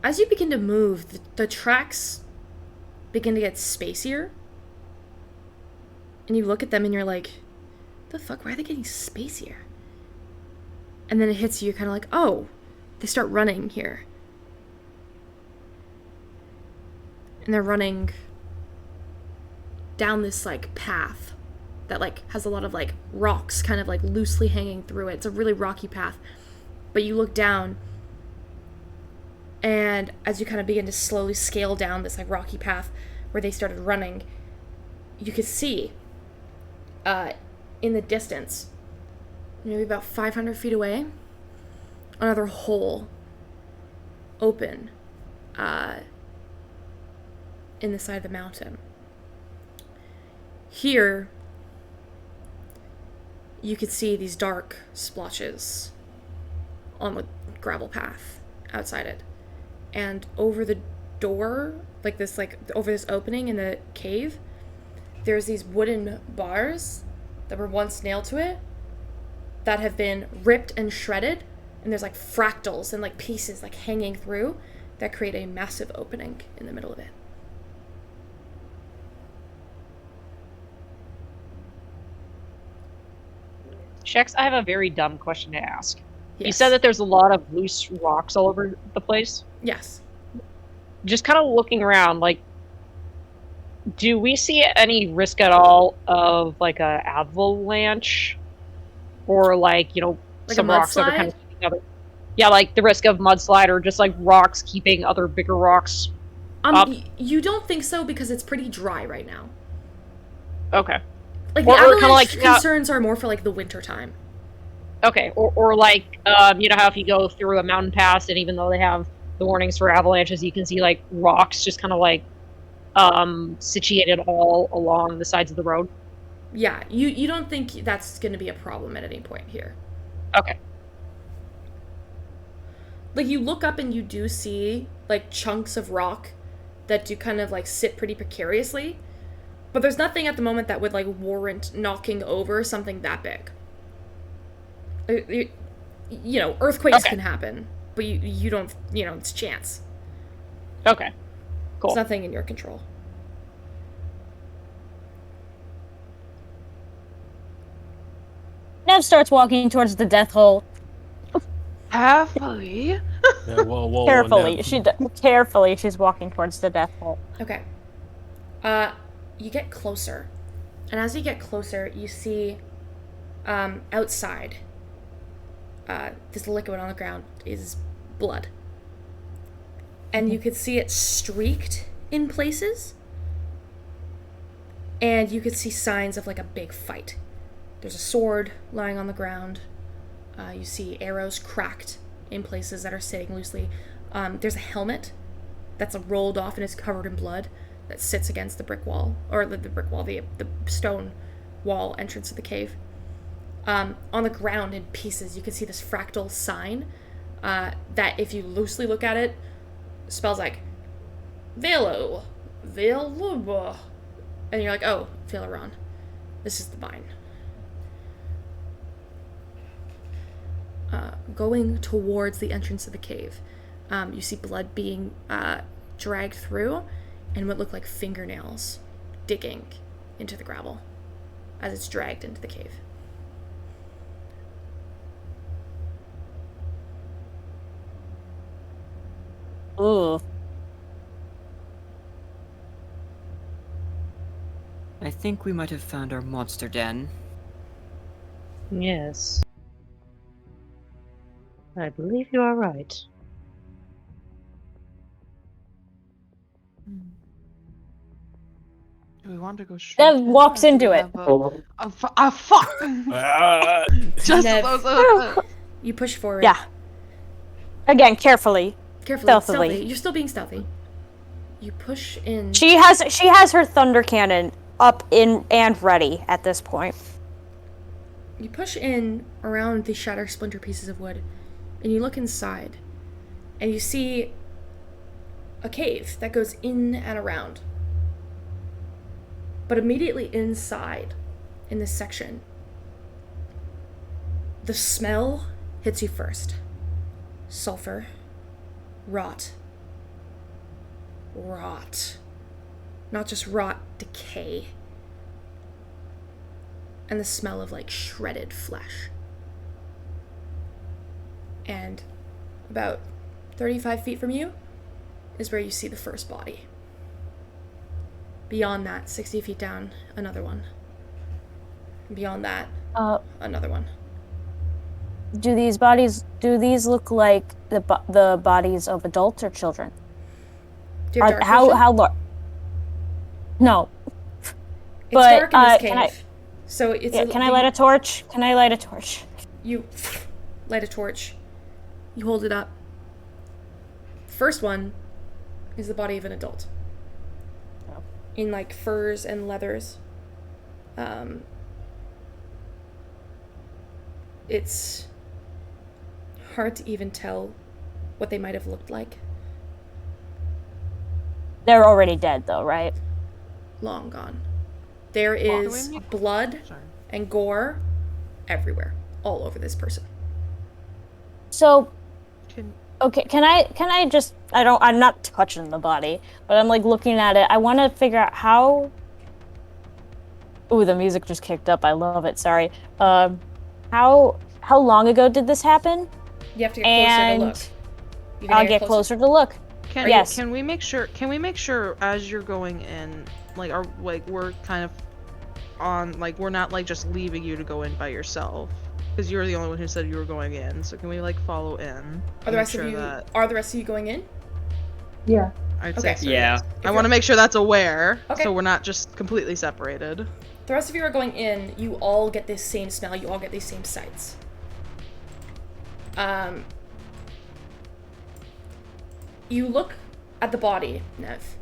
As you begin to move, the tracks begin to get spacier. And you look at them and you're like, the fuck, why are they getting spacier? And then it hits you, you're kind of like, oh, they start running here. And they're running down this, like, path that, like, has a lot of, like, rocks kind of, like, loosely hanging through it. It's a really rocky path. But you look down, and as you kind of begin to slowly scale down this, like, rocky path where they started running, you could see, in the distance, maybe about 500 feet away, another hole open, in the side of the mountain. Here, you could see these dark splotches on the gravel path outside it. And over the door, over this opening in the cave, there's these wooden bars that were once nailed to it that have been ripped and shredded, and there's fractals and pieces hanging through that create a massive opening in the middle of it. Shex, I have a very dumb question to ask. Yes. You said that there's a lot of loose rocks all over the place. Yes. Just kind of looking around, do we see any risk at all of a avalanche, or some rocks that are kind of keeping other? Yeah, the risk of mudslide, or just rocks keeping other bigger rocks up. You don't think so because it's pretty dry right now. Okay. The avalanche concerns are more for the winter time. Okay, or you know how if you go through a mountain pass, and even though they have the warnings for avalanches, you can see rocks just kind of situated all along the sides of the road. Yeah, you don't think that's going to be a problem at any point here. Okay. You look up and you do see chunks of rock that do kind of sit pretty precariously, but there's nothing at the moment that would warrant knocking over something that big. Earthquakes can happen, but you don't, it's chance. Okay. Cool. It's nothing in your control. Nev starts walking towards the death hole. Carefully. Yeah, whoa, Carefully. Carefully, she's walking towards the death hole. Okay. You get closer. And as you get closer, you see outside this liquid on the ground is blood. And you could see it streaked in places. And you could see signs of a big fight. There's a sword lying on the ground. You see arrows cracked in places that are sitting loosely. There's a helmet that's rolled off and is covered in blood that sits against the brick wall, or the brick wall, the stone wall entrance to the cave. On the ground in pieces, you can see this fractal sign that, if you loosely look at it, spells Velo, Veluba. And you're oh, Valeron. This is the vine. Going towards the entrance of the cave, you see blood being dragged through, and what look like fingernails digging into the gravel as it's dragged into the cave. Ooh. I think we might have found our monster den. Yes. I believe you are right. Do we want to go straight? Nev walks into it. Fuck! Just Nev. those. You push forward. Yeah. Again, carefully. Carefully. Stealthily. Stealthy. You're still being stealthy. You push in. She has her thunder cannon up in and ready at this point. You push in around the shattered splinter pieces of wood, and you look inside, and you see a cave that goes in and around. But immediately inside, in this section, the smell hits you first. Sulfur. Rot. Not just rot, decay. And the smell of shredded flesh. And about 35 feet from you is where you see the first body. Beyond that, 60 feet down, another one. Beyond that, another one. Do these look like the bodies of adults or children? Do you have dark vision? How large? No. It's but, dark in this cave. Can I light a torch? You light a torch. You hold it up. First one is the body of an adult. Oh. In furs and leathers. It's hard to even tell what they might have looked like. They're already dead, though, right? Long gone. There is blood and gore everywhere, all over this person. So, okay, can I just, I'm not touching the body, but I'm like looking at it. I want to figure out how. Ooh, the music just kicked up. I love it. Sorry. How long ago did this happen? You have to get closer to look. I'll get closer to look. Yes. Can we make sure as you're going in, like, we're kind of on, like, we're not like just leaving you to go in by yourself, because you're the only one who said you were going in. So can we like follow in? Are the rest of you going in? Yeah. I'd say so. Yeah. I want to make sure that's aware, Okay. so we're not just completely separated. The rest of you are going in. You all get this same smell. You all get these same sights. You look at the body, Nev.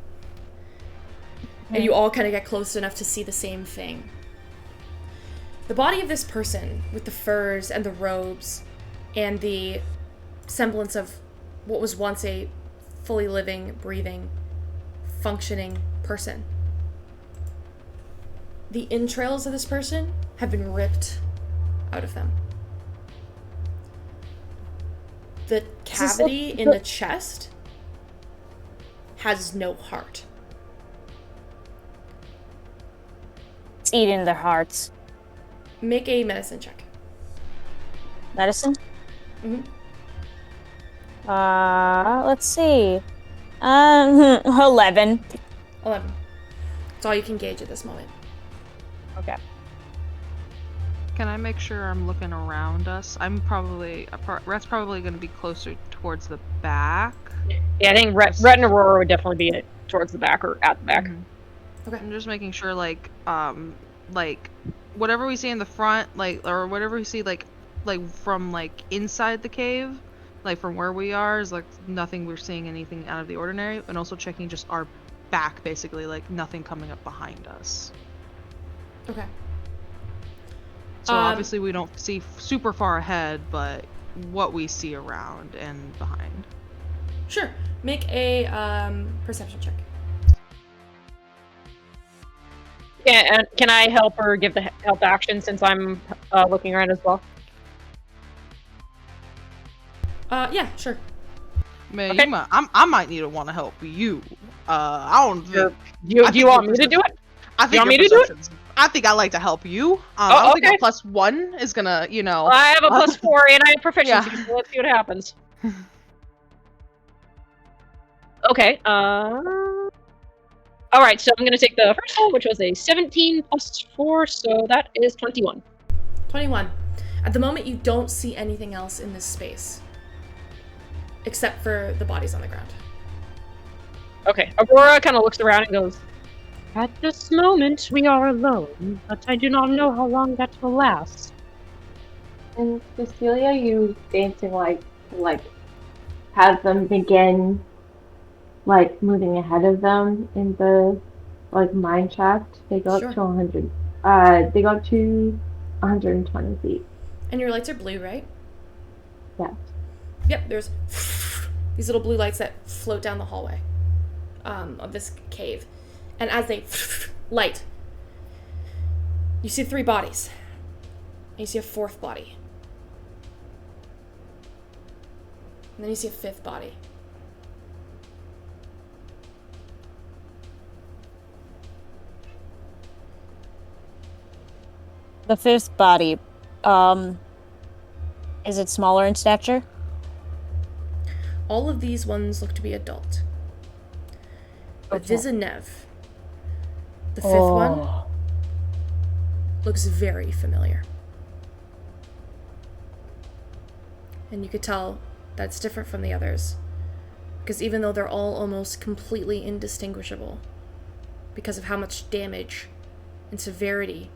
And you all kind of get close enough to see the same thing. The body of this person, with the furs and the robes, and the semblance of what was once a fully living, breathing, functioning person. The entrails of this person have been ripped out of them. The cavity in the chest has no heart. It's eating their hearts. Make a medicine check. Medicine? Mm-hmm. Let's see. 11. 11. That's all you can gauge at this moment. Okay. Can I make sure I'm looking around us? Rhett's probably going to be closer towards the back. Yeah, I think Rhett and Aurora would definitely be towards the back or at the back. Mm-hmm. Okay. I'm just making sure, like whatever we see in the front, or whatever we see, like from like inside the cave, like from where we are, is like nothing. We're seeing anything out of the ordinary, and also checking just our back, basically, like nothing coming up behind us. Okay. So obviously we don't see super far ahead, but what we see around and behind. Sure. Make a perception check. Yeah, and can I help her give the help action since I'm looking around as well? Yeah, sure. Man, Okay. I might need to want to help you. I don't. Do you want me to do it? I think you want me to do it? I think I like to help you. I don't think okay. a +1 is gonna, I have a +4 and I have proficiency, Yeah. so let's see what happens. Okay. All right, so I'm gonna take the first roll, which was a 17 +4, so that is 21. 21. At the moment, you don't see anything else in this space, except for the bodies on the ground. Okay, Aurora kind of looks around and goes, "At this moment, we are alone, but I do not know how long that will last." And Cecilia, you dancing like have them begin like moving ahead of them in the like mine shaft. They go Sure. up to 100. They go up to 120 feet. And your lights are blue, right? Yeah. Yep, there's these little blue lights that float down the hallway of this cave. And as they light, you see 3 bodies. And you see a 4th body. And then you see a 5th body. The 5th body, is it smaller in stature? All of these ones look to be adult. But Okay. Vizinev, the 5th one, looks very familiar. And you could tell that's different from the others. Because even though they're all almost completely indistinguishable, because of how much damage and severity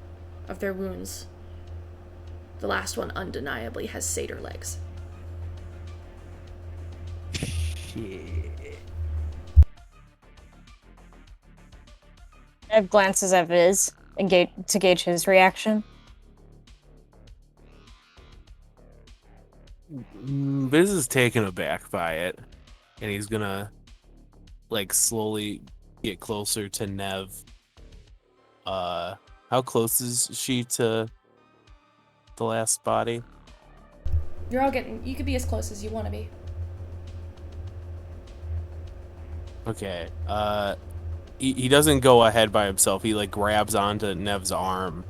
of their wounds, the last one undeniably has satyr legs. Ev glances at Viz and to gauge his reaction. Biz is taken aback by it, and he's gonna like slowly get closer to Nev. How close is she to the last body? You're all getting. You could be as close as you want to be. Okay. He doesn't go ahead by himself. He like grabs onto Nev's arm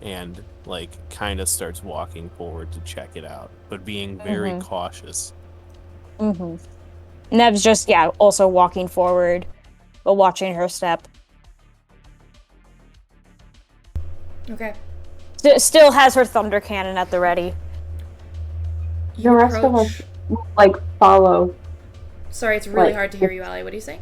and like kind of starts walking forward to check it out, but being very cautious. Nev's just also walking forward, but watching her step. Okay. Still has her thunder cannon at the ready. The rest of us like follow. Sorry, it's really hard to hear you, Allie. What do you say?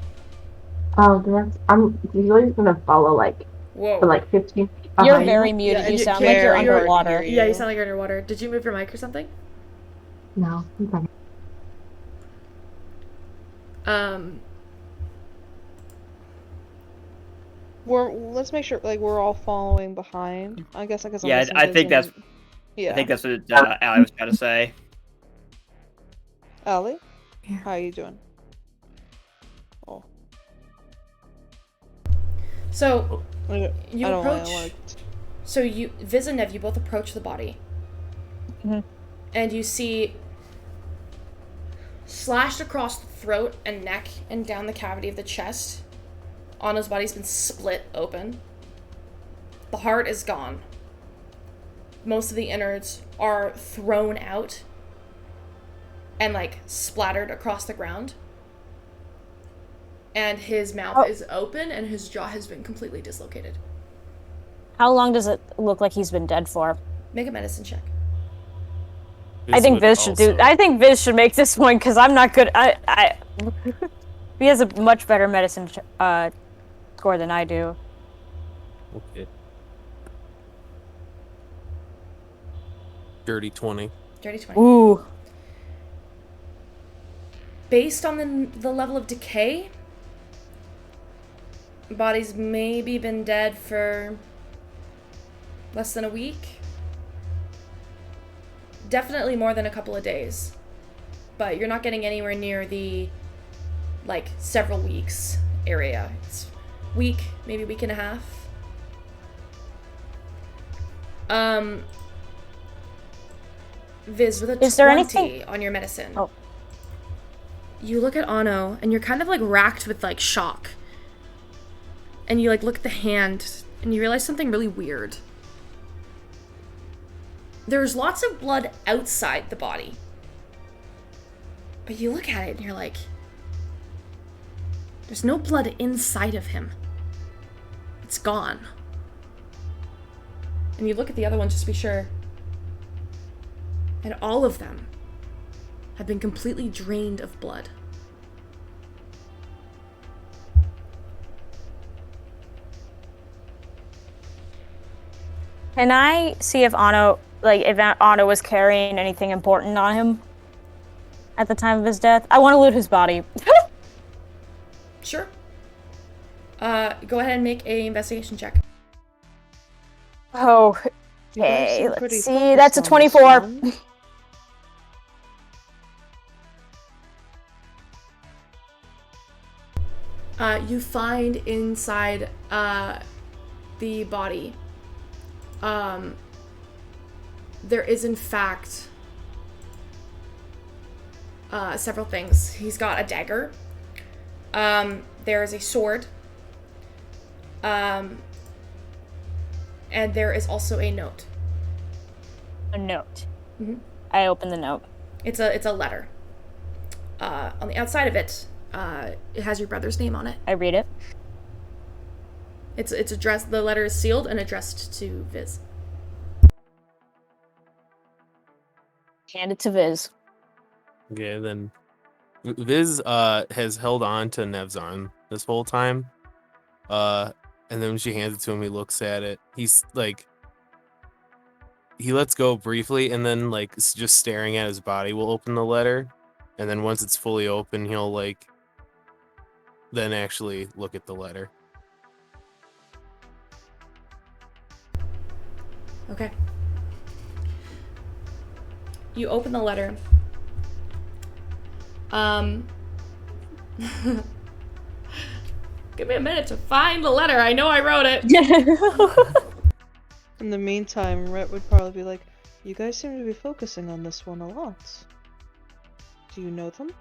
The rest. I'm usually gonna follow like Whoa. for like 15 feet You're behind very them. muted. You sound like you're underwater. Yeah, you sound like you're underwater. Did you move your mic or something? No, I'm fine. Let's make sure like we're all following behind. I guess. Yeah, I think that's. Yeah. I think that's what Allie was trying to say. Allie, Yeah. how are you doing? Oh. So I you don't approach. wanna, So you, Viz and Nev, you both approach the body, and you see slashed across the throat and neck and down the cavity of the chest. Anna's body's been split open. The heart is gone. Most of the innards are thrown out and like splattered across the ground. And his mouth is open and his jaw has been completely dislocated. How long does it look like he's been dead for? Make a medicine check. I think Viz should do. I think Viz should make this one because I'm not good. He has a much better medicine score than I do. Okay. Dirty 20. Dirty 20. Ooh. Based on the level of decay, body's maybe been dead for less than a week. Definitely more than a couple of days. But you're not getting anywhere near the, like, several weeks area. It's week, maybe week and a half. Viz, with a 20 on your medicine. Oh. You look at Anno, and you're kind of, like, racked with, like, shock. And you, like, look at the hand, and you realize something really weird. There's lots of blood outside the body. But you look at it, and you're like, there's no blood inside of him. It's gone. And you look at the other one just to be sure. And all of them have been completely drained of blood. Can I see if Anno was carrying anything important on him at the time of his death? I want to loot his body. Sure. Go ahead and make a investigation check. Oh, okay. Let's see. That's a 24. You find inside the body, there is in fact several things. He's got a dagger. There is a sword. And there is also a note. A note. Mm-hmm. I open the note. It's a letter. On the outside of it, it has your brother's name on it. I read it. It's addressed. The letter is sealed and addressed to Viz. Hand it to Viz. Okay, then Viz has held on to Nev's arm this whole time. And then when she hands it to him, he looks at it. He's like, he lets go briefly, and then like just staring at his body will open the letter. And then once it's fully open, he'll like then actually look at the letter. Okay. You open the letter. Give me a minute to find the letter. I know I wrote it. In the meantime, Rhett would probably be like, you guys seem to be focusing on this one a lot. Do you know them?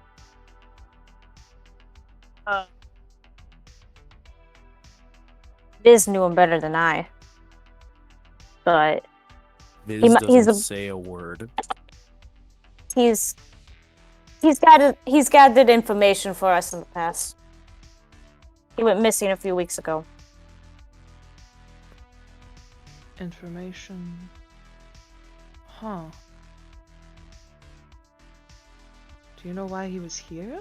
Viz knew him better than I. But Viz He mu- doesn't he's a- say a word. he's gathered information for us in the past. He went missing a few weeks ago. Information. Huh. Do you know why he was here?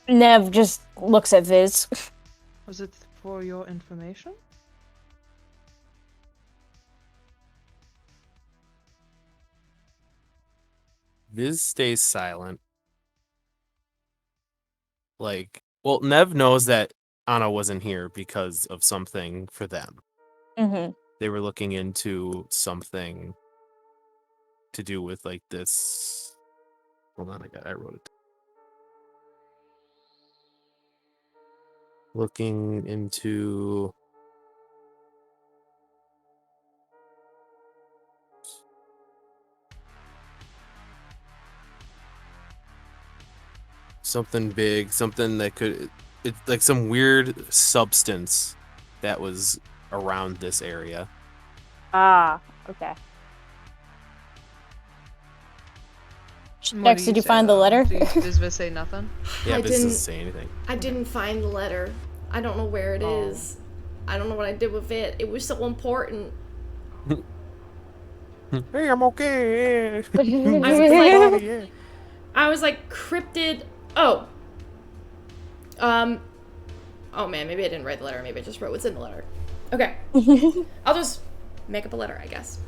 Nev just looks at Viz. Was it for your information? Viz stays silent. Like, well, Nev knows that Anna wasn't here because of something for them. Mm-hmm. They were looking into something to do with like this. Hold on, I wrote it. Looking into something big, something that could, it's like some weird substance that was around this area. Ah, okay. Dex, did you find the letter? Does Viz say nothing? Yeah, I Viz doesn't didn't- say anything. I didn't find the letter. I don't know where it is. I don't know what I did with it. It was so important. Hey, I'm okay. I was like cryptid. Oh. Oh man, maybe I didn't write the letter. Maybe I just wrote what's in the letter. Okay. I'll just make up a letter, I guess.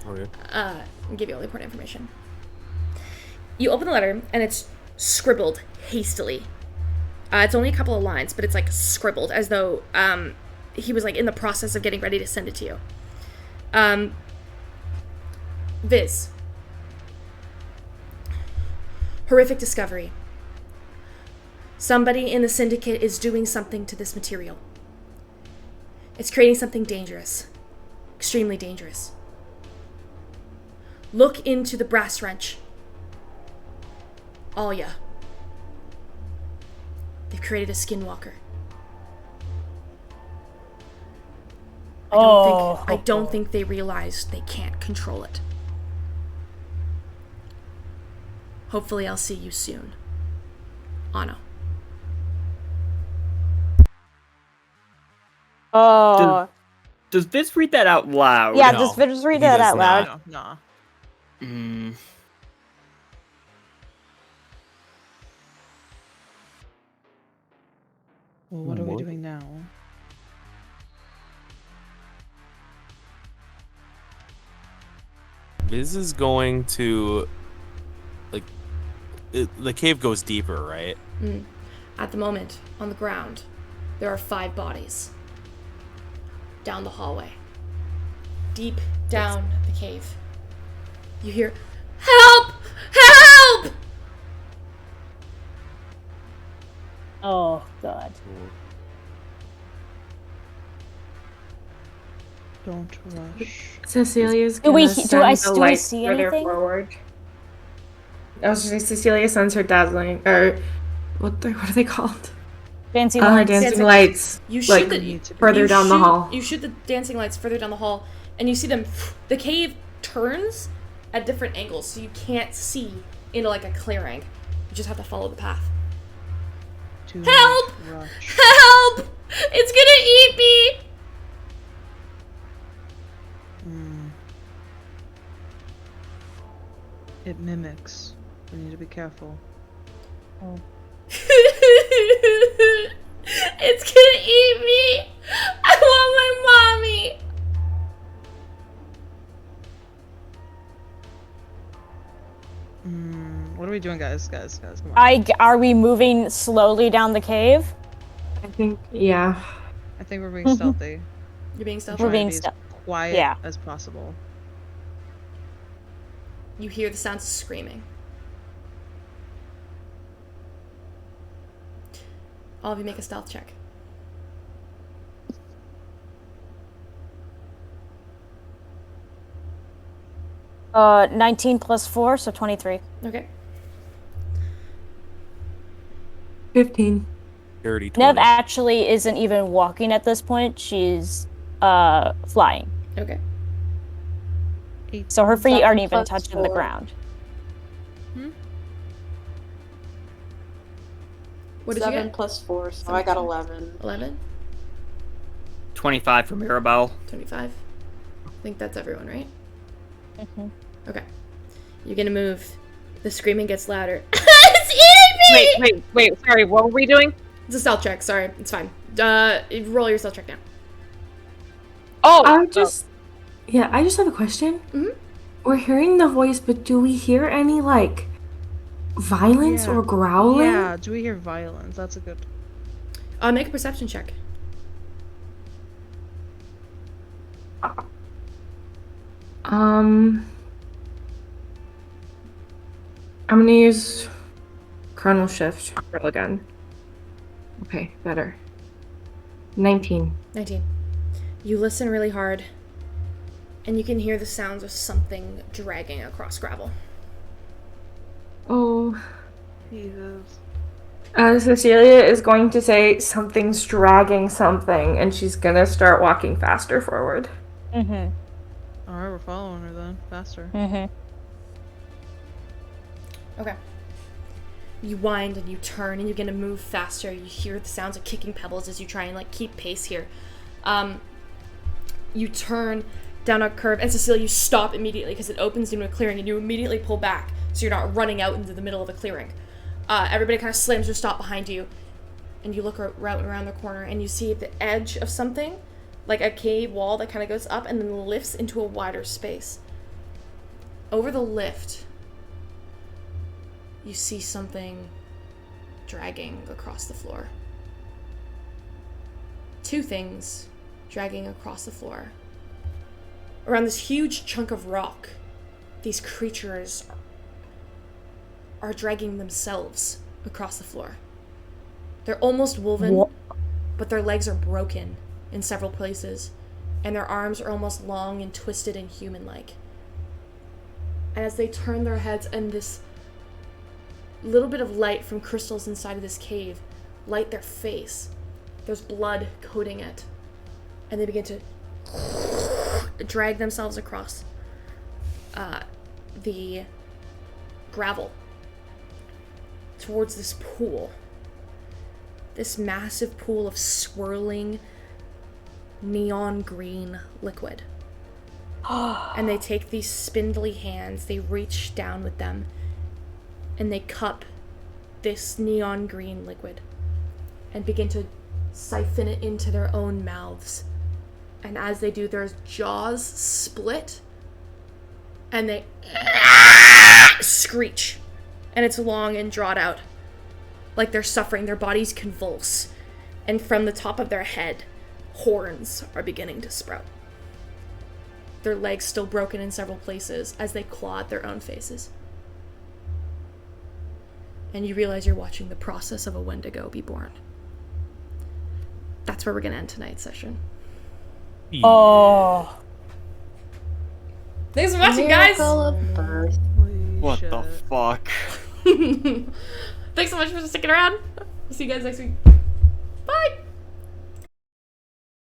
Okay. And give you all the important information. You open the letter, and it's scribbled hastily. It's only a couple of lines, but it's like scribbled as though he was like in the process of getting ready to send it to you. Viz. Horrific discovery. Somebody in the syndicate is doing something to this material. It's creating something dangerous. Extremely dangerous. Look into the brass wrench. Alya. They've created a skinwalker. I don't think they realize they can't control it. Hopefully I'll see you soon. Anna. Oh. Does Viz read that out loud? Yeah, No, does Viz read he that does out loud? not. Nah. Well, what are we What? doing now? Viz is going to, like, the cave goes deeper, right? At the moment, on the ground, there are 5 bodies. Down the hallway. Deep down the cave. You hear, "Help! Help!" Oh, God. Don't rush. Cecilia's Do we gonna he- do I- send the do we lights see further anything? forward. I was just saying, Cecilia sends her dazzling, or what are they called? Dancing Her lights. dancing lights. You like, shoot further you down the shoot- hall. You shoot the dancing lights further down the hall, and you see them. The cave turns at different angles, so you can't see into like a clearing. You just have to follow the path. Do Help! not rush. Help! It's gonna eat me! It mimics. We need to be careful. It's gonna eat me! I want my mommy! What are we doing, guys? Come on. Are we moving slowly down the cave? I think, yeah. I think we're being stealthy. You're being stealthy? We're Trying being to be as stealthy. quiet Yeah. as possible. you hear the sounds of screaming. All of you make a stealth check. Uh, 19 plus 4, so 23. Okay. 15. Dirty 20. Nev actually isn't even walking at this point. She's flying. Okay. So her feet 7 aren't even plus touching the 4. ground. What did you 7 get? plus 4, so I got 11. 11? 25 for Mirabelle. 25? I think that's everyone, right? Mm-hmm. Okay. You're gonna move. The screaming gets louder. It's eating me! Wait. Sorry, what were we doing? It's a stealth check, sorry. It's fine. Roll your stealth check now. Oh! I just have a question. Mhm. We're hearing the voice, but do we hear any, like, violence Yeah. or growling? Yeah, do we hear violence? That's a good. Make a perception check. I'm gonna use Chronal Shift roll again. Okay, better. 19. 19. You listen really hard, and you can hear the sounds of something dragging across gravel. Oh. Jesus. Cecilia is going to say something's dragging something, and she's gonna start walking faster forward. Mm-hmm. Alright, we're following her then. Faster. Mm-hmm. Okay. You wind and you turn and you're gonna move faster. You hear the sounds of kicking pebbles as you try and like keep pace here. You turn down a curve, and Cecilia, you stop immediately because it opens into a clearing, and you immediately pull back so you're not running out into the middle of a clearing. Everybody kind of slams their stop behind you, and you look around the corner and you see the edge of something, like a cave wall that kind of goes up and then lifts into a wider space. Over the lift, you see something dragging across the floor. Two things dragging across the floor. Around this huge chunk of rock, these creatures are dragging themselves across the floor. They're almost woven, but their legs are broken in several places, and their arms are almost long and twisted and human-like. And as they turn their heads, and this little bit of light from crystals inside of this cave light their face, there's blood coating it, and they begin to drag themselves across the gravel towards this pool. This massive pool of swirling neon green liquid. And they take these spindly hands, they reach down with them, and they cup this neon green liquid and begin to siphon it into their own mouths. And as they do, their jaws split and they screech. And it's long and drawn out, like they're suffering. Their bodies convulse, and from the top of their head, horns are beginning to sprout. Their legs still broken in several places as they claw at their own faces. And you realize you're watching the process of a Wendigo be born. That's where we're gonna end tonight's session. Yeah. Oh. Thanks for watching, guys! What the fuck? Thanks so much for sticking around. See you guys next week. Bye!